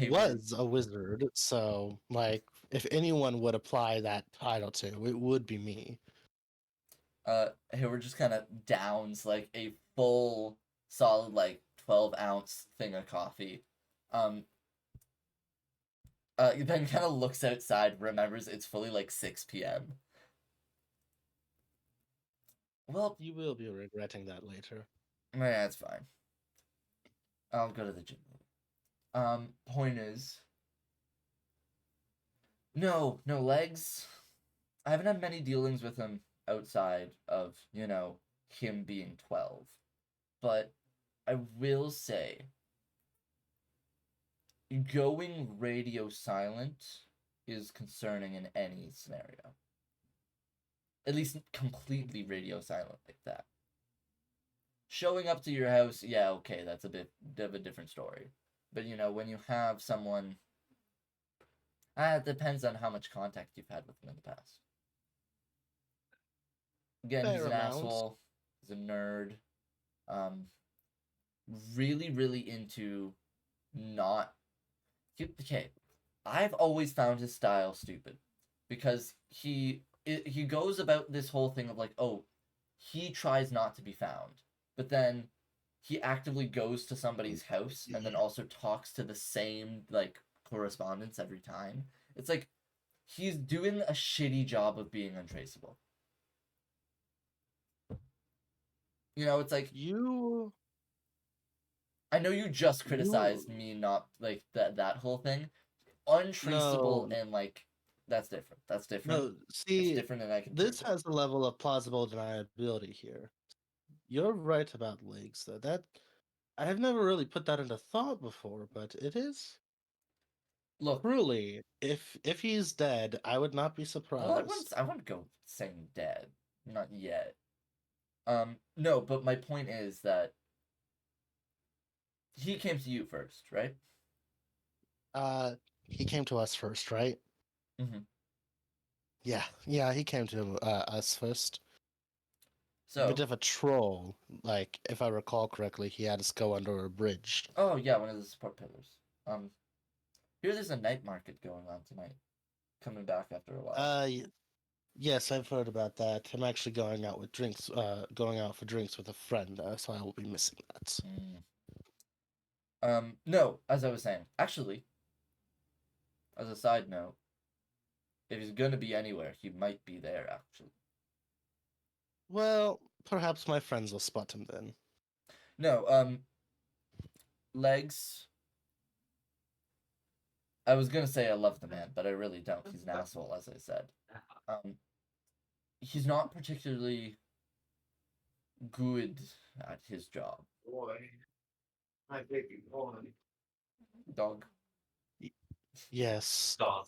was a wizard, so like, if anyone would apply that title to, it would be me. Hayward just kind of downs like a full, solid, like 12-ounce thing of coffee. Then kind of looks outside, remembers it's fully like 6 p.m. Well, You will be regretting that later. yeah, it's fine. I'll go to the gym. Point is, no, legs. I haven't had many dealings with him outside of, him being 12. But I will say, going radio silent is concerning in any scenario. At least completely radio silent like that. Showing up to your house, yeah, okay, that's a bit of a different story. But, when you have someone... it depends on how much contact you've had with them in the past. Again, he's Fair an amount. asshole. He's a nerd. Really, really into not... Okay, I've always found his style stupid. Because he goes about this whole thing of like, oh, he tries not to be found. But then he actively goes to somebody's house and then also talks to the same, like, correspondence every time. It's like, he's doing a shitty job of being untraceable. It's like... I know you just criticized me not, like, that whole thing. Untraceable and, like, that's different. That's different. No, see, it's different and I can this has a level of plausible deniability here. You're right about legs, though. That I have never really put that into thought before, but it is. Look, truly, if he's dead, I would not be surprised. Well, I wouldn't go saying dead. Not yet. No, but my point is that he came to you first, right? He came to us first, right? Mm-hmm. Yeah, he came to us first. So, a bit of a troll. Like, if I recall correctly, he had us go under a bridge. Oh yeah, one of the support pillars. There's a night market going on tonight. Coming back after a while. Yes, I've heard about that. I'm actually going out with drinks. Going out for drinks with a friend, so I will be missing that. No, as I was saying, actually, as a side note, if he's gonna be anywhere, he might be there. Actually. Well, perhaps my friends will spot him then. No, legs. I was gonna say I love the man, but I really don't. He's an asshole, as I said. He's not particularly good at his job. Boy, my baby boy. Dog. Yes. Dog.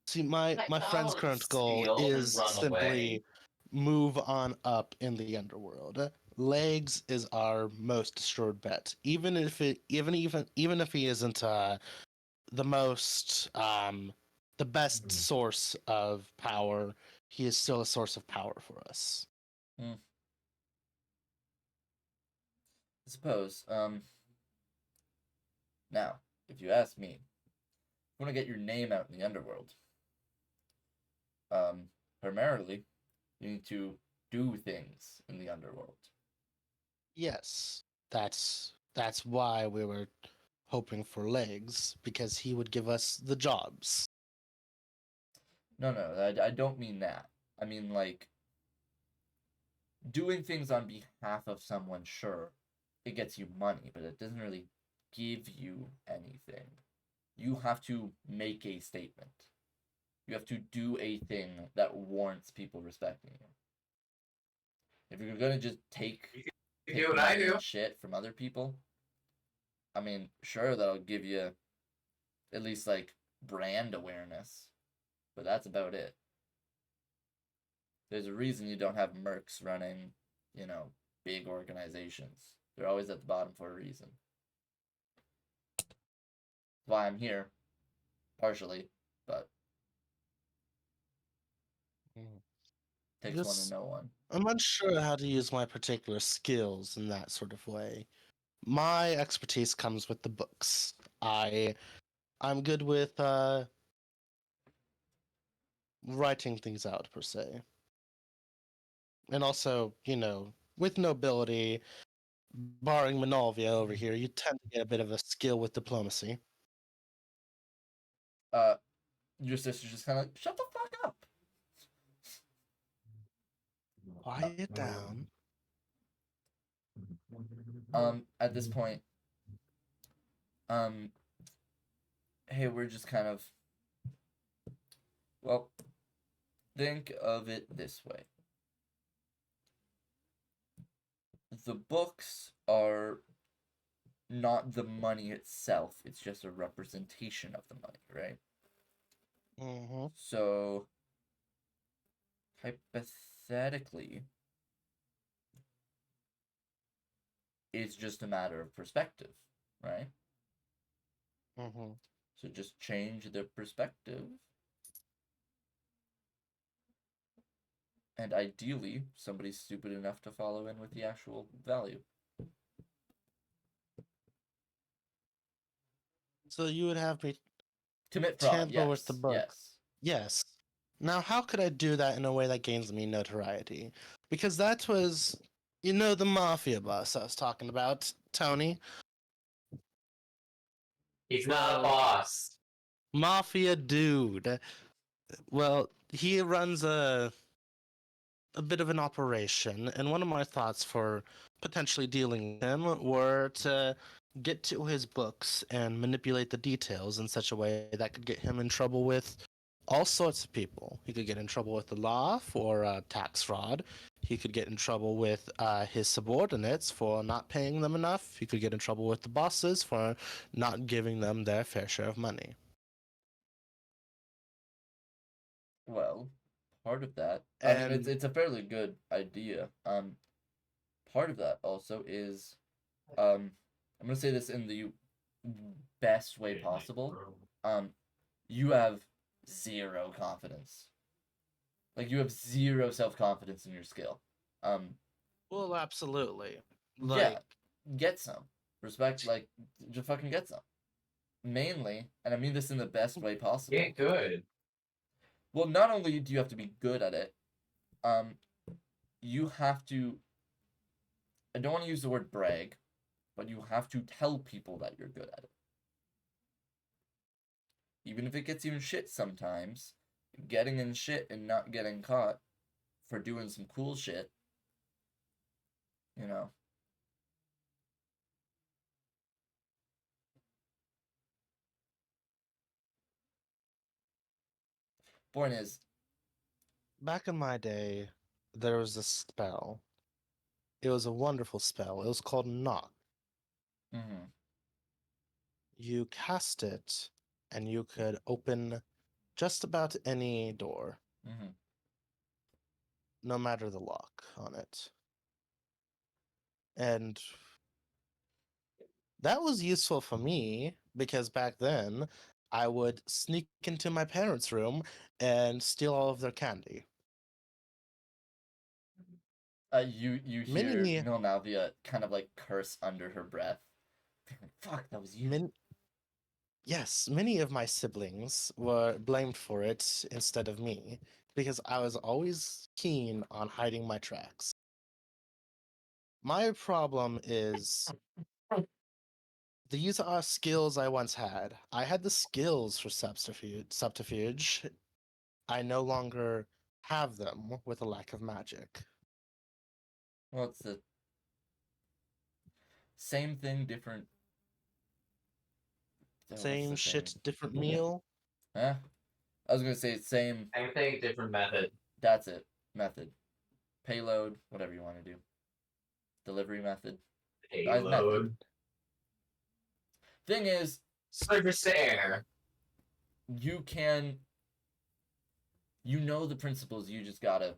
See, my friend's current goal is simply move on up in the underworld. Legs is our most assured bet. Even if he isn't the most the best source of power, he is still a source of power for us. I suppose. Now, if you ask me, I want to get your name out in the underworld. Primarily, you need to do things in the underworld. Yes, that's why we were hoping for legs, because he would give us the jobs. No, I don't mean that. I mean, like, doing things on behalf of someone, sure, it gets you money, but it doesn't really give you anything. You have to make a statement. You have to do a thing that warrants people respecting you. If you're gonna just take shit from other people, I mean, sure, that'll give you at least, like, brand awareness, but that's about it. There's a reason you don't have mercs running, big organizations. They're always at the bottom for a reason. That's why I'm here, partially, but takes one to know one. I'm unsure how to use my particular skills in that sort of way. My expertise comes with the books. I'm good with writing things out, per se. And also, with nobility, barring Monalvia over here, you tend to get a bit of a skill with diplomacy. Your sister's just kind of like, shut the fuck up. Quiet down. At this point, hey, we're just kind of, well, think of it this way. The books are not the money itself, it's just a representation of the money, right? Mm-hmm. So, hypothetically, it's just a matter of perspective, right? Mm-hmm. So just change the perspective. And ideally, somebody's stupid enough to follow in with the actual value. So you would have me Commit fraud, tamper yes, with the book. yes. Yes. Now, how could I do that in a way that gains me notoriety? Because that was, the mafia boss I was talking about, Tony. He's not a boss. Mafia dude. Well, he runs a bit of an operation, and one of my thoughts for potentially dealing with him were to get to his books and manipulate the details in such a way that could get him in trouble with all sorts of people. He could get in trouble with the law for tax fraud. He could get in trouble with his subordinates for not paying them enough. He could get in trouble with the bosses for not giving them their fair share of money. Well, part of that, And I mean, it's a fairly good idea. Part of that also is, I'm gonna say this in the best way possible. You have zero confidence. Like, you have zero self-confidence in your skill. well, absolutely. Yeah, get some. Respect, like, just fucking get some. Mainly, and I mean this in the best way possible. Get good. Well, not only do you have to be good at it, you have to, I don't want to use the word brag, but you have to tell people that you're good at it. Even if it gets you in shit sometimes, getting in shit and not getting caught for doing some cool shit, you know. Point is, back in my day, there was a spell. It was a wonderful spell. It was called Knock. mhm, You cast it, and you could open just about any door, mhm. no matter the lock on it. And that was useful for me because back then I would sneak into my parents' room and steal all of their candy. You hear Many, Milnavia kind of like curse under her breath. Fuck, that was you. yes, many of my siblings were blamed for it instead of me because I was always keen on hiding my tracks. My problem is these are skills I once had. I had the skills for subterfuge. I no longer have them with a lack of magic. Well, it's the same thing, different. What's the Same shit, different meal. Huh? I was gonna say same. Same thing, different method. That's it. Method, payload, whatever you want to do. Delivery method. Payload. Thing is, Service to air. you can. You know the principles. You just gotta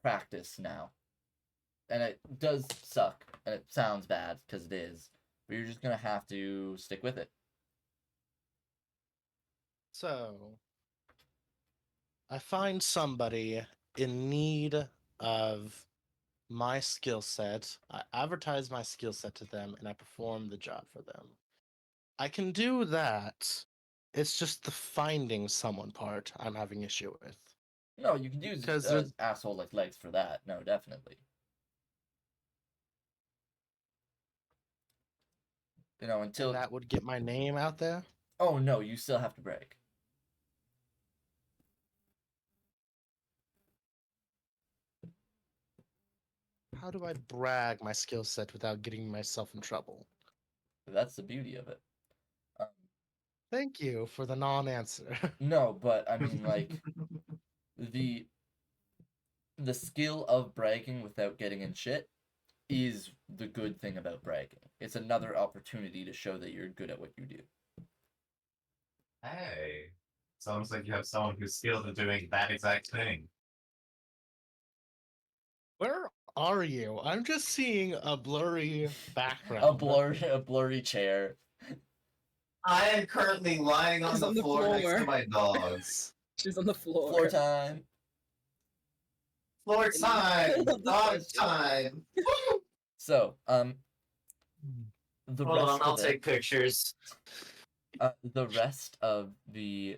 practice now. And it does suck, and it sounds bad because it is. But you're just gonna have to stick with it. So, I find somebody in need of my skill set. I advertise my skill set to them, and I perform the job for them. I can do that. It's just the finding someone part I'm having issue with. No, you can use asshole like legs for that. No, definitely. You know, until and that would get my name out there. Oh no, you still have to break. How do I brag my skill set without getting myself in trouble? That's the beauty of it. Um, Thank you for the non-answer. no, but I mean, like the skill of bragging without getting in shit is the good thing about bragging. It's another opportunity to show that you're good at what you do. Hey, sounds like you have someone who's skilled at doing that exact thing. Where are you? I'm just seeing a blurry background. A blurry chair. I am currently lying on She's the on the floor next floor. to my dogs. She's on the floor. Floor time. Floor In the time! middle of the Dog session. time! So, the Hold rest on, I'll of it, take pictures. the rest of the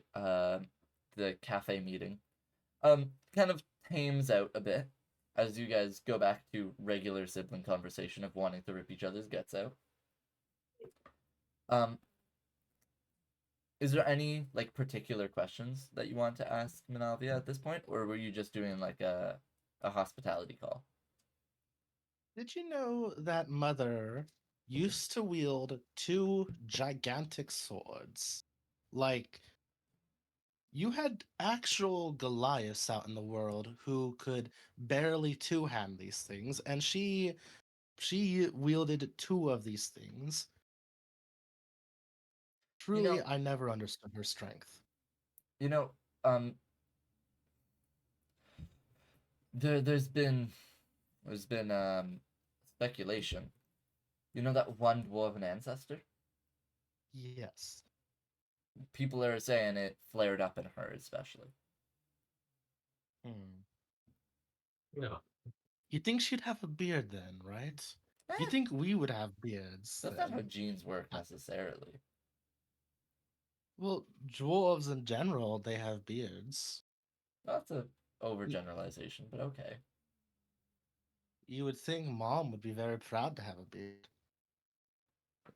cafe meeting, kind of tames out a bit as you guys go back to regular sibling conversation of wanting to rip each other's guts out. Is there any like particular questions that you want to ask Manavia at this point, or were you just doing like a hospitality call? Did you know that Mother used to wield 2 gigantic swords? Like, you had actual Goliaths out in the world who could barely two-hand these things, and she wielded 2 of these things. Truly, I never understood her strength. You know, there's been speculation. You know that one dwarven ancestor? Yes. People are saying it flared up in her, especially. No. You think she'd have a beard then, right? You Eh, think we would have beards that's not how then? genes work necessarily. Well, dwarves in general, they have beards. That's a overgeneralization, but okay. You would think Mom would be very proud to have a beard.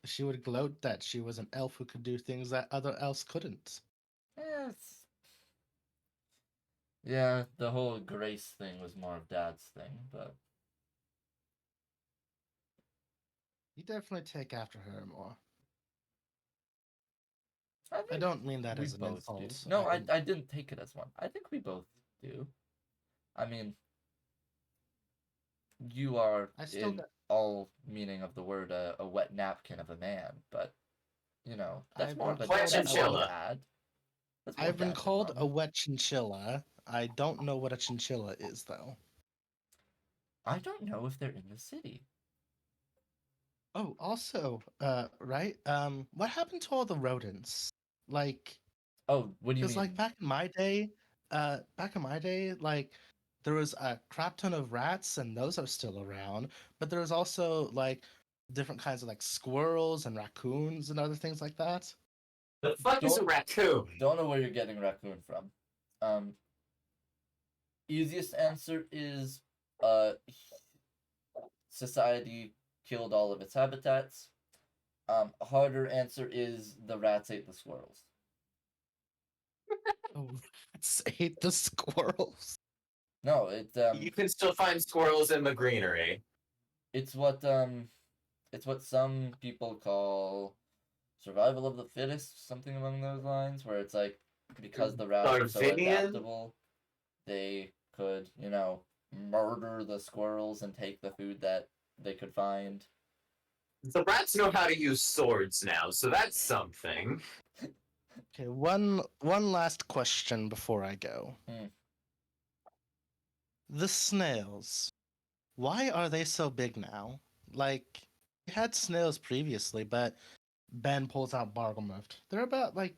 She would gloat that she was an elf who could do things that other elves couldn't. Yeah, the whole grace thing was more of Dad's thing, but You definitely take after her more. I I think don't mean that we as an both insult. do. No, I didn't take it as one. I think we both do. I mean, you are I still in got- all meaning of the word a wet napkin of a man, but you know that's I've more been of a called that's a more wet- dad. That's more I've been dad than called a mom. wet chinchilla. I don't know what a chinchilla is, though. I don't know if they're in the city. Oh, also, right? What happened to all the rodents? Like, Oh, what do you because mean? like back in my day, like there was a crap ton of rats, and those are still around. But there was also like different kinds of like squirrels and raccoons and other things like that. The fuck is a raccoon? Don't know where you're getting raccoon from. Easiest answer is society killed all of its habitats. Harder answer is the rats ate the squirrels. Oh, rats ate the squirrels. No, You can still find squirrels in the greenery. it's what some people call survival of the fittest, something along those lines, where it's like because the rats are so Darwinian? adaptable, they could, murder the squirrels and take the food that they could find. The rats know how to use swords now, so that's something. Okay, one last question before I go. The snails. Why are they so big now? Like, we had snails previously, but Ben pulls out Barglemoft. They're about like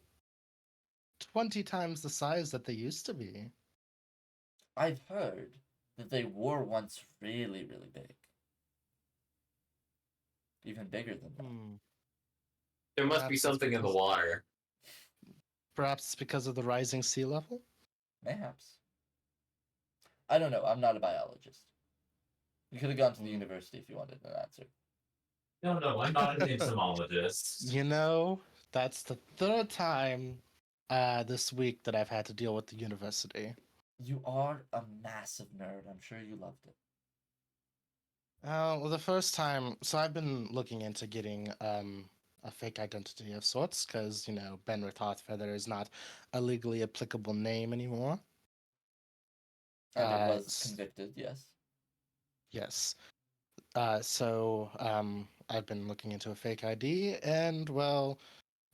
20 times the size that they used to be. I've heard that they were once really, really big. Even bigger than that. There must be Perhaps it's something in the because- water. Perhaps it's because of the rising sea level? Mayhaps. I don't know. I'm not a biologist. You could have gone to the university if you wanted an answer. No, I'm not an entomologist. You know, that's the 3rd time this week that I've had to deal with the university. You are a massive nerd. I'm sure you loved it. Well, the first time, so I've been looking into getting a fake identity of sorts, because Benrith Hearthfeather is not a legally applicable name anymore. And it was s- convicted, yes. Yes. So I've been looking into a fake ID, and well,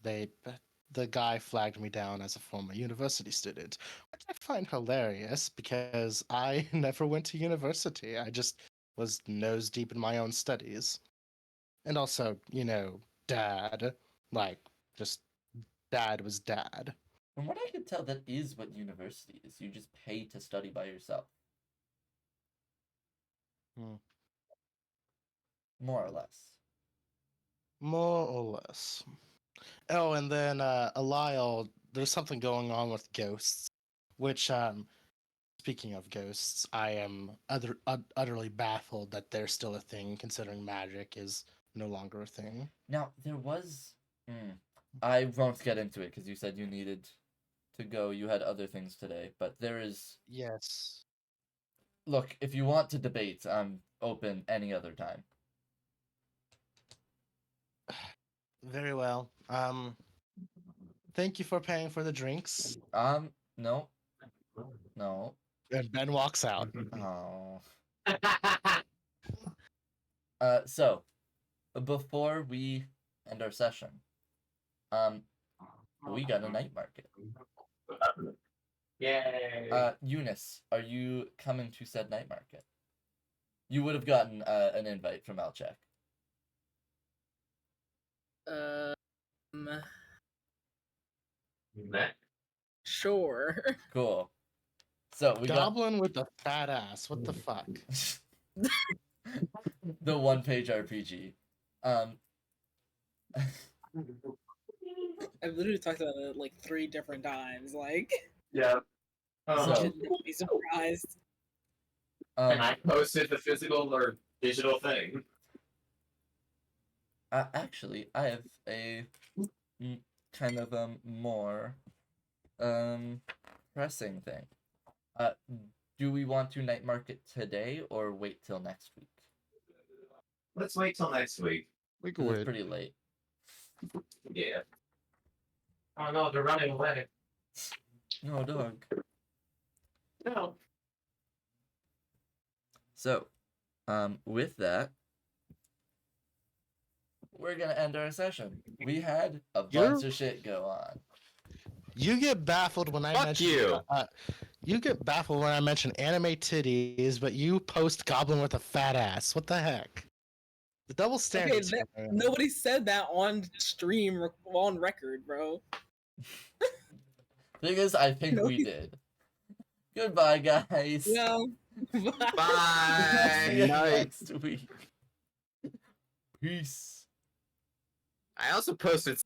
the guy flagged me down as a former university student, which I find hilarious because I never went to university. I just was nose deep in my own studies. And also, dad, like, just dad was dad. From what I could tell, that is what university is. You just pay to study by yourself. Hmm. More or less. More or less. Oh, and then Alile, there's something going on with ghosts, which, speaking of ghosts, I am utterly baffled that they're still a thing, considering magic is no longer a thing. Now, there was... I won't get into it, because you said you needed to go. You had other things today, but there is... Yes. Look, if you want to debate, I'm open any other time. Very well. Thank you for paying for the drinks. No. No. And Ben walks out. Oh. So, before we end our session, we got a night market. Yay! Eunice, are you coming to said night market? You would have gotten an invite from Alchek. Sure. Cool. So we Goblin with the fat ass. What the fuck? got the one-page RPG. I've literally talked about it like 3 different times. Like, Yeah. So- you should not be surprised. And I posted the physical or digital thing. Actually, I have a kind of more pressing thing. Do we want to night market today or wait till next week? Let's wait till next week. We 'Cause can it's wait. pretty late. Yeah. Oh no, they're running away. No, dog. No. So, with that, we're gonna end our session. We had a bunch of shit go on. You get baffled when I Fuck mention you. You get baffled when I mention anime titties, but you post goblin with a fat ass. What the heck? The double standards. that- here, man. Nobody said that on stream, on record, bro. Thing is, I think we did. Goodbye, guys. Well, Bye. See you Night. next week. Peace. I also posted